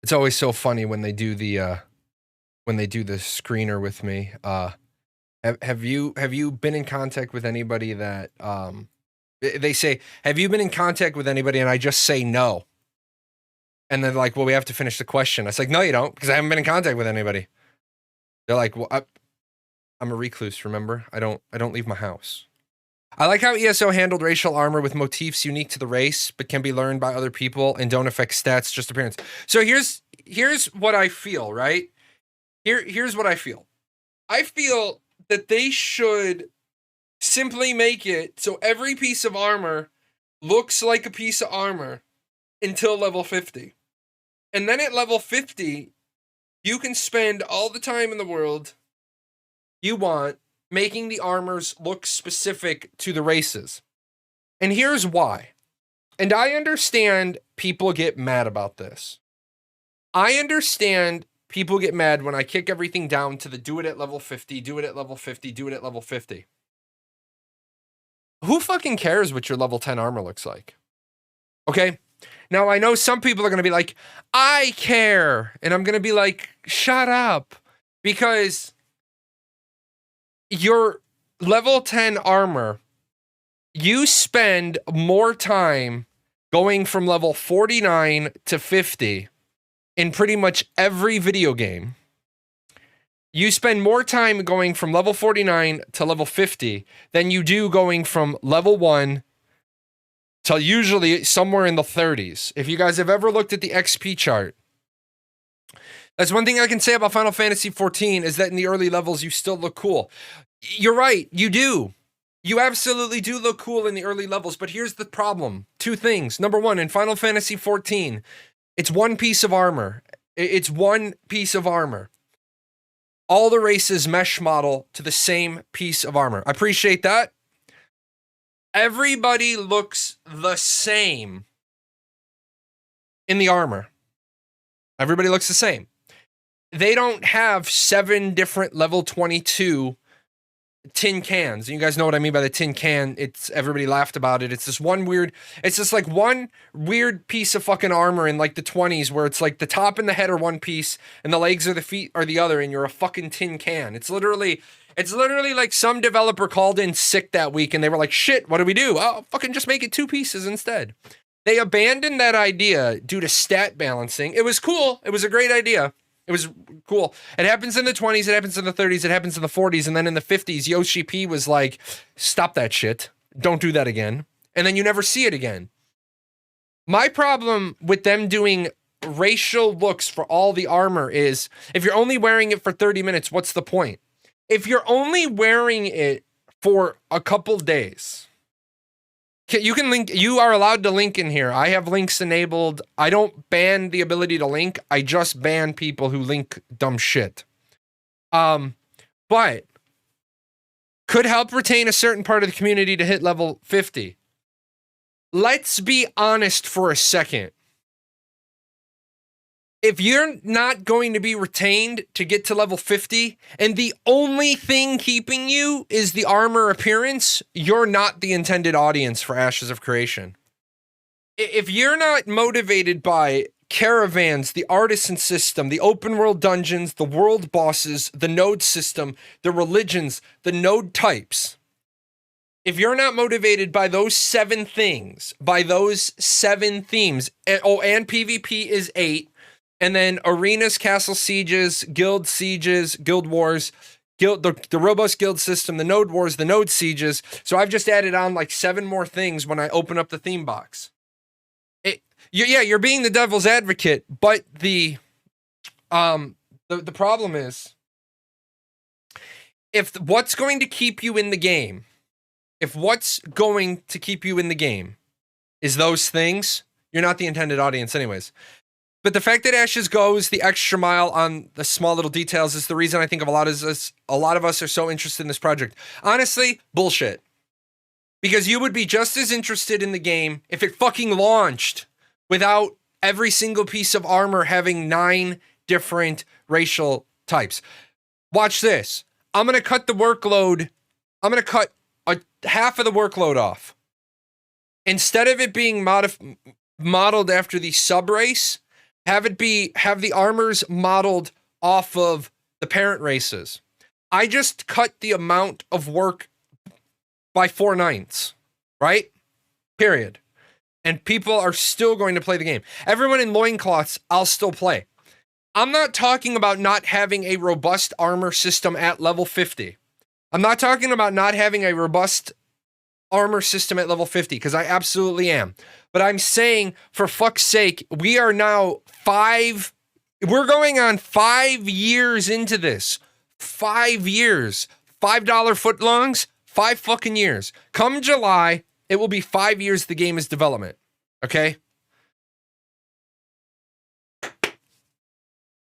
It's always so funny when they do the screener with me. Have you been in contact with anybody that they say, have you been in contact with anybody? And I just say no. And they're like, well, we have to finish the question. I was like, no, you don't, because I haven't been in contact with anybody. They're like, well, I'm a recluse, remember? I don't leave my house. I like how ESO handled racial armor with motifs unique to the race, but can be learned by other people and don't affect stats, just appearance. So here's what I feel, right? Here's what I feel. I feel that they should simply make it so every piece of armor looks like a piece of armor until level 50. And then at level 50, you can spend all the time in the world you want making the armors look specific to the races. And here's why. And I understand people get mad about this. I understand people get mad when I kick everything down to the do it at level 50, do it at level 50, do it at level 50. Who fucking cares what your level 10 armor looks like? Okay? Now, I know some people are going to be like, I care. And I'm going to be like, shut up. Because your level 10 armor, you spend more time going from level 49 to 50 in pretty much every video game. You spend more time going from level 49 to level 50 than you do going from level 1 to usually somewhere in the 30s. If you guys have ever looked at the XP chart, that's one thing I can say about Final Fantasy XIV is that in the early levels, you still look cool. You're right, you do. You absolutely do look cool in the early levels, but here's the problem. Two things. Number one, in Final Fantasy XIV, it's one piece of armor. It's one piece of armor. All the races mesh model to the same piece of armor. I appreciate that. Everybody looks the same in the armor. Everybody looks the same. They don't have 7 different level 22 tin cans. And you guys know what I mean by the tin can. It's everybody laughed about it. It's this one weird, it's just like one weird piece of fucking armor in like the 20s where it's like the top and the head are one piece and the legs or the feet are the other and you're a fucking tin can. It's literally like some developer called in sick that week and they were like, shit, what do we do? Oh, fucking just make it 2 pieces instead. They abandoned that idea due to stat balancing. It was cool. It was a great idea. It was cool. It happens in the 20s, it happens in the 30s, it happens in the 40s, and then in the 50s, Yoshi P was like, stop that shit. Don't do that again. And then you never see it again. My problem with them doing racial looks for all the armor is, if you're only wearing it for 30 minutes, what's the point? If you're only wearing it for a couple days, you can link, you are allowed to link in here. I have links enabled. I don't ban the ability to link. I just ban people who link dumb shit. But could help retain a certain part of the community to hit level 50. Let's be honest for a second. If you're not going to be retained to get to level 50, and the only thing keeping you is the armor appearance, you're not the intended audience for Ashes of Creation. If you're not motivated by caravans, the artisan system, the open world dungeons, the world bosses, the node system, the religions, the node types, if you're not motivated by those 7 things, by those 7 themes, and PvP is 8, and then arenas, castle sieges, guild wars, the robust guild system, the node wars, the node sieges. So I've just added on like 7 more things when I open up the theme box. You're being the devil's advocate, but the problem is, if what's going to keep you in the game, is those things, you're not the intended audience anyways. But the fact that Ashes goes the extra mile on the small little details is the reason I think a lot of us are so interested in this project. Honestly, bullshit. Because you would be just as interested in the game if it fucking launched without every single piece of armor having 9 different racial types. Watch this. I'm going to cut the workload. I'm going to cut half of the workload off. Instead of it being modeled after the subrace, have the armors modeled off of the parent races. I just cut the amount of work by 4/9, right? Period. And people are still going to play the game. Everyone in loincloths, I'll still play. I'm not talking about not having a robust armor system at level 50. I'm not talking about not having a robust armor system at level 50, because I absolutely am. But I'm saying, for fuck's sake, we are now we're going on 5 years into this. 5 years. $5 footlongs, 5 fucking years. Come July, it will be 5 years the game is development. Okay?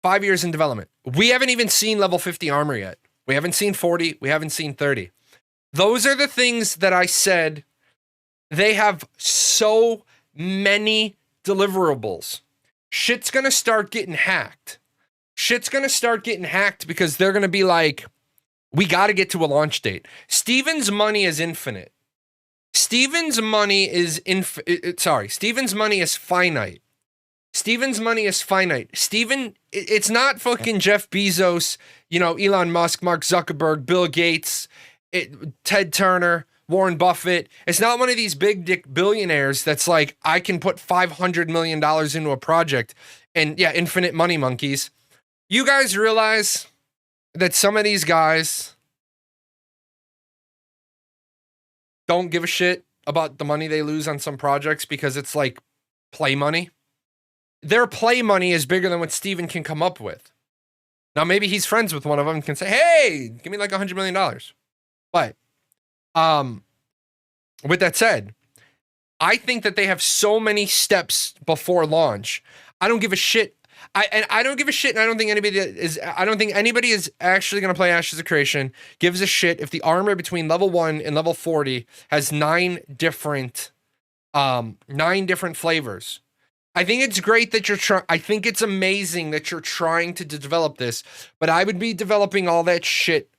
5 years in development. We haven't even seen level 50 armor yet. We haven't seen 40. We haven't seen 30. Those are the things that I said. They have so many deliverables. Shit's gonna start getting hacked. Because they're gonna be like, we gotta get to a launch date. Steven's money is infinite. Steven's money is finite. It's not fucking Jeff Bezos, Elon Musk, Mark Zuckerberg, Bill Gates, Ted Turner, Warren Buffett. It's not one of these big dick billionaires that's like, I can put $500 million into a project and infinite money monkeys. You guys realize that some of these guys don't give a shit about the money they lose on some projects because it's like play money? Their play money is bigger than what Steven can come up with. Now, maybe he's friends with one of them and can say, hey, give me like $100 million. But with that said, I think that they have so many steps before launch. I don't give a shit. I don't give a shit, and I don't think anybody is actually going to play Ashes of Creation gives a shit if the armor between level 1 and level 40 has 9 different flavors. I think it's great that I think it's amazing that you're trying to develop this, but I would be developing all that shit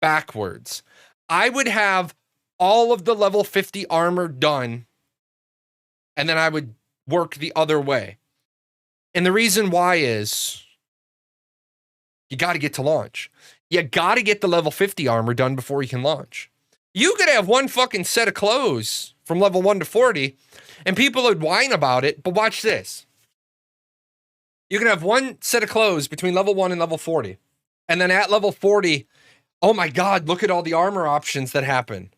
backwards. I would have all of the level 50 armor done, and then I would work the other way. And the reason why is you got to get to launch. You got to get the level 50 armor done before you can launch. You could have one fucking set of clothes from level 1 to 40, and people would whine about it, but watch this. You can have one set of clothes between level 1 and level 40, and then at level 40, oh my God, look at all the armor options that happen.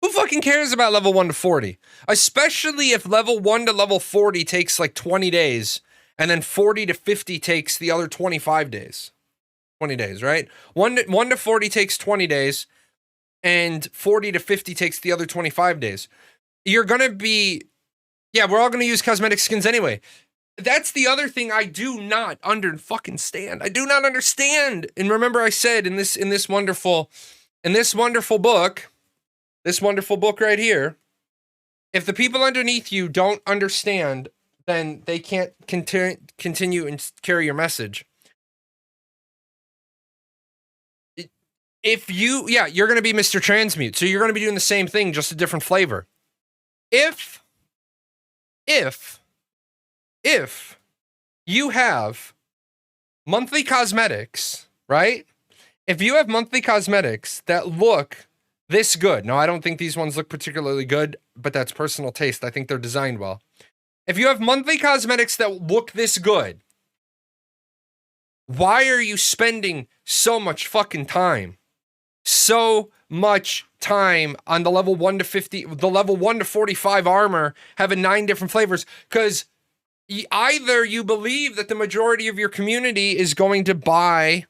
Who fucking cares about level 1 to 40? Especially if level 1 to level 40 takes like 20 days, and then 40 to 50 takes the other 25 days. 20 days, right? 1 to 40 takes 20 days, and 40 to 50 takes the other 25 days. You're going to be... Yeah, we're all going to use cosmetic skins anyway. That's the other thing I do not stand. I do not understand. And remember I said in this wonderful book right here, if the people underneath you don't understand then they can't continue and carry your message. If you, you're going to be Mr. Transmute. So you're going to be doing the same thing, just a different flavor. If you have monthly cosmetics, right? If you have monthly cosmetics that look this good. Now, I don't think these ones look particularly good, but that's personal taste. I think they're designed well. If you have monthly cosmetics that look this good, why are you spending so much fucking time? So much time on the level 1 to 50, the level 1 to 45 armor having 9 different flavors, because either you believe that the majority of your community is going to buy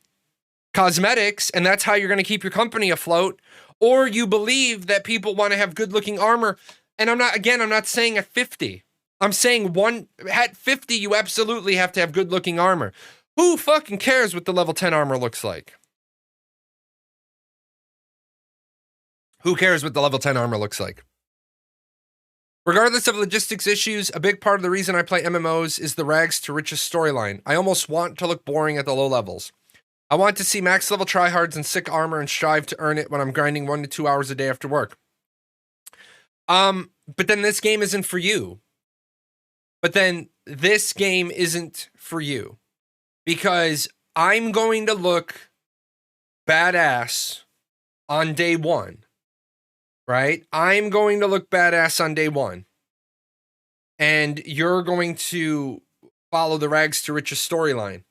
cosmetics and that's how you're going to keep your company afloat, or you believe that people want to have good looking armor. And I'm not saying at 50. I'm saying at 50, you absolutely have to have good looking armor. Who fucking cares what the level 10 armor looks like? Who cares what the level 10 armor looks like? Regardless of logistics issues, a big part of the reason I play MMOs is the rags to riches storyline. I almost want to look boring at the low levels. I want to see max level tryhards and sick armor and strive to earn it when I'm grinding 1 to 2 hours a day after work. But then this game isn't for you. Because I'm going to look badass on day 1. Right? I'm going to look badass on day 1. And you're going to follow the rags to riches storyline.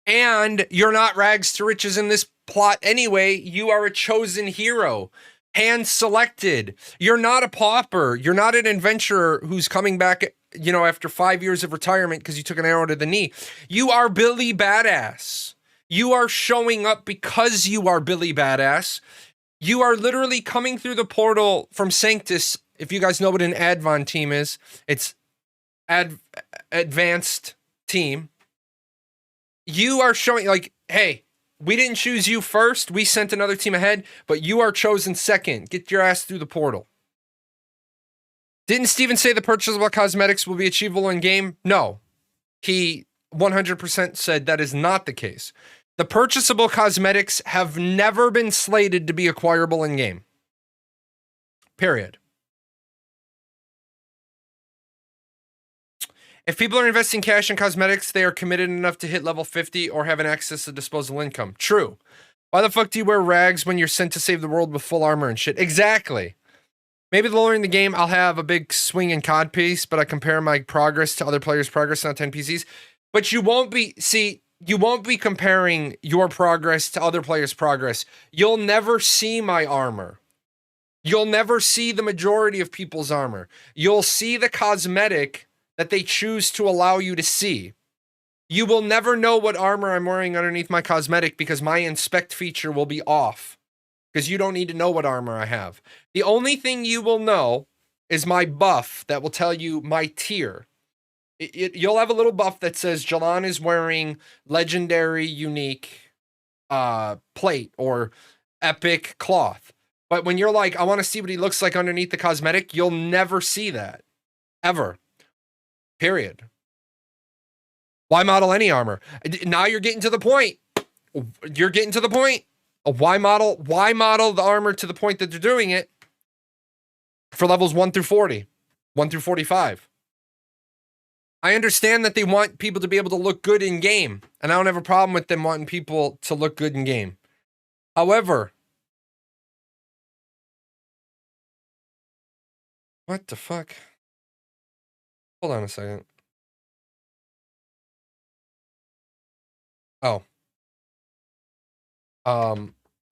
And you're not rags to riches in this plot anyway. You are a chosen hero. Hand selected. You're not a pauper. You're not an adventurer who's coming back, after 5 years of retirement because you took an arrow to the knee. You are Billy Badass. You are showing up because you are Billy Badass. You are literally coming through the portal from Sanctus. If you guys know what an Advon team is, it's advanced team. You are showing hey, we didn't choose you first. We sent another team ahead, but you are chosen second. Get your ass through the portal. Didn't Steven say the purchasable cosmetics will be achievable in game? No. He 100% said that is not the case. The purchasable cosmetics have never been slated to be acquirable in game. Period. If people are investing cash in cosmetics, they are committed enough to hit level 50 or have an access to disposable income. True. Why the fuck do you wear rags when you're sent to save the world with full armor and shit? Exactly. Maybe lower in the game, I'll have a big swing in COD piece, but I compare my progress to other players' progress on 10 PCs. But you won't be comparing your progress to other players' progress. You'll never see my armor. You'll never see the majority of people's armor. You'll see the cosmetic that they choose to allow you to see. You will never know what armor I'm wearing underneath my cosmetic because my inspect feature will be off. Because you don't need to know what armor I have. The only thing you will know is my buff that will tell you my tier. You'll have a little buff that says Jahlon is wearing legendary unique plate or epic cloth. But when you're like, I want to see what he looks like underneath the cosmetic, you'll never see that. Ever. Period. Why model any armor? Now you're getting to the point. You're getting to the point. Why model the armor to the point that they're doing it for levels 1 through 40, 1 through 45. I understand that they want people to be able to look good in game, and I don't have a problem with them wanting people to look good in game. However, what the fuck? Hold on a second. Oh.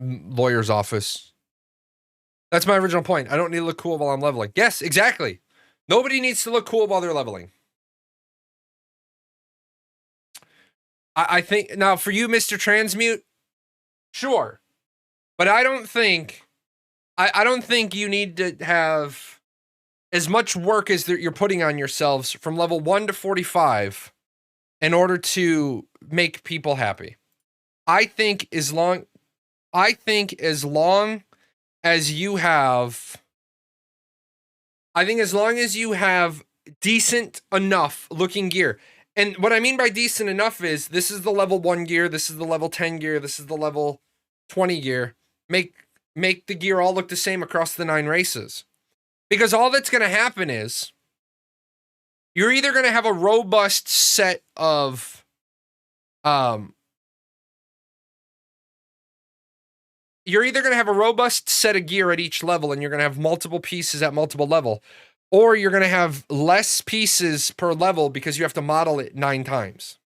Lawyer's office. That's my original point. I don't need to look cool while I'm leveling. Yes, exactly. Nobody needs to look cool while they're leveling. I think, now for you, Mr. Transmute, sure. But I don't think you need to have as much work as you're putting on yourselves from level 1 to 45 in order to make people happy. I think as long as you have decent enough looking gear. And what I mean by decent enough is this is the level 1 gear, this is the level 10 gear, this is the level 20 gear. Make the gear all look the same across the 9 races. Because all that's going to happen is you're either going to have a robust set of you're either going to have a robust set of gear at each level and you're going to have multiple pieces at multiple level, or you're going to have less pieces per level because you have to model it 9 times.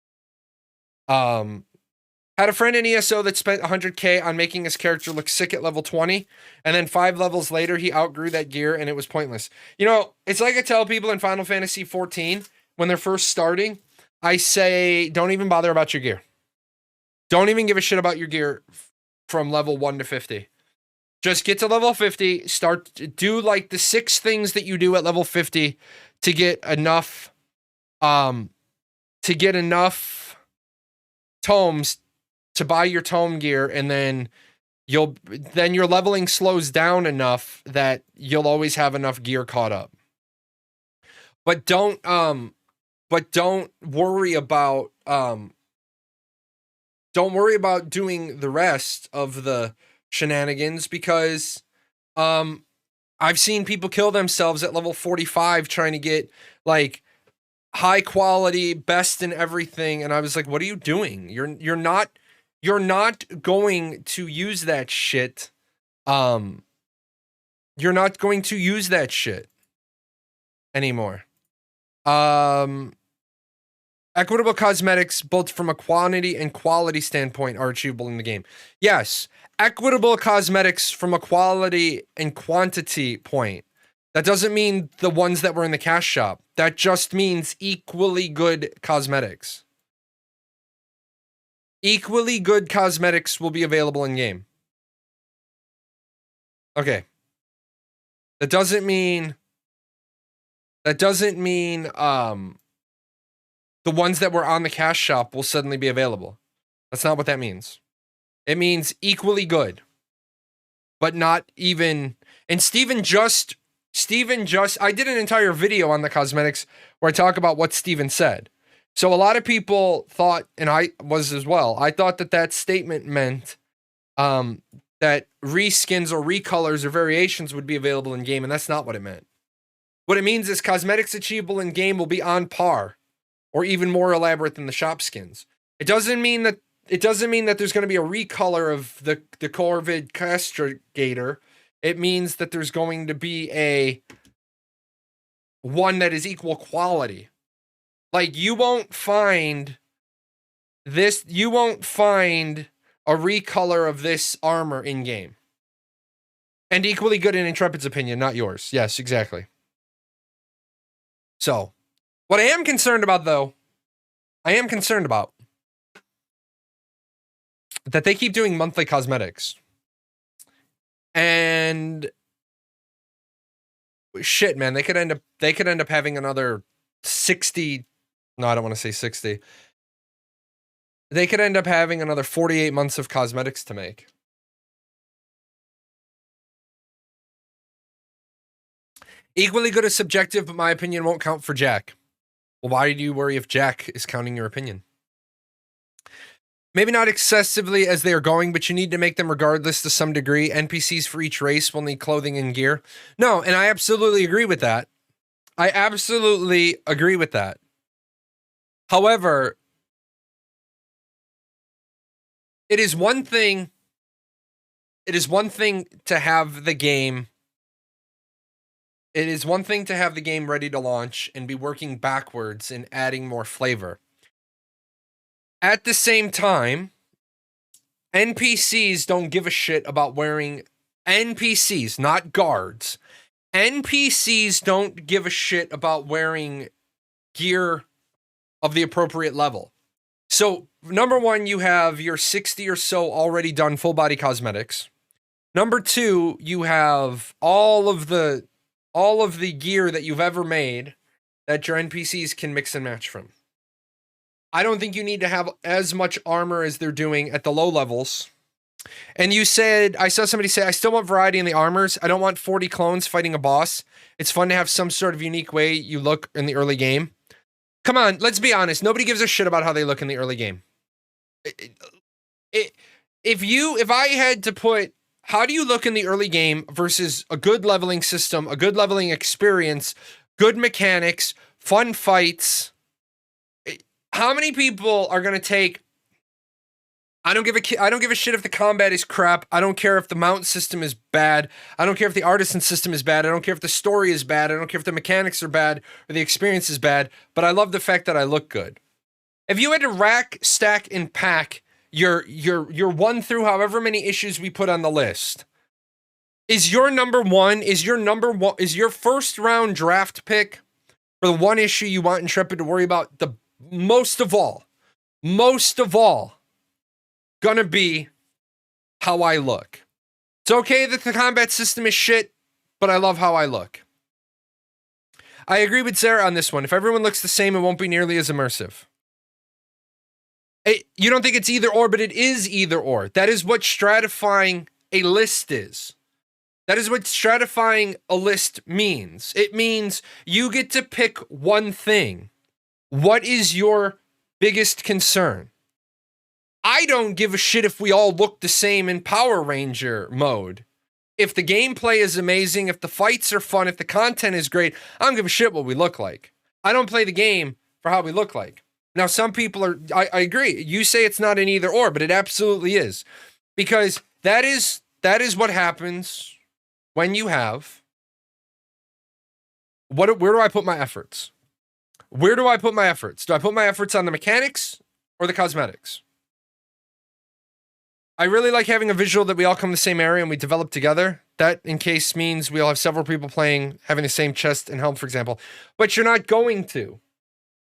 Had a friend in ESO that spent 100K on making his character look sick at level 20, and then 5 levels later, he outgrew that gear, and it was pointless. You know, it's like I tell people in Final Fantasy 14, when they're first starting, I say, don't even bother about your gear. Don't even give a shit about your gear from level 1 to 50. Just get to level 50, do like the 6 things that you do at level 50 to get enough, tomes to buy your tome gear, and then your leveling slows down enough that you'll always have enough gear caught up. But don't worry about doing the rest of the shenanigans, because I've seen people kill themselves at level 45 trying to get like high quality, best in everything, and I was like, what are you doing? You're not going to use that shit. You're not going to use that shit anymore. Equitable cosmetics, both from a quantity and quality standpoint, are achievable in the game. Yes, equitable cosmetics from a quality and quantity point. That doesn't mean the ones that were in the cash shop. That just means equally good cosmetics. Equally good cosmetics will be available in game. Okay. That doesn't mean the ones that were on the cash shop will suddenly be available. That's not what that means. It means equally good, but not even. And Steven just, I did an entire video on the cosmetics where I talk about what Steven said. So a lot of people thought, and I was as well, I thought that statement meant that reskins or recolors or variations would be available in game, and that's not what it meant. What it means is cosmetics achievable in game will be on par or even more elaborate than the shop skins. It doesn't mean that there's going to be a recolor of the Corvid Castigator. It means that there's going to be a one that is equal quality. Like, you won't find a recolor of this armor in game. And equally good in Intrepid's opinion, not yours. Yes, exactly. So, what I am concerned about, though, that they keep doing monthly cosmetics. And shit, man, they could end up having another 60. No, I don't want to say 60. They could end up having another 48 months of cosmetics to make. Equally good as subjective, but my opinion won't count for Jack. Well, why do you worry if Jack is counting your opinion? Maybe not excessively as they are going, but you need to make them regardless to some degree. NPCs for each race will need clothing and gear. No, and I absolutely agree with that. However, it is one thing to have the game. It is one thing to have the game ready to launch and be working backwards and adding more flavor. At the same time, NPCs don't give a shit about wearing... NPCs, not guards. NPCs don't give a shit about wearing gear of the appropriate level. So, number one, you have your 60 or so already done full body cosmetics. Number two, you have all of the gear that you've ever made that your NPCs can mix and match from. I don't think you need to have as much armor as they're doing at the low levels And you said, I saw somebody say, I still want variety in the armors. I don't want 40 clones fighting a boss. It's fun to have some sort of unique way you look in the early game. Come on, let's be honest. Nobody gives a shit about how they look in the early game. If I had to put, how do you look in the early game versus a good leveling system, a good leveling experience, good mechanics, fun fights? How many people are going to take, I don't give a shit if the combat is crap. I don't care if the mount system is bad. I don't care if the artisan system is bad. I don't care if the story is bad. I don't care if the mechanics are bad or the experience is bad, but I love the fact that I look good. If you had to rack, stack, and pack your one through however many issues we put on the list, is your first round draft pick for the one issue you want Intrepid to worry about the most of all, gonna be how I look. It's okay that the combat system is shit, but I love how I look. I agree with Sarah on this one. If everyone looks the same, it won't be nearly as immersive. You don't think it's either or, but it is either or. That is what stratifying a list is. That is what stratifying a list means. It means you get to pick one thing. What is your biggest concern? I don't give a shit if we all look the same in Power Ranger mode. If the gameplay is amazing, if the fights are fun, if the content is great, I don't give a shit what we look like. I don't play the game for how we look like. Now, some people are, I agree. You say it's not an either or, but it absolutely is. Because that is what happens when you have, where do I put my efforts? Where do I put my efforts? Do I put my efforts on the mechanics or the cosmetics? I really like having a visual that we all come to the same area and we develop together. That, in case, means we'll have several people playing, having the same chest and helm, for example. But you're not going to.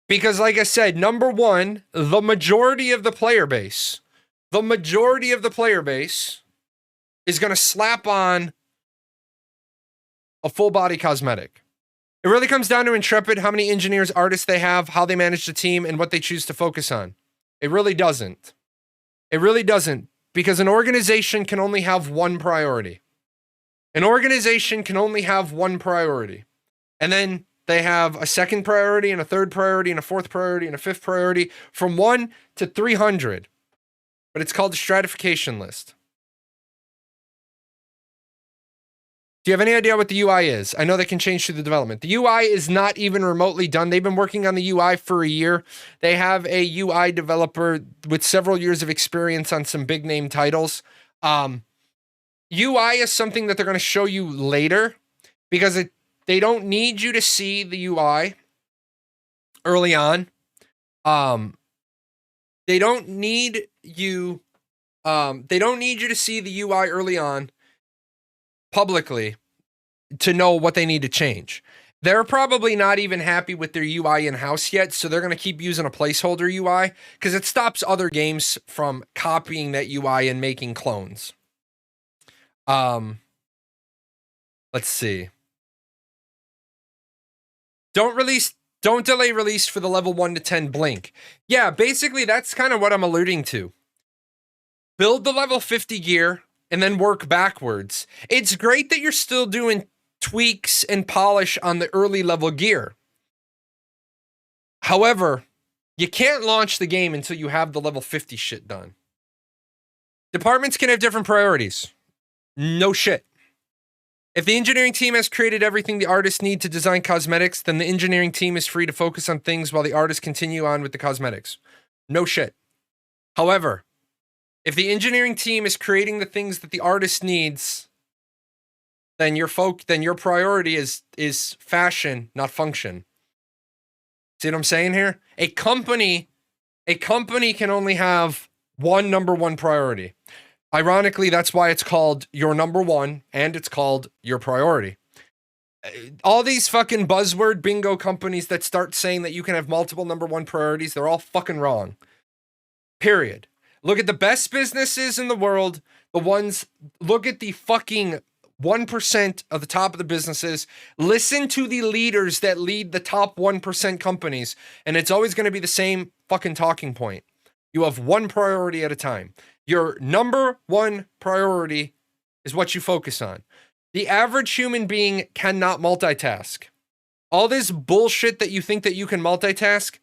Because, like I said, number one, the majority of the player base is going to slap on a full body cosmetic. It really comes down to Intrepid, how many engineers, artists they have, how they manage the team, and what they choose to focus on. It really doesn't. It really doesn't. Because an organization can only have one priority. An organization can only have one priority. And then they have a second priority and a third priority and a fourth priority and a fifth priority from 1 to 300. But it's called the stratification list. Do you have any idea what the UI is? I know that can change through the development. The UI is not even remotely done. They've been working on the UI for a year. They have a UI developer with several years of experience on some big name titles. UI is something that they're going to show you later because they don't need you to see the UI early on. They don't need you to see the UI early on publicly to know what they need to change. They're probably not even happy with their UI in-house yet, so they're going to keep using a placeholder UI because it stops other games from copying that UI and making clones. Let's see. Don't delay release for the level 1 to 10 Blink. Yeah, basically that's kind of what I'm alluding to. Build the level 50 gear and then work backwards. It's great that you're still doing tweaks and polish on the early level gear. However, you can't launch the game until you have the level 50 shit done. Departments can have different priorities. No shit. If the engineering team has created everything the artists need to design cosmetics, then the engineering team is free to focus on things while the artists continue on with the cosmetics. No shit. However, if the engineering team is creating the things that the artist needs, then your priority is fashion, not function. See what I'm saying here? A company can only have one number one priority. Ironically, that's why it's called your number one and it's called your priority. All these fucking buzzword bingo companies that start saying that you can have multiple number one priorities, they're all fucking wrong. Period. Look at the best businesses in the world, look at the fucking 1% of the top of the businesses. Listen to the leaders that lead the top 1% companies, and it's always going to be the same fucking talking point. You have one priority at a time. Your number one priority is what you focus on. The average human being cannot multitask. All this bullshit that you think that you can multitask,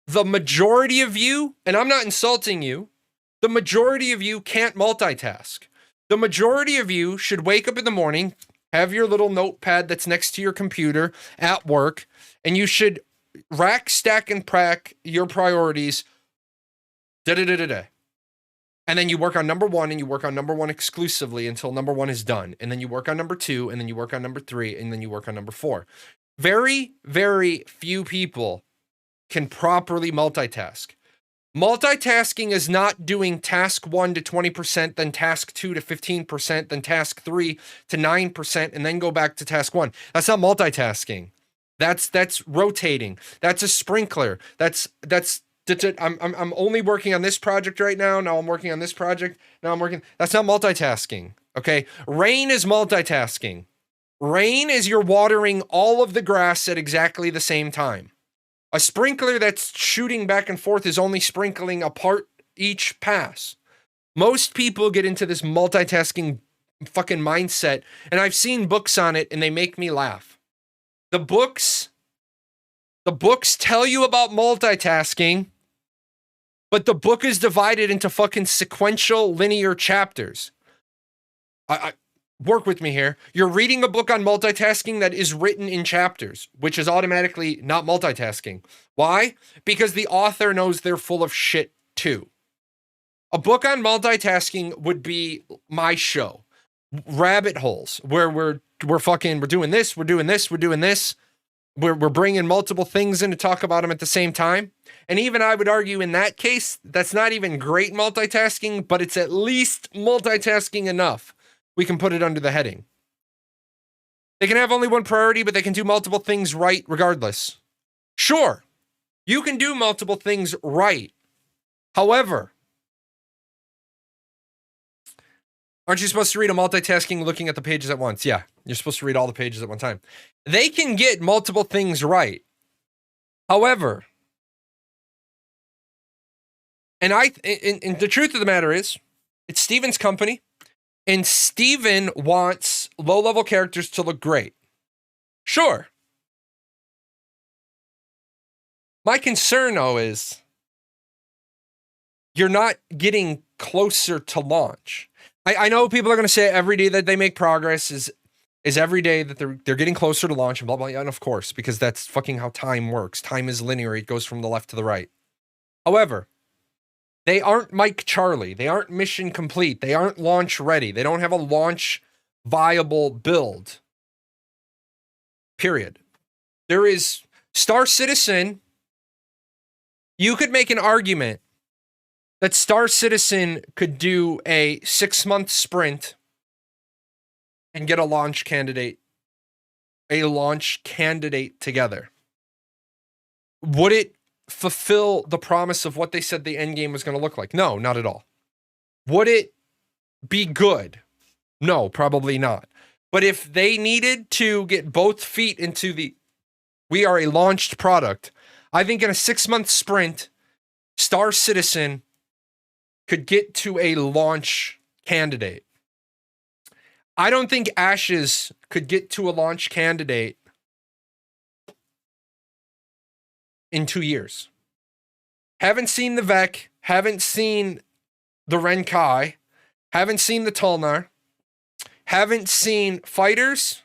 the majority of you, and I'm not insulting you, the majority of you can't multitask. The majority of you should wake up in the morning, have your little notepad that's next to your computer at work, and you should rack, stack, and prack your priorities. And then you work on number one, and you work on number one exclusively until number one is done. And then you work on number two, and then you work on number three, and then you work on number four. Very, very few people can properly multitask. Multitasking is not doing task 1 to 20%, then task 2 to 15%, then task 3 to 9%, and then go back to task 1. That's not multitasking. That's rotating. That's a sprinkler. I'm only working on this project right now. Now I'm working on this project. Now I'm working. That's not multitasking. Okay. Rain is multitasking. Rain is you're watering all of the grass at exactly the same time. A sprinkler that's shooting back and forth is only sprinkling a part each pass. Most people get into this multitasking fucking mindset, and I've seen books on it, and they make me laugh. The books tell you about multitasking, but the book is divided into fucking sequential linear chapters. I work with me here. You're reading a book on multitasking that is written in chapters, which is automatically not multitasking. Why? Because the author knows they're full of shit too. A book on multitasking would be my show. Rabbit holes where we're doing this, we're doing this, we're doing this. We're bringing multiple things in to talk about them at the same time. And even I would argue in that case, that's not even great multitasking, but it's at least multitasking enough. We can put it under the heading. They can have only one priority, but they can do multiple things right regardless. Sure, you can do multiple things right. However, aren't you supposed to read a multitasking looking at the pages at once? Yeah, you're supposed to read all the pages at one time. They can get multiple things right. However, and the truth of the matter is, it's Steven's company, and Steven wants low-level characters to look great. Sure. My concern, though, is you're not getting closer to launch. I know people are going to say every day that they make progress is every day that they're getting closer to launch and blah, blah, blah. And of course, because that's fucking how time works. Time is linear. It goes from the left to the right. However, they aren't Mike Charlie. They aren't mission complete. They aren't launch ready. They don't have a launch viable build. Period. There is Star Citizen. You could make an argument that Star Citizen could do a 6-month sprint and get a launch candidate together. Would it fulfill the promise of what they said the end game was going to look like? No, not at all. Would it be good? No, probably not. But if they needed to get both feet into we are a launched product, I think in a 6-month sprint, Star Citizen could get to a launch candidate. I don't think Ashes could get to a launch candidate in 2 years. Haven't seen the Vec, haven't seen the Renkai, haven't seen the Tulnar, haven't seen fighters,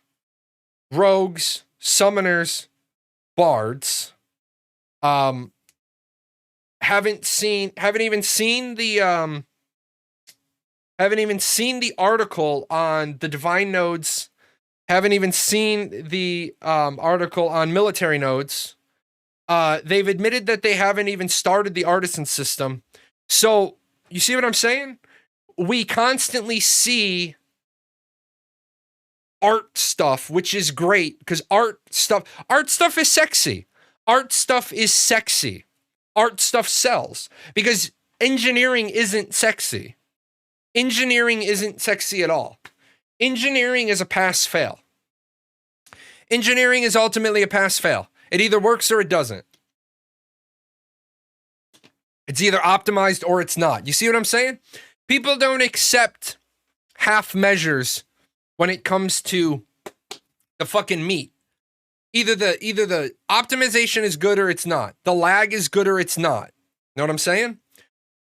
rogues, summoners, bards. Haven't even seen the article on the divine nodes. Haven't even seen the article on military nodes. They've admitted that they haven't even started the artisan system. So you see what I'm saying? We constantly see art stuff, which is great because art stuff is sexy. Art stuff is sexy. Art stuff sells because engineering isn't sexy. Engineering isn't sexy at all. Engineering is a pass-fail. Engineering is ultimately a pass-fail. It either works or it doesn't. It's either optimized or it's not. You see what I'm saying? People don't accept half measures when it comes to the fucking meat. Either the optimization is good or it's not. The lag is good or it's not. Know what I'm saying?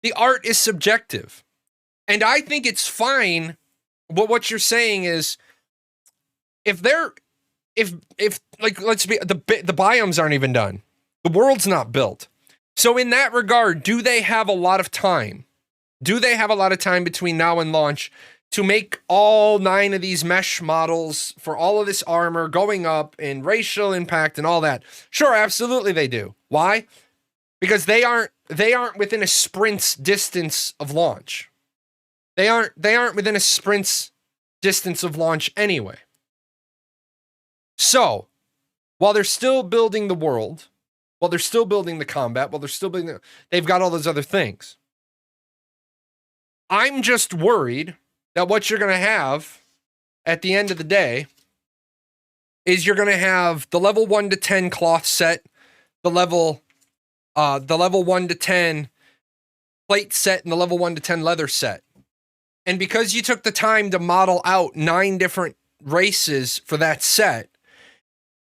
The art is subjective. And I think it's fine. What you're saying is if like, let's be, the biomes aren't even done. The world's not built. So in that regard, do they have a lot of time? Do they have a lot of time between now and launch to make all 9 of these mesh models for all of this armor going up and racial impact and all that? Sure, absolutely they do. Why? Because they aren't within a sprint's distance of launch. They aren't within a sprint's distance of launch anyway. So, while they're still building the world, while they're still building the combat, while they're still building, they've got all those other things. I'm just worried that what you're going to have at the end of the day is you're going to have the level 1 to 10 cloth set, the level 1 to 10 plate set, and the level 1 to 10 leather set. And because you took the time to model out 9 different races for that set,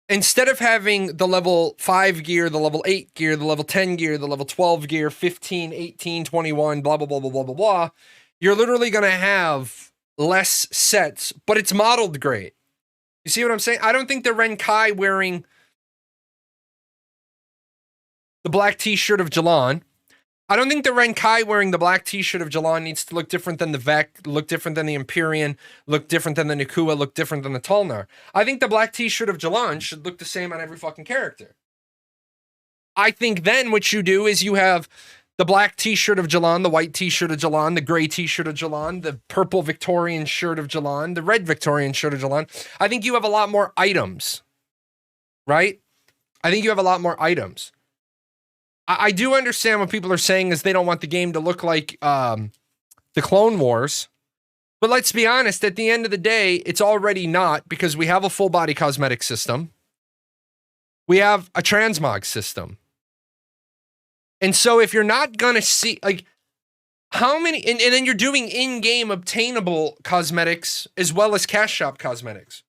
instead of having the level 5 gear, the level 8 gear, the level 10 gear, the level 12 gear, 15, 18, 21, blah, blah, blah, blah, blah, blah, blah, you're literally going to have less sets, but it's modeled great. You see what I'm saying? I don't think the Renkai wearing the black t-shirt of Jahlon, I don't think the Renkai wearing the black t-shirt of Jahlon needs to look different than the Vec, look different than the Empyrean, look different than the Nakua, look different than the Tolnar. I think the black t-shirt of Jahlon should look the same on every fucking character. I think then what you do is you have the black t-shirt of Jahlon, the white t-shirt of Jahlon, the gray t-shirt of Jahlon, the purple Victorian shirt of Jahlon, the red Victorian shirt of Jahlon. I think you have a lot more items, right? I think you have a lot more items. I do understand what people are saying is they don't want the game to look like the Clone Wars. But let's be honest, at the end of the day, it's already not, because we have a full body cosmetic system. We have a transmog system. And so if you're not going to see, like, how many, and then you're doing in-game obtainable cosmetics as well as cash shop cosmetics.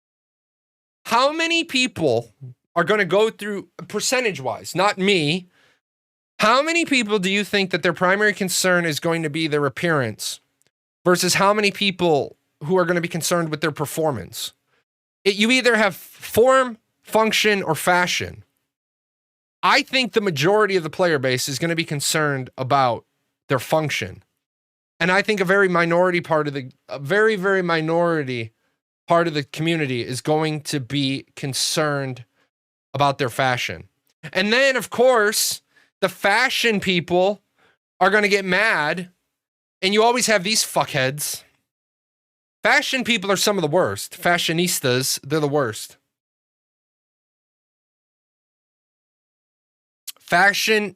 How many people are going to go through, percentage-wise, not me, how many people do you think that their primary concern is going to be their appearance versus how many people who are going to be concerned with their performance? You either have form, function, or fashion. I think the majority of the player base is going to be concerned about their function. And I think a very minority part of the community is going to be concerned about their fashion. And then, of course, the fashion people are going to get mad, and you always have these fuckheads. Fashion people are some of the worst. Fashionistas, they're the worst. Fashion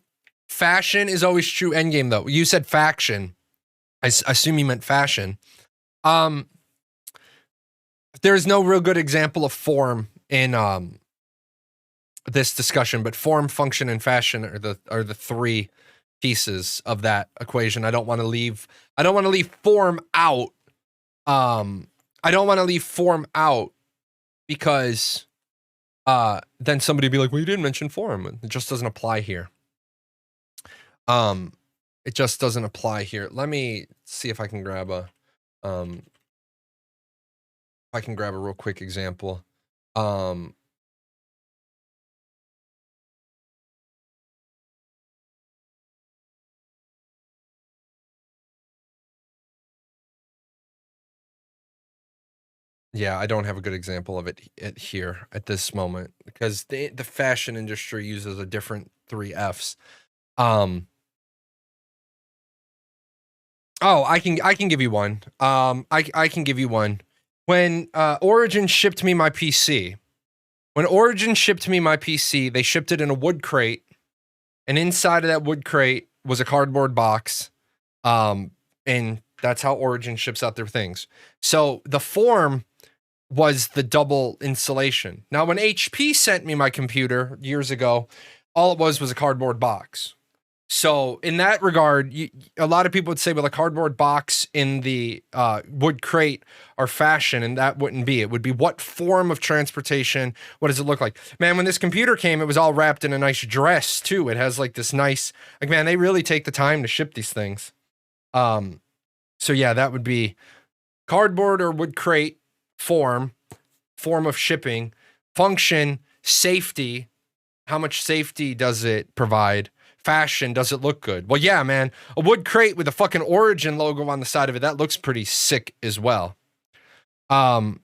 is always true endgame, though. You said faction. I assume you meant fashion. There's no real good example of form in this discussion, but form, function, and fashion are the 3 pieces of that equation. I don't want to leave form out. I don't want to leave form out because then somebody would be like, well, you didn't mention form. It just doesn't apply here. It just doesn't apply here. Let me see if I can grab a real quick example. Yeah, I don't have a good example of it here at this moment because the fashion industry uses a different 3 Fs. Oh, I can give you one. I can give you one. When Origin shipped me my PC, they shipped it in a wood crate, and inside of that wood crate was a cardboard box. And that's how Origin ships out their things. So the form was the double insulation. Now, when HP sent me my computer years ago, all it was a cardboard box. So in that regard, a lot of people would say, well, a cardboard box in the wood crate are fashion, and that wouldn't be. It would be what form of transportation? What does it look like? Man, when this computer came, it was all wrapped in a nice dress too. It has like this nice, like, man, they really take the time to ship these things. So yeah, that would be cardboard or wood crate form of shipping, function, safety. How much safety does it provide? Fashion, does it look good? Well, yeah, man, a wood crate with a fucking Origin logo on the side of it, that looks pretty sick as well. How's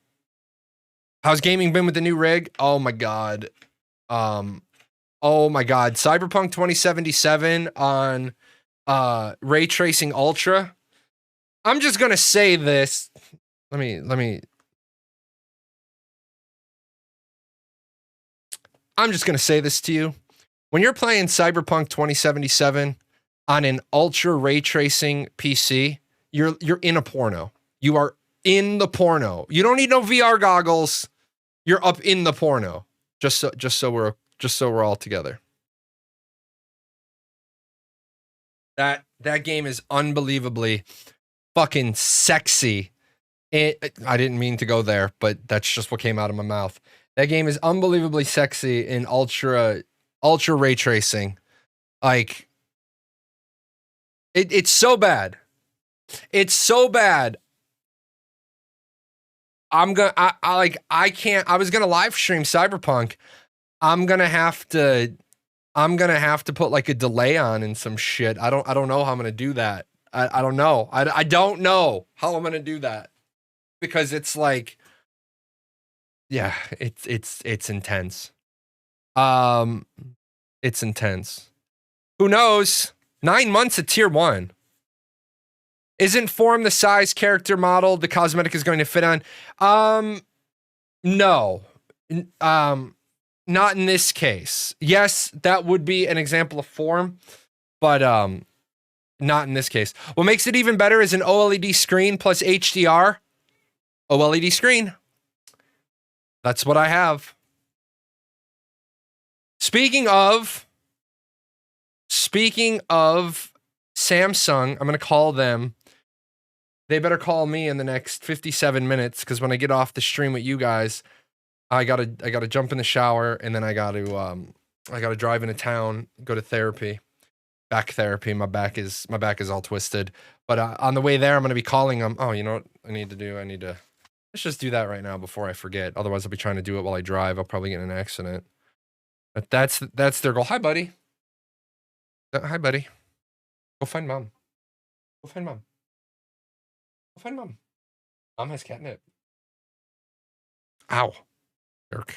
gaming been with the new rig? Oh my god. Cyberpunk 2077 on ray tracing ultra. I'm just gonna say this. Let me I'm just gonna say this to you. When you're playing Cyberpunk 2077 on an ultra ray tracing PC, you're in a porno. You are in the porno. You don't need no VR goggles. You're up in the porno. Just so we're all together. That game is unbelievably fucking sexy. I didn't mean to go there, but that's just what came out of my mouth. That game is unbelievably sexy in ultra ray tracing. Like, it's so bad. It's so bad. I was gonna live stream Cyberpunk. I'm gonna have to put like a delay on and some shit. I don't know how I'm gonna do that. I don't know. I don't know how I'm gonna do that, because it's like, yeah, it's intense. It's intense. Who knows? 9 months at tier 1. Isn't form the size character model the cosmetic is going to fit on? No. Not in this case. Yes, that would be an example of form, but not in this case. What makes it even better is an OLED screen plus HDR. OLED screen. That's what I have. Speaking of Samsung, I'm going to call them. They better call me in the next 57 minutes, because when I get off the stream with you guys, I gotta jump in the shower, and then I gotta drive into town, go to therapy, back therapy. My back is all twisted. But on the way there, I'm gonna be calling them. Oh, you know what I need to do? Let's just do that right now before I forget. Otherwise, I'll be trying to do it while I drive. I'll probably get in an accident. But that's their goal. Hi, buddy. Hi, buddy. Go find mom. Go find mom. Go find mom. Mom has catnip. Ow. Jerk.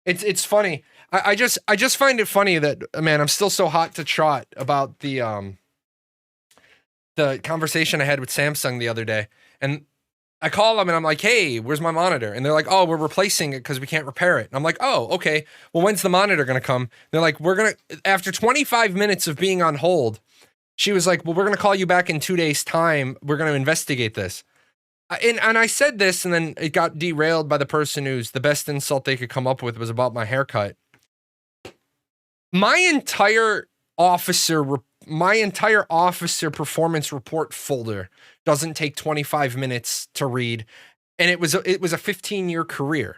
It's funny. I just find it funny that, man, I'm still so hot to trot about the conversation I had with Samsung the other day. And I call them and I'm like, hey, where's my monitor? And they're like, oh, we're replacing it because we can't repair it. And I'm like, oh, okay. Well, when's the monitor going to come? And they're like, after 25 minutes of being on hold, she was like, well, we're going to call you back in 2 days' time. We're going to investigate this. And I said this, and then it got derailed by the person who's the best insult they could come up with was about my haircut. My entire officer performance report folder doesn't take 25 minutes to read, and it was a 15-year career,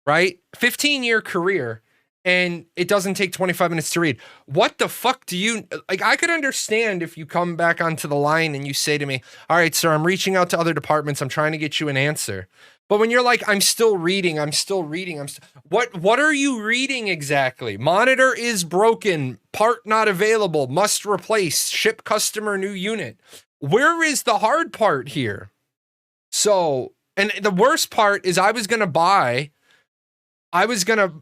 right? 15-year career, and it doesn't take 25 minutes to read. What the fuck do you like? I could understand if you come back onto the line and you say to me, all right, sir, I'm reaching out to other departments, I'm trying to get you an answer. But when you're like, I'm still reading, what are you reading exactly? Monitor is broken, part not available, must replace, ship customer new unit. Where is the hard part here? So, and the worst part is I was going to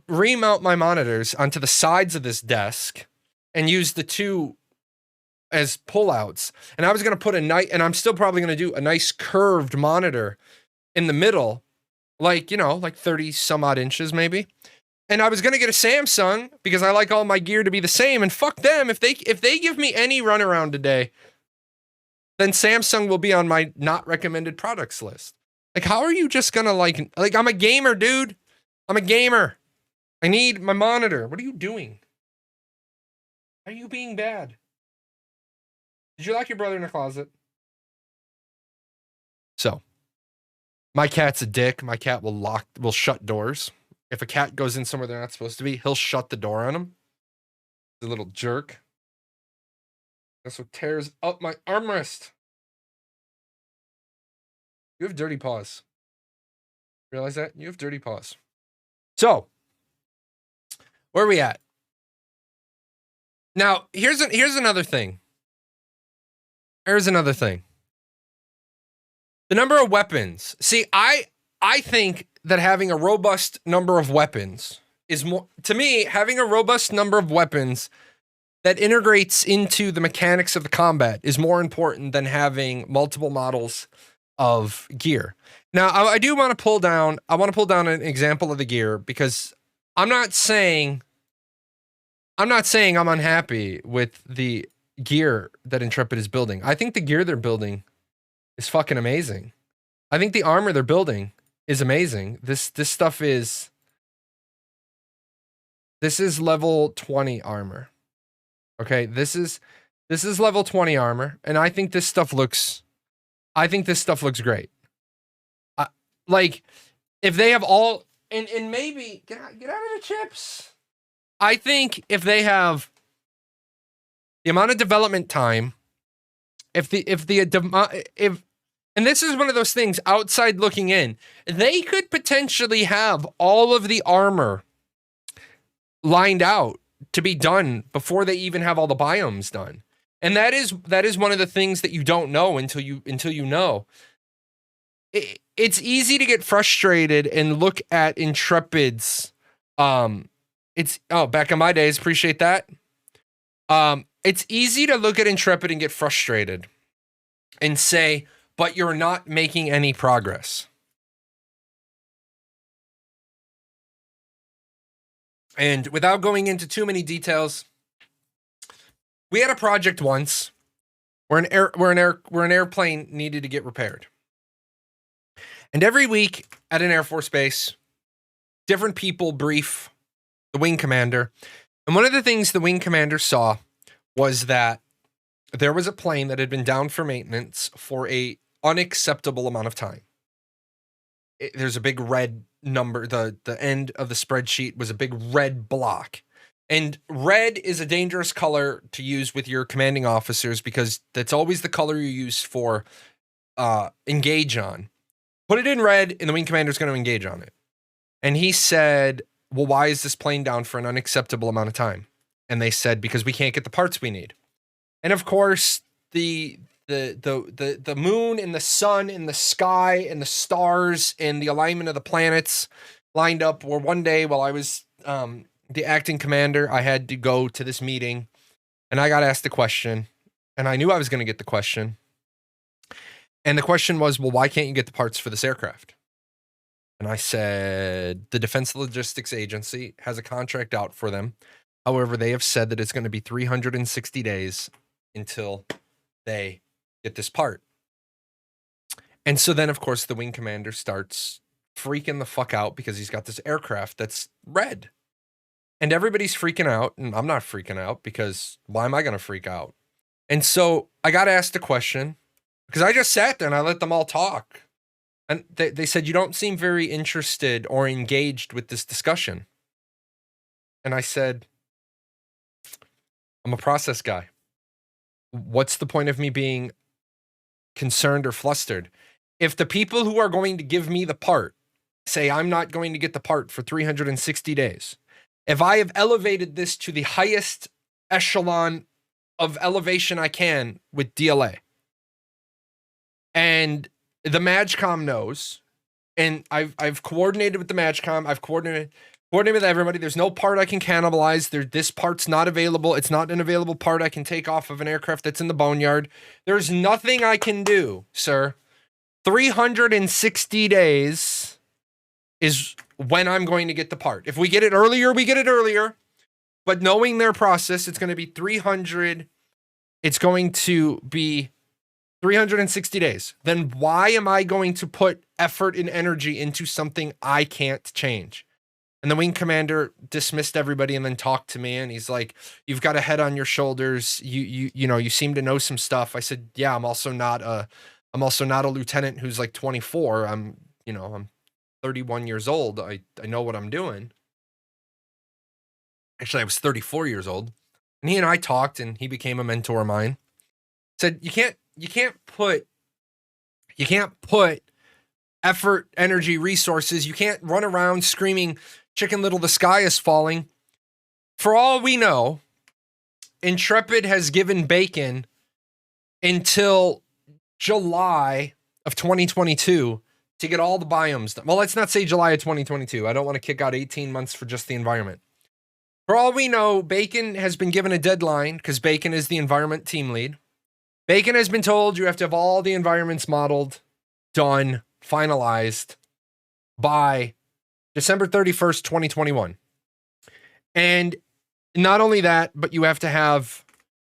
remount my monitors onto the sides of this desk and use the two as pullouts. And I was going to put and I'm still probably going to do a nice curved monitor in the middle, like 30 some odd inches maybe. And I was going to get a Samsung because I like all my gear to be the same, and fuck them. If they give me any runaround today, then Samsung will be on my not recommended products list. Like, how are you just going to like I'm a gamer, dude. I'm a gamer. I need my monitor. What are you doing? Are you being bad? Did you lock your brother in a closet? So, my cat's a dick. My cat will shut doors. If a cat goes in somewhere they're not supposed to be, he'll shut the door on them. The little jerk. That's what tears up my armrest. You have dirty paws. Realize that? You have dirty paws. So, where are we at? Now, here's another thing. Here's another thing. The number of weapons. See, I think that having a robust number of weapons is more, to me, having a robust number of weapons that integrates into the mechanics of the combat is more important than having multiple models of gear. Now, I do want to pull down, an example of the gear, because I'm not saying I'm unhappy with the gear that Intrepid is building. I think the gear they're building is fucking amazing. I think the armor they're building is amazing. This stuff is level 20 armor. Okay, this is level 20 armor, and I think this stuff looks great. Like, if they have all, and maybe get out of the chips. I think if they have the amount of development time, and this is one of those things outside looking in, they could potentially have all of the armor lined out to be done before they even have all the biomes done. And that is one of the things that you don't know until you know. It's easy to get frustrated and look at Intrepid's back in my days, appreciate that. It's easy to look at Intrepid and get frustrated and say, but you're not making any progress. And without going into too many details, we had a project once where an airplane needed to get repaired. And every week at an Air Force base, different people brief the wing commander. And one of the things the wing commander saw was that there was a plane that had been down for maintenance for a unacceptable amount of time. There's a big red number. The end of the spreadsheet was a big red block. And red is a dangerous color to use with your commanding officers because that's always the color you use for engage on. Put it in red and the wing commander is going to engage on it. And he said, well, why is this plane down for an unacceptable amount of time? And they said, because we can't get the parts we need. And of course, the moon and the sun and the sky and the stars and the alignment of the planets lined up where one day while I was the acting commander, I had to go to this meeting and I got asked a question and I knew I was going to get the question. And the question was, well, why can't you get the parts for this aircraft? And I said, the Defense Logistics Agency has a contract out for them. However, they have said that it's going to be 360 days until they get this part. And so then, of course, the wing commander starts freaking the fuck out because he's got this aircraft that's red. And everybody's freaking out, and I'm not freaking out because why am I going to freak out? And so I got asked a question because I just sat there and I let them all talk. And they said, you don't seem very interested or engaged with this discussion. And I said, I'm a process guy. What's the point of me being concerned or flustered? If the people who are going to give me the part say I'm not going to get the part for 360 days, if I have elevated this to the highest echelon of elevation I can with DLA, and the MAGCOM knows, and I've coordinated with the MAGCOM, I've coordinated with everybody. There's no part I can cannibalize. This part's not available. It's not an available part I can take off of an aircraft that's in the boneyard. There's nothing I can do, sir. 360 days is when I'm going to get the part. If we get it earlier, we get it earlier. But knowing their process, it's going to be 360 days. Then why am I going to put effort and energy into something I can't change? And the wing commander dismissed everybody and then talked to me, and he's like, "You've got a head on your shoulders. You seem to know some stuff." I said, "Yeah, I'm also not a lieutenant who's like 24. I'm 31 years old. I know what I'm doing." Actually, I was 34 years old. And he and I talked, and he became a mentor of mine. Said, you can't put effort, energy, resources. You can't run around screaming, "Chicken Little, the sky is falling." For all we know, Intrepid has given Bacon until July of 2022 to get all the biomes done. Well, let's not say July of 2022. I don't want to kick out 18 months for just the environment. For all we know, Bacon has been given a deadline because Bacon is the environment team lead. Bacon has been told you have to have all the environments modeled, done, finalized by December 31st, 2021. And not only that, but you have to have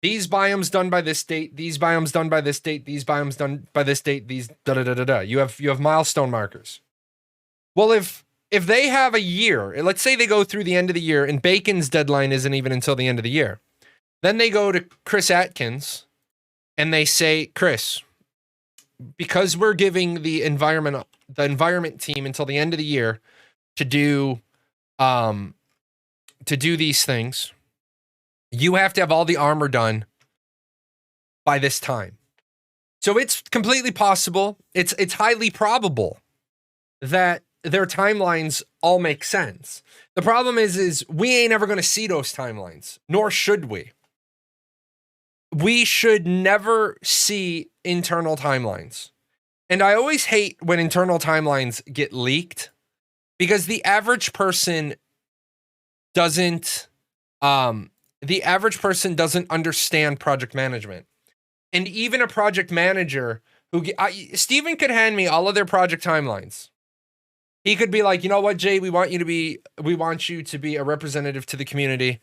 these biomes done by this date, these biomes done by this date, these biomes done by this date, these da-da-da-da-da. You have milestone markers. Well, if they have a year, let's say they go through the end of the year and Bacon's deadline isn't even until the end of the year. Then they go to Chris Atkins and they say, "Chris, because we're giving the environment team until the end of the year to do these things, you have to have all the armor done by this time." So it's completely possible. It's highly probable that their timelines all make sense. The problem is we ain't ever going to see those timelines, nor should we. We should never see internal timelines. And I always hate when internal timelines get leaked because the average person doesn't understand project management. And even a project manager Steven could hand me all of their project timelines. He could be like, "You know what, Jay, we want you to be a representative to the community.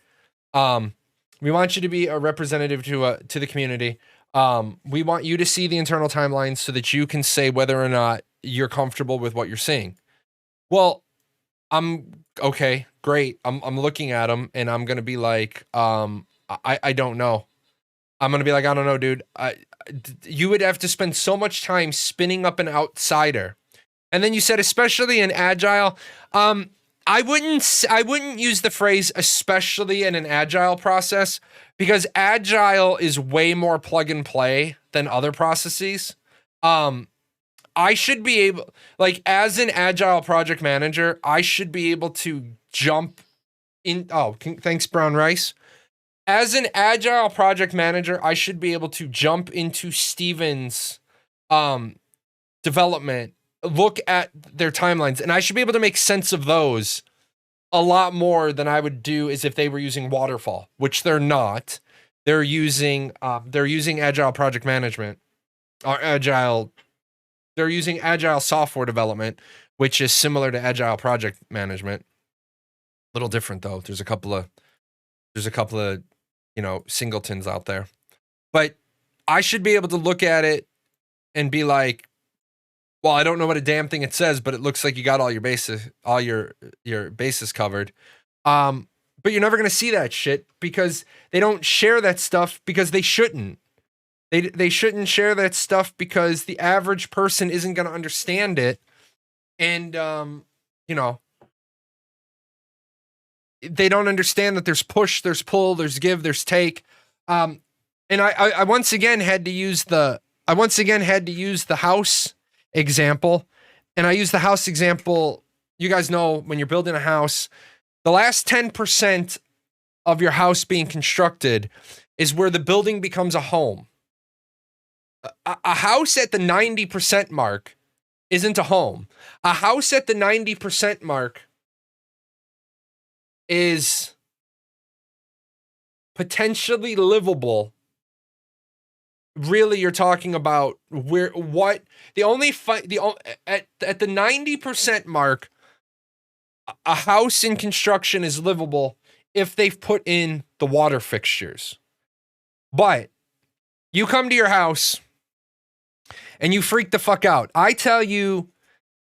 We want you to be a representative to the community. We want you to see the internal timelines so that you can say whether or not you're comfortable with what you're seeing." Well, I'm okay, great. I'm looking at them and I'm going to be like, I don't know. I'm going to be like, "I don't know, dude." You would have to spend so much time spinning up an outsider. And then you said, especially in agile. I wouldn't use the phrase especially in an agile process because agile is way more plug and play than other processes. I should be able, like, as an agile project manager, I should be able to jump in. Oh, thanks, Brown Rice. As an agile project manager, I should be able to jump into Steven's development, look at their timelines, and I should be able to make sense of those a lot more than I would do as if they were using waterfall, which they're not. They're using agile project management or agile. They're using agile software development, which is similar to agile project management. A little different though. There's a couple of singletons out there, but I should be able to look at it and be like, "Well, I don't know what a damn thing it says, but it looks like you got all your bases covered." But you're never going to see that shit because they don't share that stuff because they shouldn't. They shouldn't share that stuff because the average person isn't going to understand it. And, they don't understand that there's push, there's pull, there's give, there's take. And I once again had to use the house example. And I use the house example. You guys know when you're building a house, the last 10% of your house being constructed is where the building becomes a home. A house at the 90% mark isn't a home. A house at the 90% mark is potentially livable. Really, you're talking about at the 90% mark, a house in construction is livable if they've put in the water fixtures. But you come to your house and you freak the fuck out. I tell you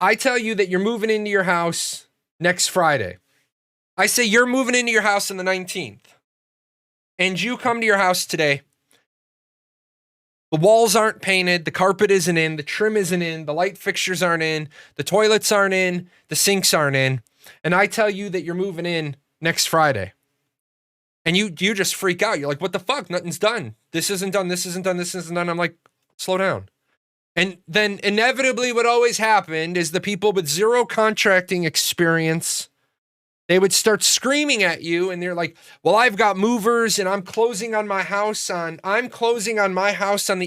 that you're moving into your house next Friday. I say you're moving into your house on the 19th. And you come to your house today. The walls aren't painted, the carpet isn't in, the trim isn't in, the light fixtures aren't in, the toilets aren't in, the sinks aren't in. And I tell you that you're moving in next Friday. And you just freak out. You're like, what the fuck? Nothing's done. This isn't done. This isn't done. This isn't done. I'm like, slow down. And then inevitably what always happened is the people with zero contracting experience, they would start screaming at you and they're like, well, I've got movers and I'm closing on my house on the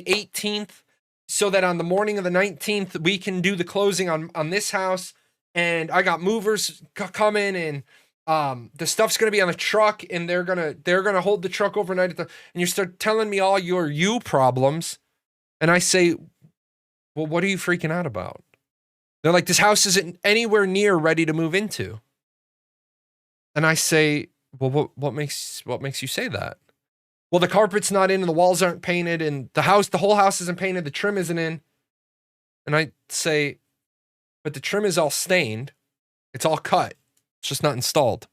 18th so that on the morning of the 19th, we can do the closing on this house. And I got movers coming and the stuff's going to be on the truck and they're going to hold the truck overnight. And you start telling me all your problems. And I say, well, what are you freaking out about? They're like, this house isn't anywhere near ready to move into. And I say, well, what makes you say that? Well, the carpet's not in and the walls aren't painted and the whole house isn't painted. The trim isn't in. And I say, but the trim is all stained. It's all cut. It's just not installed.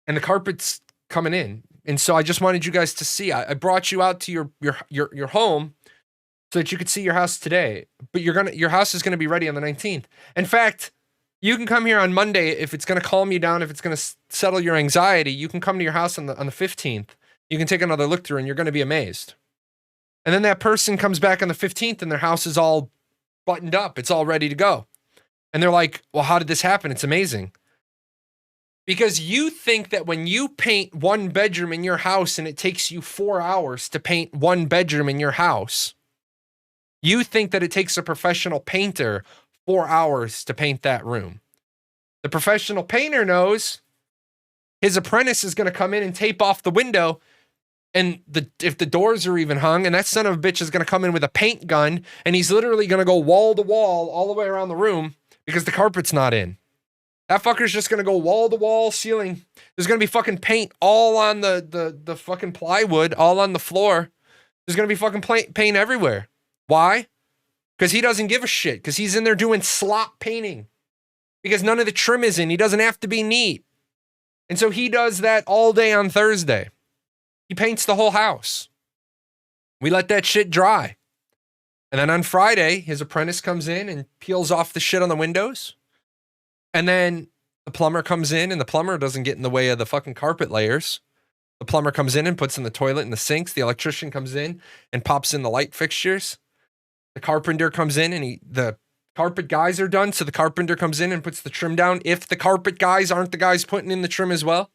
And the carpet's coming in. And so I just wanted you guys to see. I brought you out to your home so that you could see your house today. But your house is gonna be ready on the 19th. In fact, you can come here on Monday if it's gonna calm you down, if it's gonna settle your anxiety. You can come to your house on the 15th. You can take another look through, and you're gonna be amazed. And then that person comes back on the 15th, and their house is all buttoned up. It's all ready to go. And they're like, "Well, how did this happen? It's amazing." Because you think that when you paint one bedroom in your house and it takes you 4 hours to paint one bedroom in your house, you think that it takes a professional painter 4 hours to paint that room. The professional painter knows his apprentice is going to come in and tape off the window, and if the doors are even hung, and that son of a bitch is going to come in with a paint gun, and he's literally going to go wall to wall all the way around the room because the carpet's not in. That fucker's just going to go wall to wall, ceiling. There's going to be fucking paint all on the fucking plywood, all on the floor. There's going to be fucking paint everywhere. Why? Because he doesn't give a shit. Because he's in there doing slop painting. Because none of the trim is in. He doesn't have to be neat. And so he does that all day on Thursday. He paints the whole house. We let that shit dry. And then on Friday, his apprentice comes in and peels off the shit on the windows. And then the plumber comes in, and the plumber doesn't get in the way of the fucking carpet layers. The plumber comes in and puts in the toilet and the sinks. The electrician comes in and pops in the light fixtures. The carpenter comes in and the carpet guys are done. So the carpenter comes in and puts the trim down. If the carpet guys aren't the guys putting in the trim as well,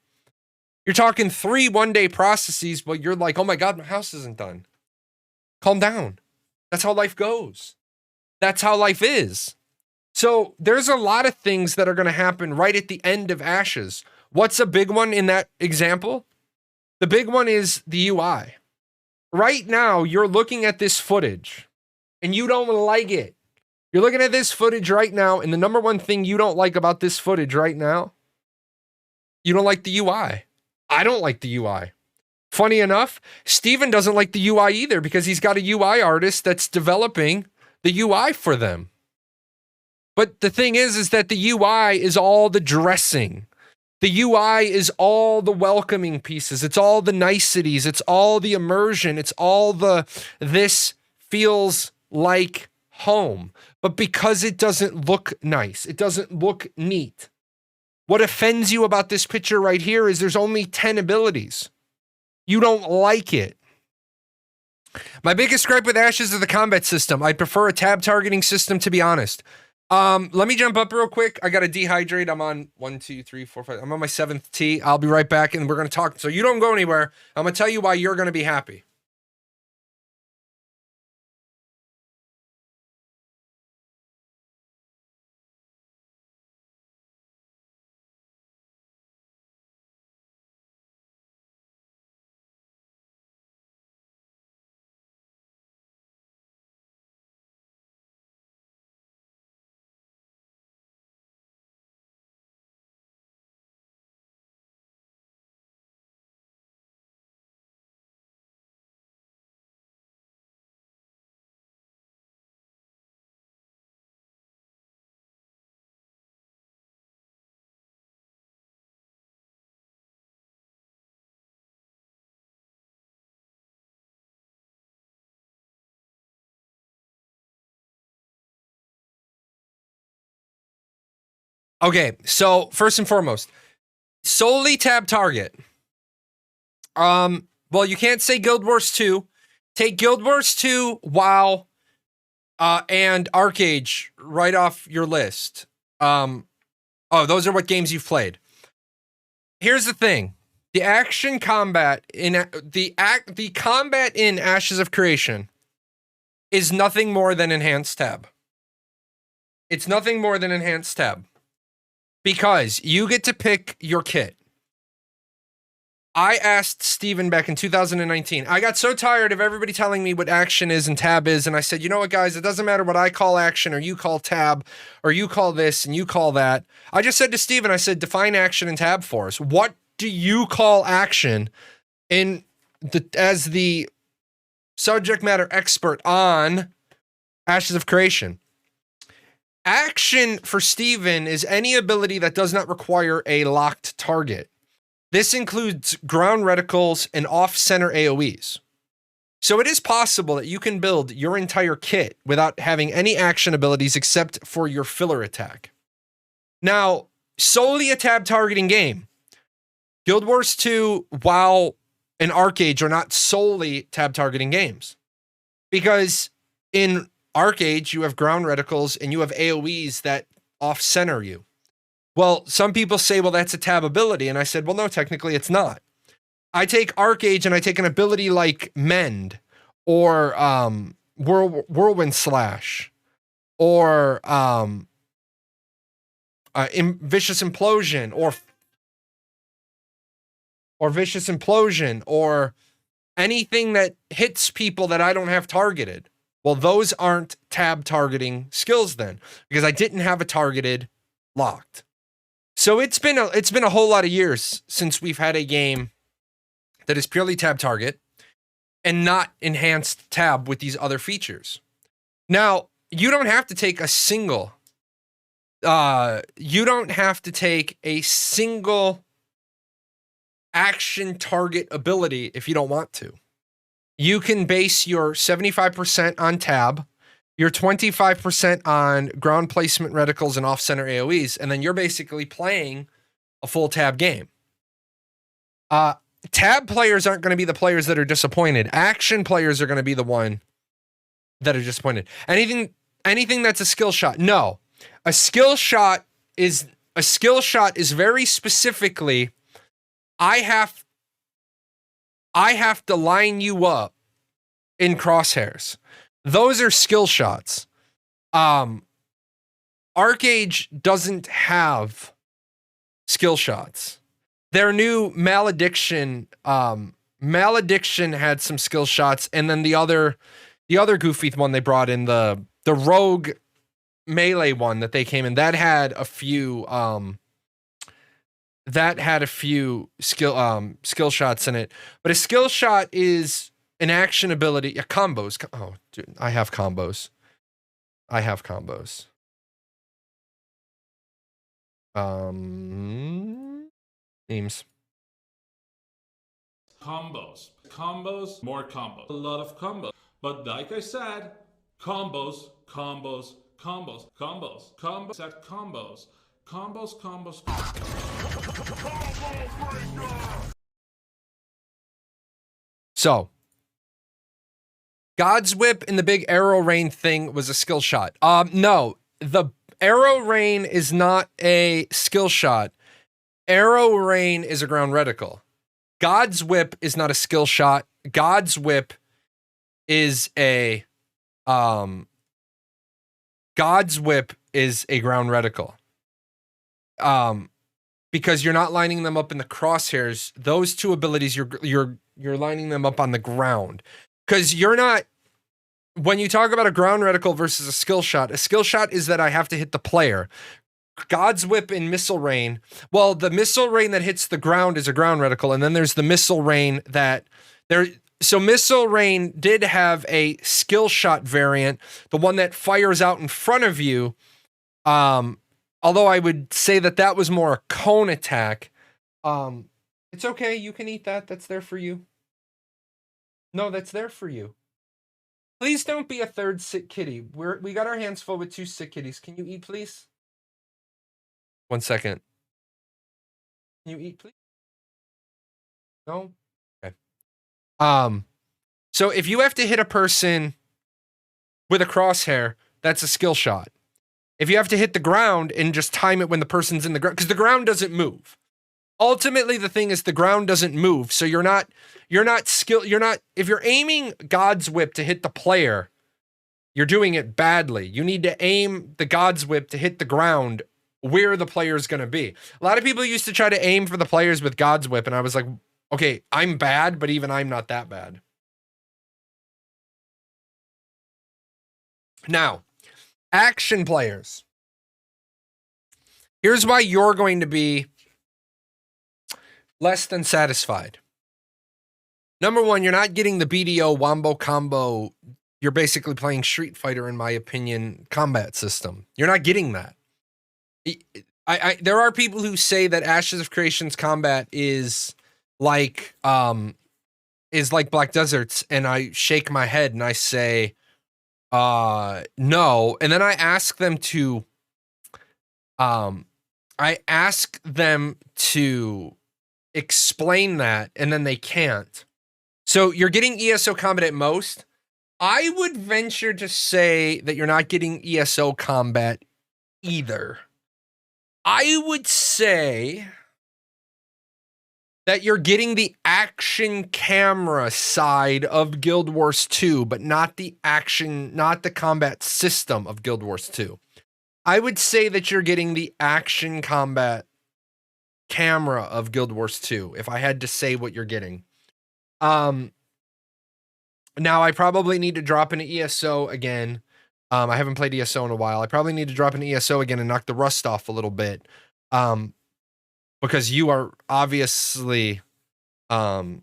you're talking 3 one-day processes, but you're like, oh my God, my house isn't done. Calm down. That's how life goes. That's how life is. So there's a lot of things that are going to happen right at the end of Ashes. What's a big one in that example? The big one is the UI. Right now, you're looking at this footage and you don't like it. You're looking at this footage right now, and the number one thing you don't like about this footage right now, you don't like the UI. I don't like the UI. Funny enough, Steven doesn't like the UI either because he's got a UI artist that's developing the UI for them. But the thing is that the UI is all the dressing. The UI is all the welcoming pieces. It's all the niceties. It's all the immersion. It's all this feels like home. But because it doesn't look nice, it doesn't look neat. What offends you about this picture right here is there's only 10 abilities. You don't like it. My biggest gripe with Ashes is the combat system. I prefer a tab targeting system, to be honest. Let me jump up real quick. I got to dehydrate. I'm on 1, 2, 3, 4, 5. I'm on my 7th tea. I'll be right back and we're going to talk. So you don't go anywhere. I'm going to tell you why you're going to be happy. Okay, so first and foremost, solely tab target. Well, you can't say Guild Wars 2. Take Guild Wars 2, WoW, and ArcAge right off your list. Oh, those are what games you've played. Here's the thing. The action combat in the combat in Ashes of Creation is nothing more than enhanced tab. It's nothing more than enhanced tab. Because you get to pick your kit. I asked Steven back in 2019. I got so tired of everybody telling me what action is and tab is. And I said, you know what, guys? It doesn't matter what I call action or you call tab or you call this and you call that. I just said to Steven, I said, define action and tab for us. What do you call action as the subject matter expert on Ashes of Creation? Action for Steven is any ability that does not require a locked target. This includes ground reticles and off-center AoEs. So it is possible that you can build your entire kit without having any action abilities except for your filler attack. Now, solely a tab targeting game. Guild Wars 2, WoW, and ArcAge are not solely tab targeting games. Because in ArcAge, you have ground reticles and you have AoEs that off-center you. Well, some people say, well, that's a tab ability. And I said, well, no, technically it's not. I take ArcAge and I take an ability like Mend or Whirlwind Slash or Vicious Implosion or Vicious Implosion or anything that hits people that I don't have targeted. Well, those aren't tab targeting skills then, because I didn't have a targeted locked. So it's been a whole lot of years since we've had a game that is purely tab target and not enhanced tab with these other features. Now, you don't have to take a single action target ability if you don't want to. You can base your 75% on tab, your 25% on ground placement reticles and off-center AoEs, and then you're basically playing a full tab game. Tab players aren't going to be the players that are disappointed. Action players are going to be the one that are disappointed. Anything that's a skill shot. No. A skill shot is very specifically, I have to line you up in crosshairs. Those are skill shots. ArcAge doesn't have skill shots. Their new Malediction had some skill shots, and then the other goofy one they brought in, the rogue melee one that they came in, that had a few skill shots in it. But a skill shot is an action ability. Yeah, combos. Oh, dude, I have combos. Names. Combos, more combos. A lot of combos. But like I said, combos. Said combos. Combos. So, God's Whip and the big arrow rain thing was a skill shot. No, the arrow rain is not a skill shot. Arrow rain is a ground reticle. God's Whip is not a skill shot. God's Whip is a ground reticle. Because you're not lining them up in the crosshairs. Those two abilities, you're lining them up on the ground. Because you're not, when you talk about a ground reticle versus a skill shot is that I have to hit the player. God's Whip and Missile Rain, well, the Missile Rain that hits the ground is a ground reticle, and then there's the Missile Rain so Missile Rain did have a skill shot variant, the one that fires out in front of you, although I would say that was more a cone attack. It's okay, you can eat that, that's there for you. No, that's there for you. Please don't be a third sick kitty. We got our hands full with 2 sick kitties. Can you eat, please? 1 second. Can you eat, please? No? Okay. So if you have to hit a person with a crosshair, that's a skill shot. If you have to hit the ground and just time it when the person's in the ground, because the ground doesn't move. Ultimately, the thing is the ground doesn't move. So if you're aiming God's Whip to hit the player, you're doing it badly. You need to aim the God's Whip to hit the ground where the player's going to be. A lot of people used to try to aim for the players with God's Whip, and I was like, okay, I'm bad, but even I'm not that bad. Now, action players. Here's why you're going to be less than satisfied. Number one, you're not getting the BDO wombo combo. You're basically playing Street Fighter, in my opinion, combat system. You're not getting that. There are people who say that Ashes of Creation's combat is like Black Desert's, and I shake my head and I say, no. And then I ask them to explain that, and then they can't. So you're getting ESO combat at most. I would venture to say that you're not getting ESO combat either. I would say that you're getting the action camera side of Guild Wars 2, but not the combat system of Guild Wars 2. I would say that you're getting the action combat camera of Guild Wars 2, if I had to say what you're getting. Now I probably need to drop into ESO again. I haven't played ESO in a while. I probably need to drop into ESO again and knock the rust off a little bit. Because you are obviously more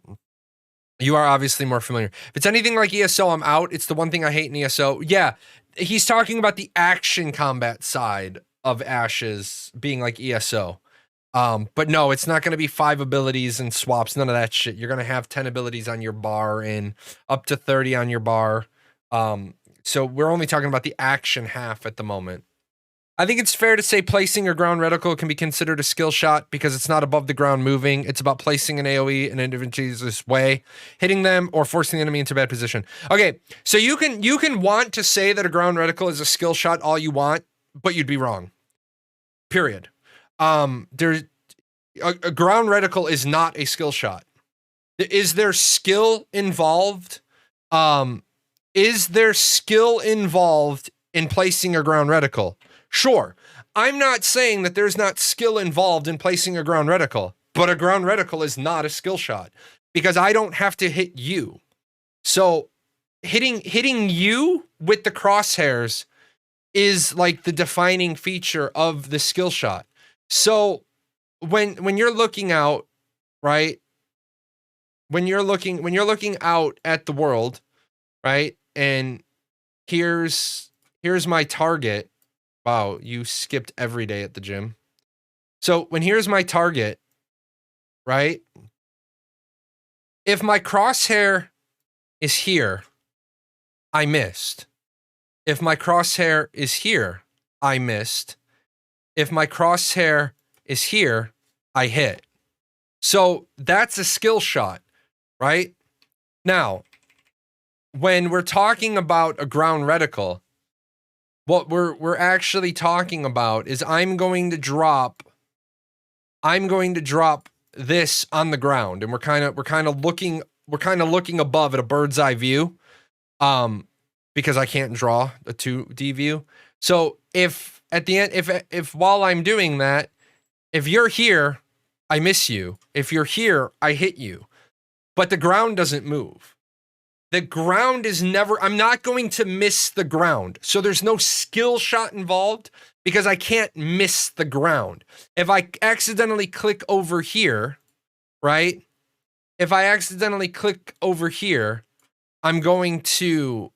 familiar. If it's anything like ESO, I'm out. It's the one thing I hate in ESO. Yeah, he's talking about the action combat side of Ashes being like ESO. But no, it's not going to be 5 abilities and swaps, none of that shit. You're going to have 10 abilities on your bar and up to 30 on your bar. So we're only talking about the action half at the moment. I think it's fair to say placing a ground reticle can be considered a skill shot because it's not above the ground moving. It's about placing an AoE in an advantageous way, hitting them, or forcing the enemy into bad position. Okay, so you can want to say that a ground reticle is a skill shot all you want, but you'd be wrong. Period. There's a ground reticle is not a skill shot. Is there skill involved? Is there skill involved in placing a ground reticle? Sure. I'm not saying that there's not skill involved in placing a ground reticle, but a ground reticle is not a skill shot because I don't have to hit you. So hitting you with the crosshairs is like the defining feature of the skill shot. So when you're looking out, right? When you're looking out at the world, right? And here's my target. Wow, you skipped every day at the gym. So when here's my target, right? If my crosshair is here, I missed. If my crosshair is here, I missed. If my crosshair is here, I hit. So that's a skill shot, right? Now, when we're talking about a ground reticle, what we're actually talking about is I'm going to drop this on the ground, and we're kind of looking above at a bird's eye view, because I can't draw a 2D view. So if at the end, if while I'm doing that, if you're here, I miss you. If you're here, I hit you. But the ground doesn't move. The ground is never, I'm not going to miss the ground. So there's no skill shot involved because I can't miss the ground. If I accidentally click over here, right? If I accidentally click over here, I'm going to,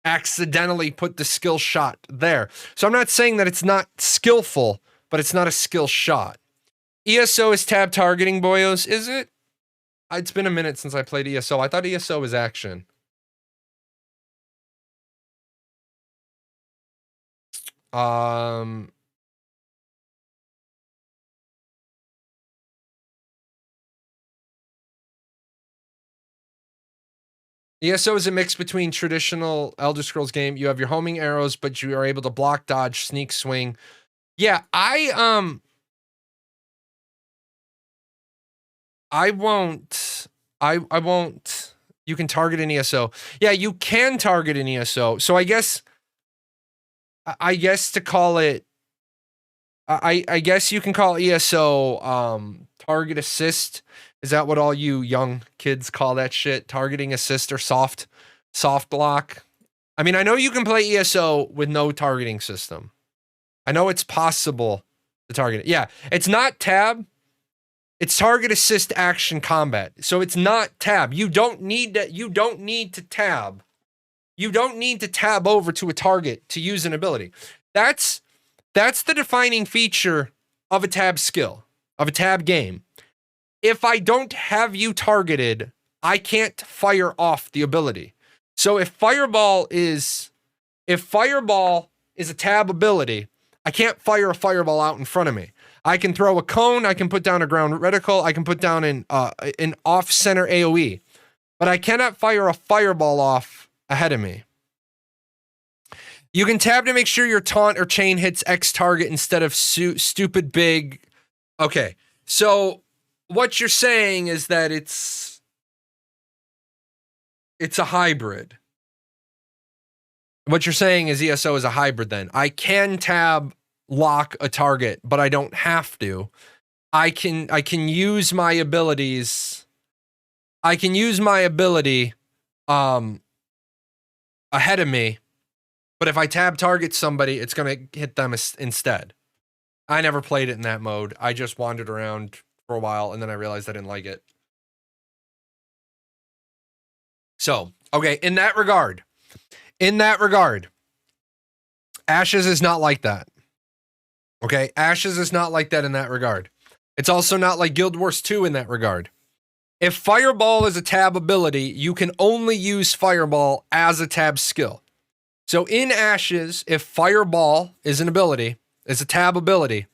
accidentally put the skill shot there. So I'm not saying that it's not skillful, but it's not a skill shot. ESO is tab targeting, boyos, is it? It's been a minute since I played ESO. I thought ESO was action. ESO is a mix between traditional Elder Scrolls game. You have your homing arrows, but you are able to block, dodge, sneak, swing. Yeah, I won't. You can target an ESO. Yeah, you can target an ESO. So I guess to call it, I guess you can call ESO target assist. Is that what all you young kids call that shit? Targeting assist or soft lock? I mean, I know you can play ESO with no targeting system. I know it's possible to target it. Yeah, it's not tab. It's target assist action combat. So it's not tab. You don't need to tab. You don't need to tab over to a target to use an ability. That's the defining feature of a tab skill, of a tab game. If I don't have you targeted, I can't fire off the ability. So if Fireball is a tab ability, I can't fire a Fireball out in front of me. I can throw a cone, I can put down a ground reticle, I can put down an off-center AoE, but I cannot fire a Fireball off ahead of me. You can tab to make sure your taunt or chain hits X target instead of stupid big. Okay, so what you're saying is that it's a hybrid. What you're saying is ESO is a hybrid then. I can tab lock a target, but I don't have to. I can use my abilities. I can use my ability ahead of me, but if I tab target somebody, it's going to hit them instead. I never played it in that mode. I just wandered around for a while and then I realized I didn't like it. So, okay, in that regard, Ashes is not like that. Okay, Ashes is not like that in that regard. It's also not like Guild Wars 2 in that regard. If Fireball is a tab ability, you can only use Fireball as a tab skill. So in Ashes, if Fireball is an ability, is a tab ability,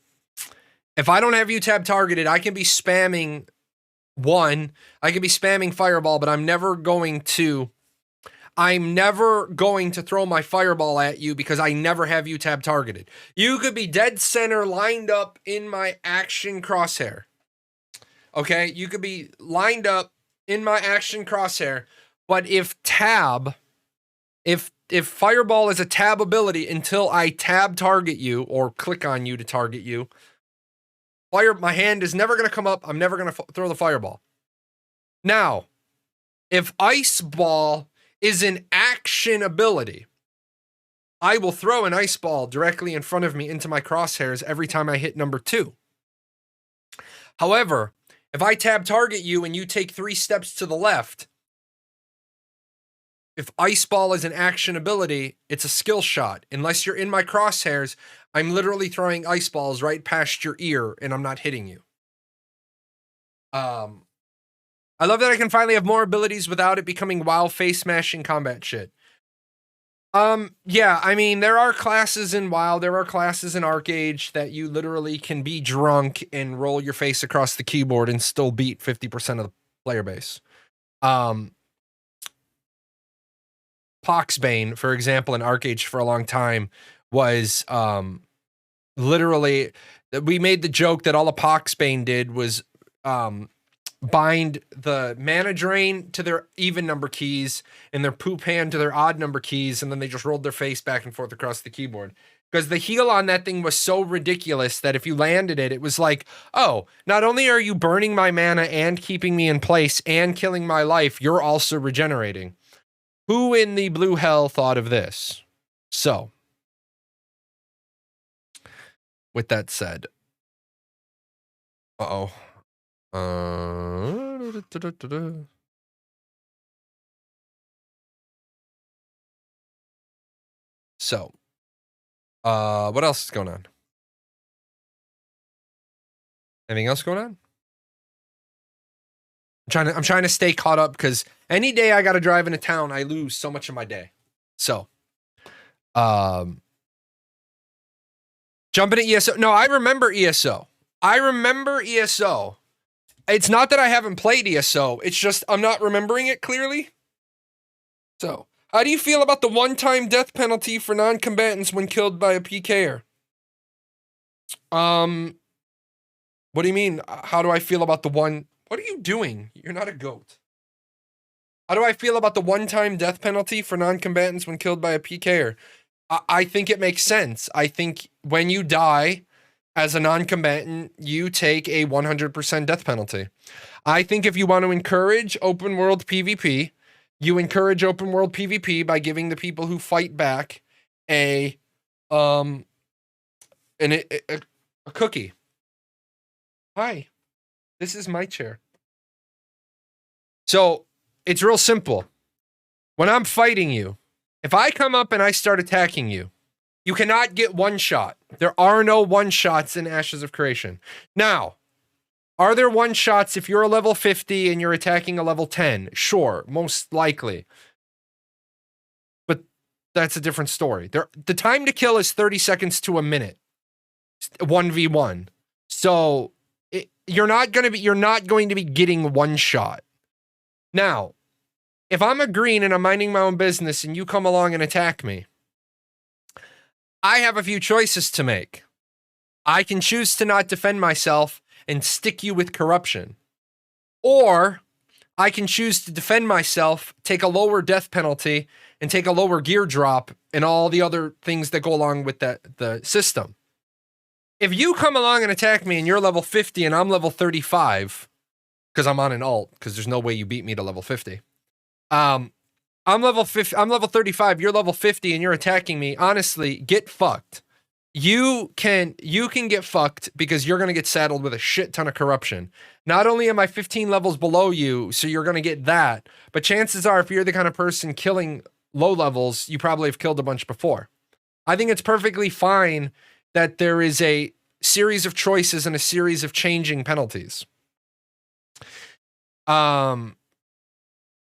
if I don't have you tab targeted, I can be spamming Fireball, but I'm never going to throw my Fireball at you because I never have you tab targeted. You could be dead center lined up in my action crosshair. Okay, you could be lined up in my action crosshair, but if Fireball is a tab ability until I tab target you or click on you to target you, my hand is never going to come up. I'm never going to throw the Fireball. Now, if Ice Ball is an action ability, I will throw an Ice Ball directly in front of me into my crosshairs every time I hit number 2. However, if I tab target you and you take 3 steps to the left, if Ice Ball is an action ability, it's a skill shot. Unless you're in my crosshairs, I'm literally throwing Ice Balls right past your ear and I'm not hitting you. I love that I can finally have more abilities without it becoming WoW face smashing combat shit. Yeah, I mean, there are classes in WoW, there are classes in Arcage that you literally can be drunk and roll your face across the keyboard and still beat 50% of the player base. Poxbane, for example, in Arcage for a long time was literally, we made the joke that all a Poxbane did was bind the mana drain to their even number keys and their poop hand to their odd number keys, and then they just rolled their face back and forth across the keyboard. Because the heal on that thing was so ridiculous that if you landed it, it was like, oh, not only are you burning my mana and keeping me in place and killing my life, you're also regenerating. Who in the blue hell thought of this? So, with that said, So, what else is going on? Anything else going on? I'm trying to stay caught up because any day I got to drive into town, I lose so much of my day. So, jumping at ESO. No, I remember ESO. It's not that I haven't played ESO. It's just I'm not remembering it clearly. So, how do you feel about the one-time death penalty for non-combatants when killed by a PKer? What do you mean? How do I feel about the one? What are you doing? You're not a goat. How do I feel about the one-time death penalty for non-combatants when killed by a PKer? I think it makes sense. I think when you die as a non-combatant, you take a 100% death penalty. I think if you want to encourage open world PvP, you encourage open world PvP by giving the people who fight back a cookie. Hi, this is my chair. So it's real simple. When I'm fighting you, if I come up and I start attacking you, you cannot get one shot. There are no one shots in Ashes of Creation. Now, are there one shots if you're a level 50 and you're attacking a level 10? Sure, most likely. But that's a different story. The time to kill is 30 seconds to a minute. 1v1. So you're not going to be getting one shot. Now, if I'm a green and I'm minding my own business and you come along and attack me, I have a few choices to make. I can choose to not defend myself and stick you with corruption. Or I can choose to defend myself, take a lower death penalty, and take a lower gear drop and all the other things that go along with the system. If you come along and attack me and you're level 50 and I'm level 35, because I'm on an alt, because there's no way you beat me to level 50. I'm level 35, you're level 50 and you're attacking me. Honestly, get fucked. You can get fucked because you're going to get saddled with a shit ton of corruption. Not only am I 15 levels below you, so you're going to get that, but chances are if you're the kind of person killing low levels, you probably have killed a bunch before. I think it's perfectly fine that there is a series of choices and a series of changing penalties.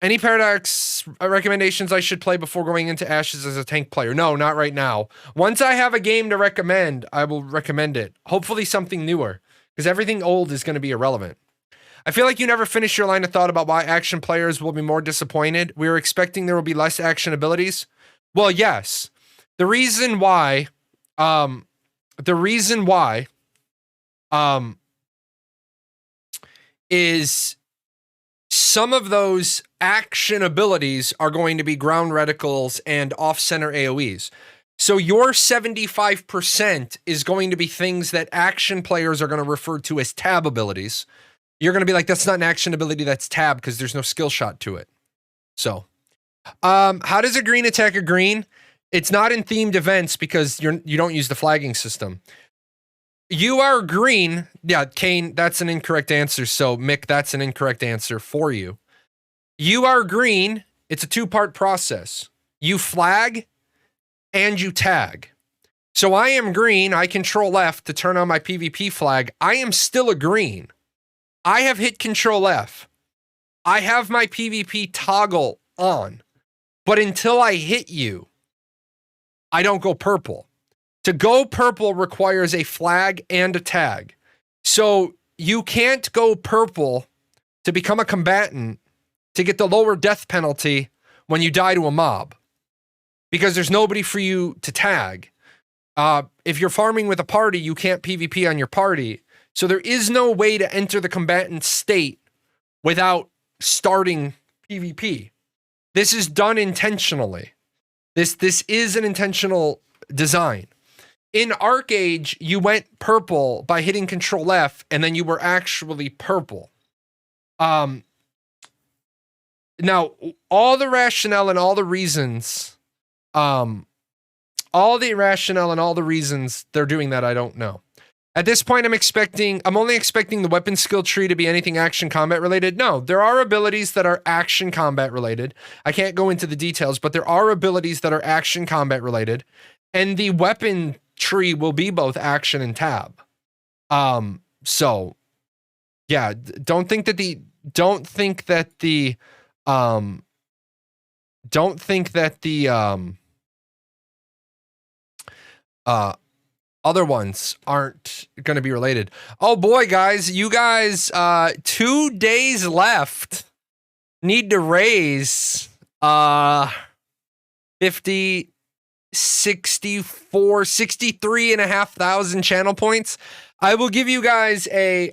Any Paradox recommendations I should play before going into Ashes as a tank player? No, not right now. Once I have a game to recommend, I will recommend it. Hopefully something newer, because everything old is going to be irrelevant. I feel like you never finished your line of thought about why action players will be more disappointed. We were expecting there will be less action abilities. Well, yes. The reason why is some of those action abilities are going to be ground reticles and off-center AoEs. So your 75% is going to be things that action players are going to refer to as tab abilities. You're going to be like, that's not an action ability, that's tab, because there's no skill shot to it. So, how does a green attack a green? It's not in themed events because you don't use the flagging system. You are green. Yeah, Kane, that's an incorrect answer. So, Mick, that's an incorrect answer for you. You are green. It's a two-part process. You flag and you tag. So I am green. I control F to turn on my PvP flag. I am still a green. I have hit control F. I have my PvP toggle on. But until I hit you, I don't go purple. To go purple requires a flag and a tag. So you can't go purple to become a combatant to get the lower death penalty when you die to a mob, because there's nobody for you to tag. If you're farming with a party, you can't PvP on your party. So there is no way to enter the combatant state without starting PvP. This is done intentionally. This is an intentional design. In Arcade, you went purple by hitting Control F, and then you were actually purple. Now, all the rationale and all the reasons, they're doing that, I don't know. At this point, I'm only expecting the weapon skill tree to be anything action combat related. No, there are abilities that are action combat related. I can't go into the details, but there are abilities that are action combat related, and the weapon tree will be both action and tab. So yeah, don't think that the other ones aren't going to be related. Oh boy, guys, you guys, 2 days left. Need to raise 50, 64, 63,500 channel points. I will give you guys a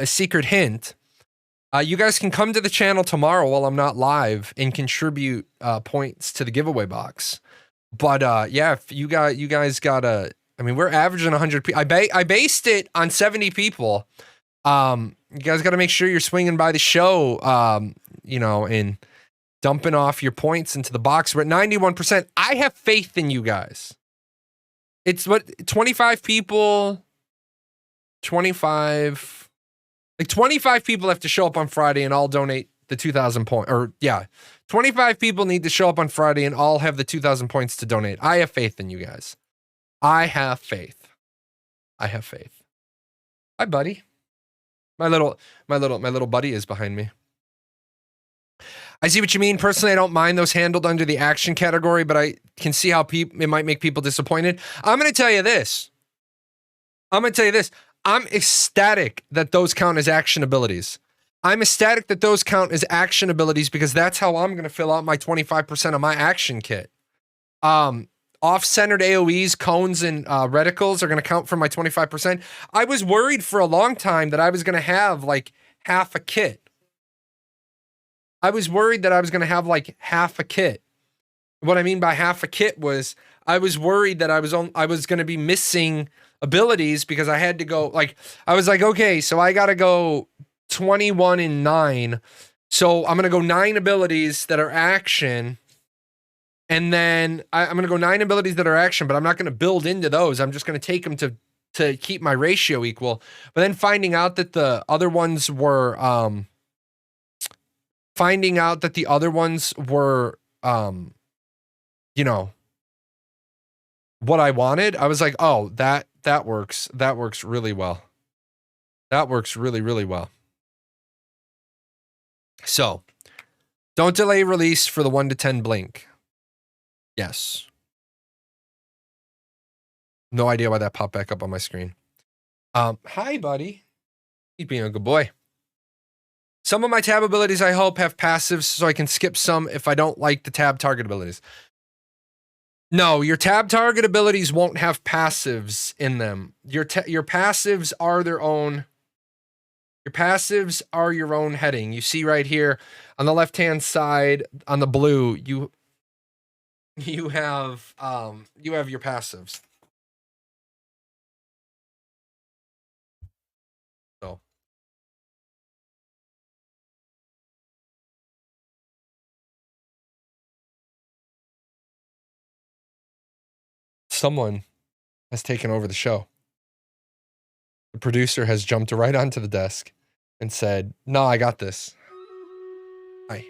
secret hint. You guys can come to the channel tomorrow while I'm not live and contribute points to the giveaway box. But yeah, if you guys gotta, I mean, we're averaging 100 people. I based it on 70 people. You guys got to make sure you're swinging by the show, you know, and dumping off your points into the box. We're at 91%. I have faith in you guys. It's what 25 people, 25, like 25 people have to show up on Friday and all donate the 2,000 points. Or yeah, 25 people need to show up on Friday and all have the 2,000 points to donate. I have faith in you guys. I have faith. I have faith. Hi, buddy. My little buddy is behind me. I see what you mean. Personally, I don't mind those handled under the action category, but I can see how it might make people disappointed. I'm going to tell you this. I'm ecstatic that those count as action abilities. I'm ecstatic that those count as action abilities because that's how I'm going to fill out my 25% of my action kit. Off-centered AoEs, cones, and reticles are going to count for my 25%. I was worried for a long time that I was going to have like half a kit. What I mean by half a kit was I was worried that I was going to be missing abilities because I had to go like, I was like, okay, so I got to go 21 and 9. So I'm going to go 9 abilities that are action. And then I'm going to go 9 abilities that are action, but I'm not going to build into those. I'm just going to take them to keep my ratio equal. But then finding out that the other ones were, you know, what I wanted, I was like, oh, that works. That works really well. That works really, really well. So don't delay release for the 1 to 10 blink. Yes. No idea why that popped back up on my screen. Hi, buddy. He's being a good boy. Some of my tab abilities, I hope, have passives so I can skip some if I don't like the tab target abilities. No, your tab target abilities won't have passives in them. Your passives are their own. Your passives are your own heading. You see right here on the left-hand side on the blue, you have your passives. So someone has taken over the show. The producer has jumped right onto the desk and said, "No, I got this." Hi.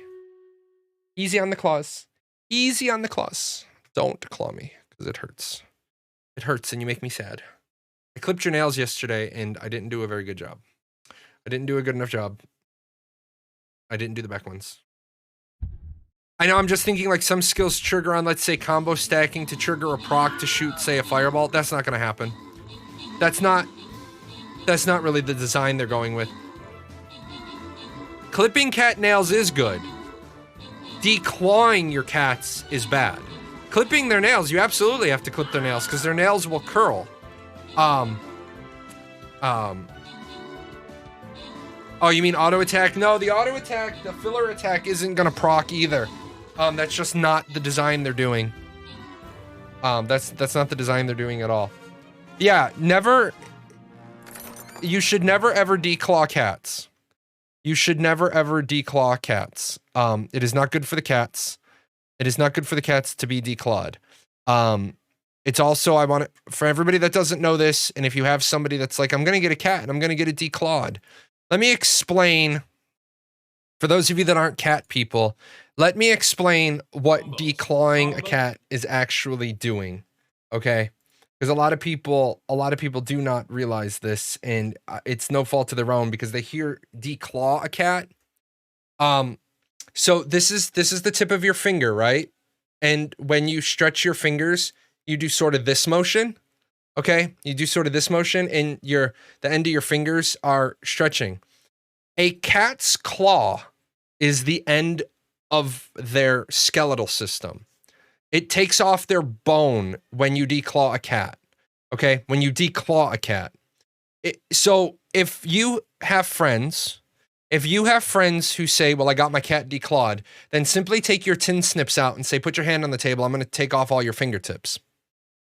Easy on the claws. Easy on the claws. Don't claw me because it hurts. It hurts and you make me sad. I clipped your nails yesterday and I didn't do a very good job. I didn't do a good enough job. I didn't do the back ones. I know I'm just thinking like some skills trigger on, let's say, combo stacking to trigger a proc to shoot, say, a fireball. That's not going to happen. That's not really the design they're going with. Clipping cat nails is good. Declawing your cats is bad. Clipping their nails, you absolutely have to clip their nails because their nails will curl. Oh, you mean auto attack? No, the auto attack, the filler attack isn't gonna proc either. That's just not the design they're doing. That's not the design they're doing at all. Yeah, you should never ever declaw cats. You should never ever declaw cats. It is not good for the cats. It is not good for the cats to be declawed. It's also, I want it for everybody that doesn't know this, and if you have somebody that's like, I'm gonna get a cat and I'm gonna get it declawed. Let me explain, for those of you that aren't cat people, let me explain what declawing a cat is actually doing, okay? Because a lot of people do not realize this, and it's no fault of their own because they hear declaw a cat. So this is the tip of your finger, right? And when you stretch your fingers, you do sort of this motion, okay? You do sort of this motion, and the end of your fingers are stretching. A cat's claw is the end of their skeletal system. It takes off their bone when you declaw a cat. Okay? When you declaw a cat. So if you have friends who say, well, I got my cat declawed, then simply take your tin snips out and say, put your hand on the table. I'm going to take off all your fingertips.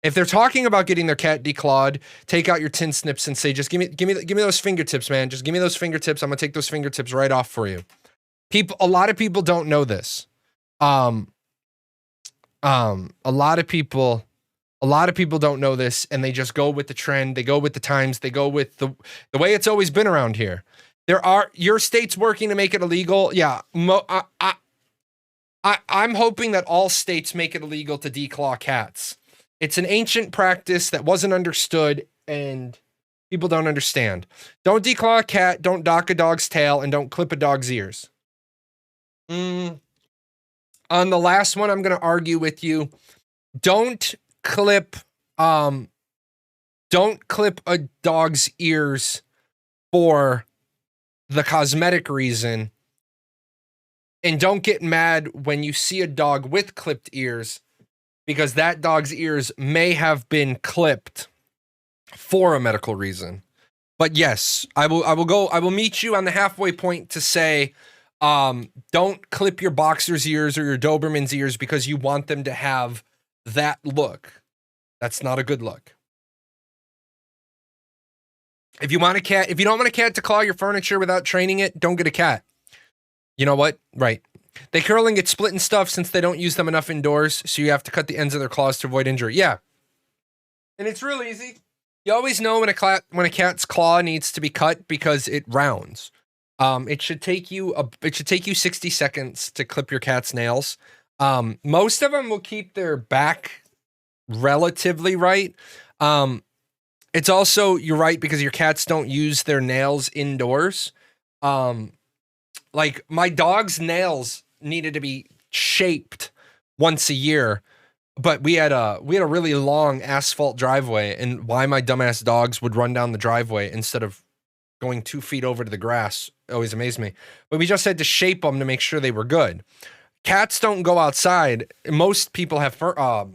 If they're talking about getting their cat declawed, take out your tin snips and say, just give me those fingertips, man. Just give me those fingertips. I'm going to take those fingertips right off for you. A lot of people don't know this. A lot of people don't know this, and they just go with the trend. They go with the times. They go with the way it's always been around here. Your state's working to make it illegal. Yeah. I'm hoping that all states make it illegal to declaw cats. It's an ancient practice that wasn't understood, and people don't understand. Don't declaw a cat, don't dock a dog's tail, and don't clip a dog's ears. On the last one, I'm going to argue with you. Don't clip a dog's ears for the cosmetic reason, and don't get mad when you see a dog with clipped ears, because that dog's ears may have been clipped for a medical reason. But yes, I will meet you on the halfway point to say, don't clip your boxer's ears or your Doberman's ears because you want them to have that look. That's not a good look. If you don't want a cat to claw your furniture without training it, don't get a cat. You know what? Right. They curl and get split and stuff since they don't use them enough indoors, so you have to cut the ends of their claws to avoid injury. Yeah. And it's real easy. You always know when a cat's claw needs to be cut because it rounds. It should take you 60 seconds to clip your cat's nails. Most of them will keep their back relatively right. It's also, you're right, because your cats don't use their nails indoors. Like my dog's nails needed to be shaped once a year, but we had a really long asphalt driveway, and why my dumbass dogs would run down the driveway instead of going 2 feet over to the grass always amazed me. But we just had to shape them to make sure they were good. Cats don't go outside. Most people have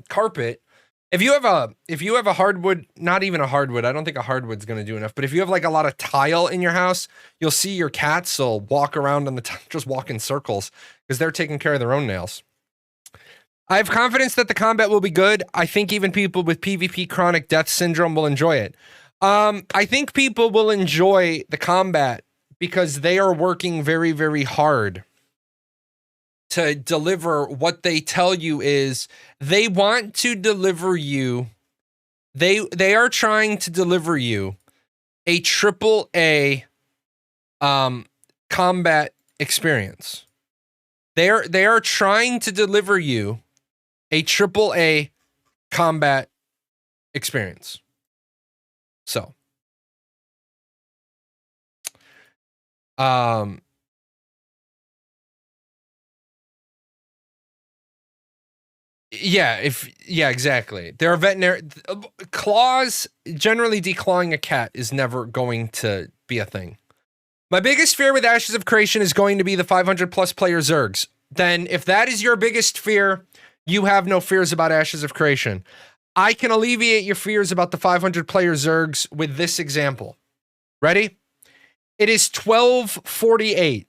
carpet. If you have a hardwood, not even a hardwood, I don't think a hardwood's going to do enough, but if you have like a lot of tile in your house, you'll see your cats will walk around on just walk in circles because they're taking care of their own nails. I have confidence that the combat will be good. I think even people with PvP chronic death syndrome will enjoy it. I think people will enjoy the combat because they are working very, very hard to deliver what they tell you is they want to deliver you. They are trying to deliver you a AAA combat experience. They are trying to deliver you a AAA combat experience. So, yeah, exactly. There are veterinary claws. Generally, declawing a cat is never going to be a thing. My biggest fear with Ashes of Creation is going to be the 500 plus player Zergs. Then, if that is your biggest fear, you have no fears about Ashes of Creation. I can alleviate your fears about the 500 player Zergs with this example. Ready? It is 12:48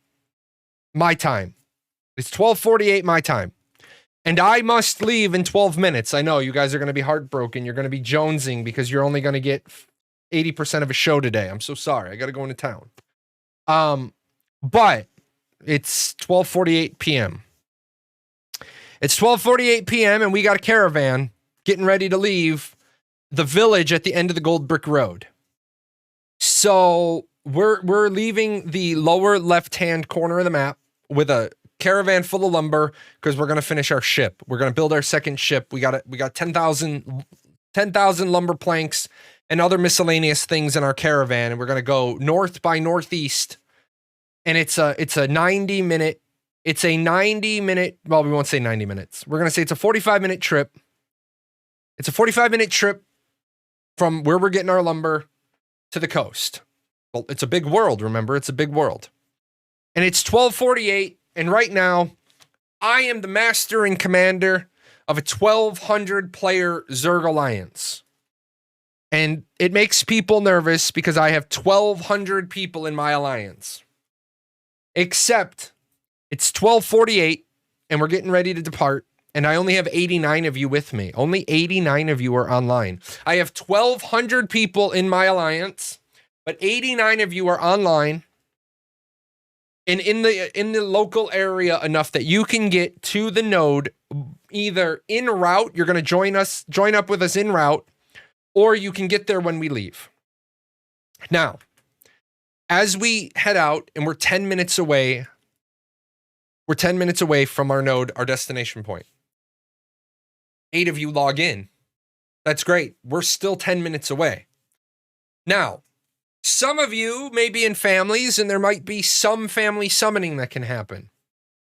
my time. It's 12:48 my time. And I must leave in 12 minutes. I know you guys are going to be heartbroken. You're going to be jonesing because you're only going to get 80% of a show today. I'm so sorry. I got to go into town. But it's 12:48 p.m. It's 12:48 p.m. and we got a caravan getting ready to leave the village at the end of the Gold Brick Road. So we're leaving the lower left-hand corner of the map with a caravan full of lumber because we're going to finish our ship. We're going to build our second ship. We got 10,000 lumber planks and other miscellaneous things in our caravan, and we're going to go north by northeast. And it's a 90 minute, well, we won't say 90 minutes. We're going to say it's a 45-minute trip. It's a 45-minute trip from where we're getting our lumber to the coast. Well, it's a big world, remember? It's a big world. And it's 12:48, And right now, I am the master and commander of a 1,200 player Zerg Alliance. And it makes people nervous because I have 1,200 people in my alliance. Except it's 12:48 and we're getting ready to depart. And I only have 89 of you with me. Only 89 of you are online. I have 1,200 people in my alliance, but 89 of you are online and in the local area enough that you can get to the node either en route, you're going to join up with us en route, or you can get there when we leave. Now, as we head out and we're 10 minutes away from our node, our destination point. 8 of you log in. That's great. We're still 10 minutes away. Now, some of you may be in families and there might be some family summoning that can happen.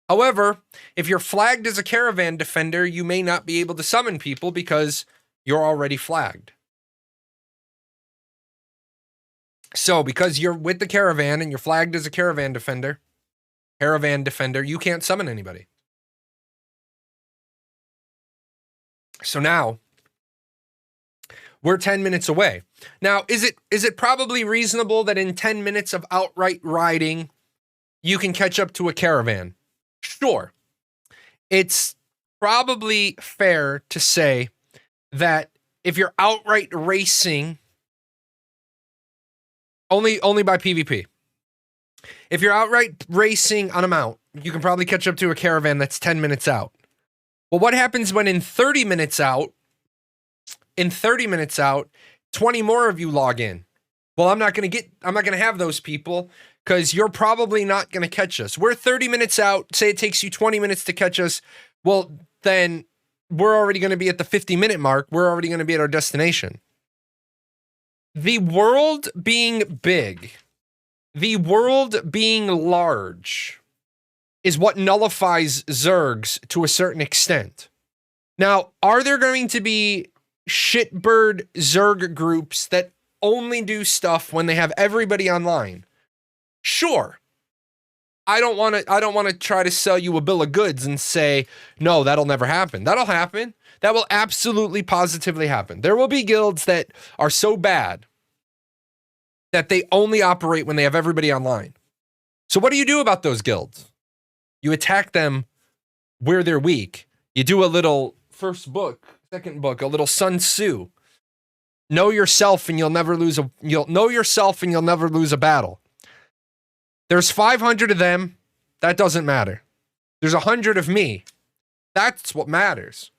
However, if you're flagged as a caravan defender, you may not be able to summon people because you're already flagged. So, because you're with the caravan and you're flagged as a caravan defender, you can't summon anybody. So now, we're 10 minutes away. Now, is it probably reasonable that in 10 minutes of outright riding, you can catch up to a caravan? Sure. It's probably fair to say that if you're outright racing, only by PvP. If you're outright racing on a mount, you can probably catch up to a caravan that's 10 minutes out. Well, what happens when in 30 minutes out, 20 more of you log in? Well, I'm not going to have those people because you're probably not going to catch us. We're 30 minutes out. Say it takes you 20 minutes to catch us. Well, then we're already going to be at the 50-minute mark. We're already going to be at our destination. The world being big, the world being large is what nullifies Zergs to a certain extent. Now, are there going to be shitbird Zerg groups that only do stuff when they have everybody online? Sure. I don't want to try to sell you a bill of goods and say, no, that'll never happen. That'll happen. That will absolutely positively happen. There will be guilds that are so bad that they only operate when they have everybody online. So what do you do about those guilds? You attack them where they're weak. You do a little first book, second book, a little Sun Tzu. Know yourself and you'll never lose a battle. There's 500 of them. That doesn't matter. There's 100 of me. That's what matters.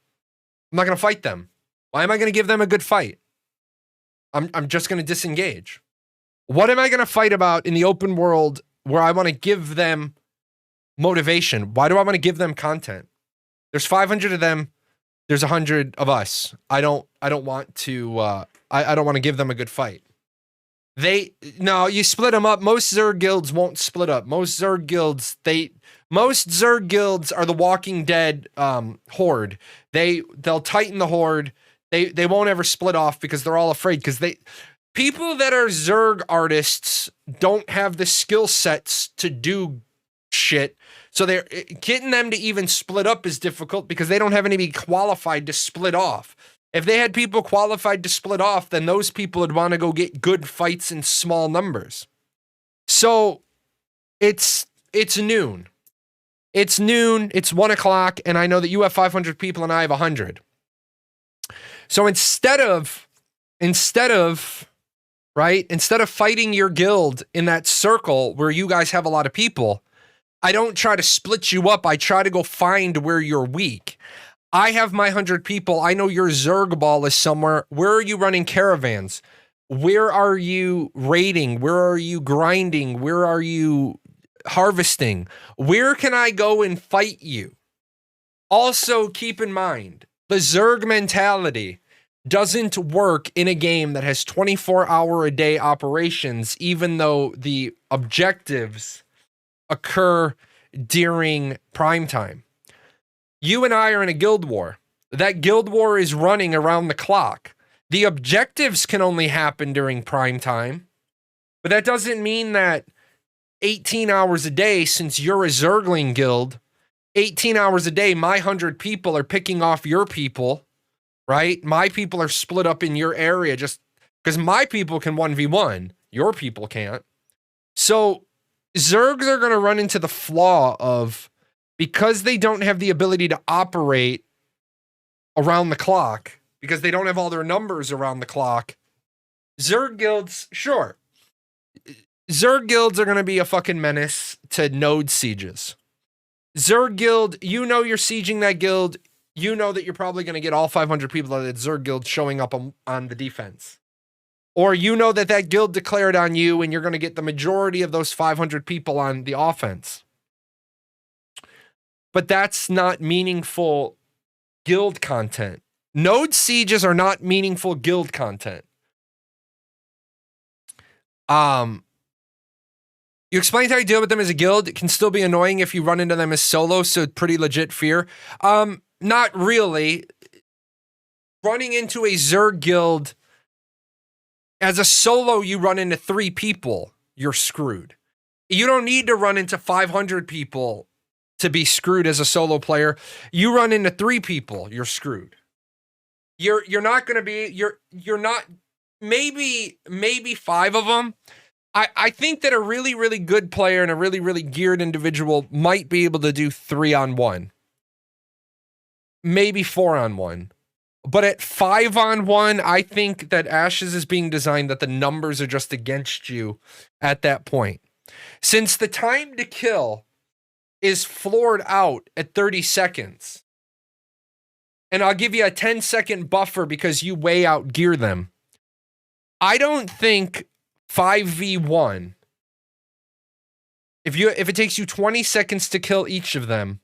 I'm not going to fight them. Why am I going to give them a good fight? I'm just going to disengage. What am I going to fight about in the open world where I want to give them motivation? Why do I want to give them content? There's 500 of them. There's 100 of us. I don't want to give them a good fight. You split them up. Most Zerg guilds won't split up. Most Zerg guilds are the Walking Dead horde. They'll tighten the horde. They won't ever split off because they're all afraid people that are Zerg artists don't have the skill sets to do shit. So they're getting them to even split up is difficult because they don't have anybody qualified to split off. If they had people qualified to split off, then those people would want to go get good fights in small numbers. So it's noon. It's noon. It's 1 o'clock. And I know that you have 500 people and I have 100. So instead of fighting your guild in that circle where you guys have a lot of people, I don't try to split you up. I try to go find where you're weak. I have my 100 people. I know your Zerg ball is somewhere. Where are you running caravans? Where are you raiding? Where are you grinding? Where are you harvesting? Where can I go and fight you? Also, keep in mind, the Zerg mentality doesn't work in a game that has 24-hour-a-day operations, even though the objectives occur during prime time. You and I are in a guild war. That guild war is running around the clock. The objectives can only happen during prime time, but that doesn't mean that 18 hours a day, since you're a Zergling guild, 18 hours a day, my 100 people are picking off your people, right? My people are split up in your area just because my people can 1v1. Your people can't. So Zergs are going to run into the flaw of, because they don't have the ability to operate around the clock, because they don't have all their numbers around the clock, Zerg guilds, sure. Zerg guilds are going to be a fucking menace to node sieges. Zerg guild, you know you're sieging that guild, you know that you're probably going to get all 500 people of that Zerg guild showing up on the defense. Or you know that that guild declared on you and you're going to get the majority of those 500 people on the offense. But that's not meaningful guild content. Node sieges are not meaningful guild content. You explained how you deal with them as a guild. It can still be annoying if you run into them as solo, so pretty legit fear. Not really. Running into a Zerg guild as a solo, you run into 3 people, you're screwed. You don't need to run into 500 people to be screwed as a solo player. You run into 3 people, you're screwed. You're not going to be, you're not, maybe 5 of them. I think that a really, really good player and a really, really geared individual might be able to do 3-on-1. Maybe 4-on-1. But at 5-on-1, I think that Ashes is being designed that the numbers are just against you at that point. Since the time to kill is floored out at 30 seconds, and I'll give you a 10-second buffer because you way outgear them, I don't think 5v1, if it takes you 20 seconds to kill each of them,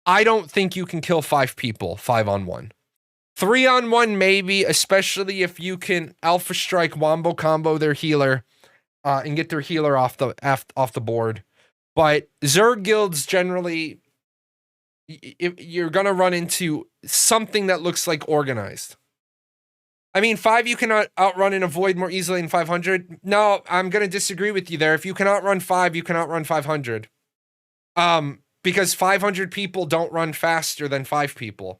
I don't think you can kill 5 people 5-on-1. 3-on-1 maybe, especially if you can Alpha Strike Wombo combo their healer and get their healer off the board. But Zerg guilds generally, you're gonna run into something that looks like organized. I mean, 5 you cannot outrun and avoid more easily than 500. No, I'm going to disagree with you there. If you can outrun 5, you can outrun 500. Because 500 people don't run faster than 5 people.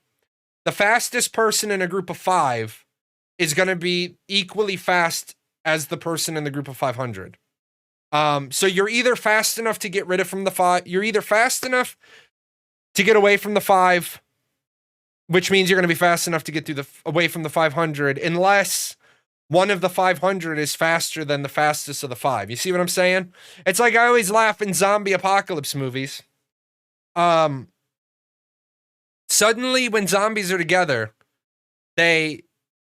The fastest person in a group of 5 is going to be equally fast as the person in the group of 500. So you're either fast enough to get rid of from the 5, you're either fast enough to get away from the 5, which means you're going to be fast enough to get away from the 500, unless one of the 500 is faster than the fastest of the 5. You see what I'm saying? It's like I always laugh in zombie apocalypse movies. Suddenly, when zombies are together, they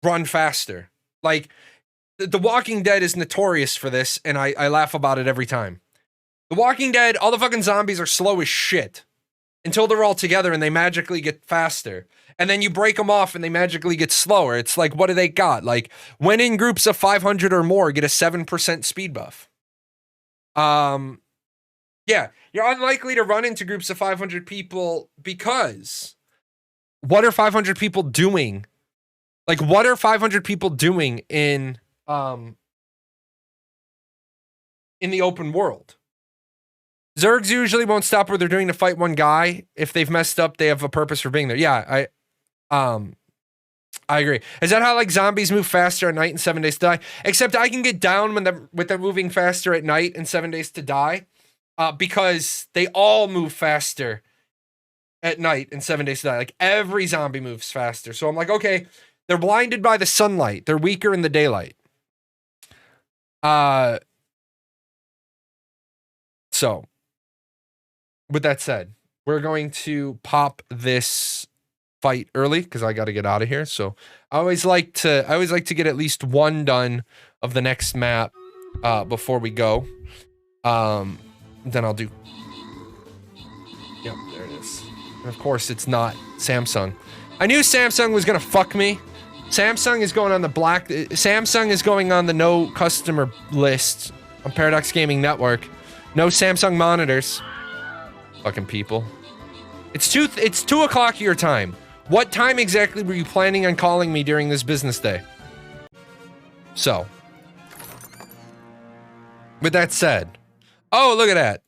run faster. Like, The Walking Dead is notorious for this, and I laugh about it every time. The Walking Dead, all the fucking zombies are slow as shit until they're all together and they magically get faster. And then you break them off and they magically get slower. It's like, what do they got? Like, when in groups of 500 or more, get a 7% speed buff. Yeah, you're unlikely to run into groups of 500 people because what are 500 people doing? Like, what are 500 people doing in the open world? Zergs usually won't stop what they're doing to fight one guy. If they've messed up, they have a purpose for being there. Yeah, I agree. Is that how like zombies move faster at night and 7 days to die? Except I can get down with them moving faster at night and 7 days to die, because they all move faster at night and 7 days to die. Like every zombie moves faster. So I'm like, okay, they're blinded by the sunlight. They're weaker in the daylight. So with that said, we're going to pop this fight early because I got to get out of here. So I always like to get at least one done of the next map before we go. Then I'll do. Yep, there it is. And of course, it's not Samsung. I knew Samsung was gonna fuck me. Samsung is going on the black. Samsung is going on the no customer list on Paradox Gaming Network. No Samsung monitors. Fucking people. It's 2 o'clock your time. What time exactly were you planning on calling me during this business day? So, with that said, Oh, look at that.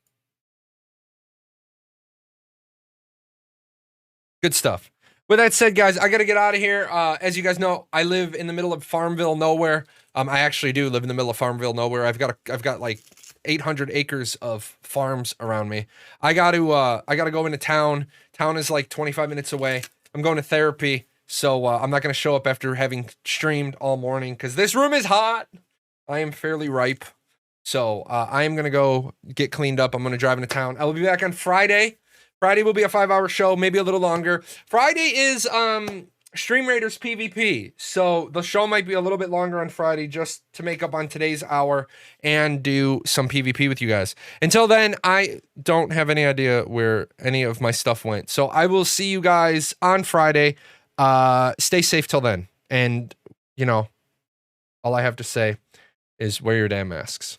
Good stuff. With that said, guys, I got to get out of here. As you guys know, I live in the middle of Farmville nowhere. I actually do live in the middle of Farmville nowhere. I've got like 800 acres of farms around me. I got to go into town. Town is like 25 minutes away. I'm going to therapy, so I'm not going to show up after having streamed all morning because this room is hot. I am fairly ripe. So I am going to go get cleaned up. I'm going to drive into town. I will be back on Friday. Friday will be a 5-hour show, maybe a little longer. Friday is Stream Raiders PvP. So the show might be a little bit longer on Friday just to make up on today's hour and do some PvP with you guys. Until then, I don't have any idea where any of my stuff went. So I will see you guys on Friday. Stay safe till then. And, you know, all I have to say is wear your damn masks.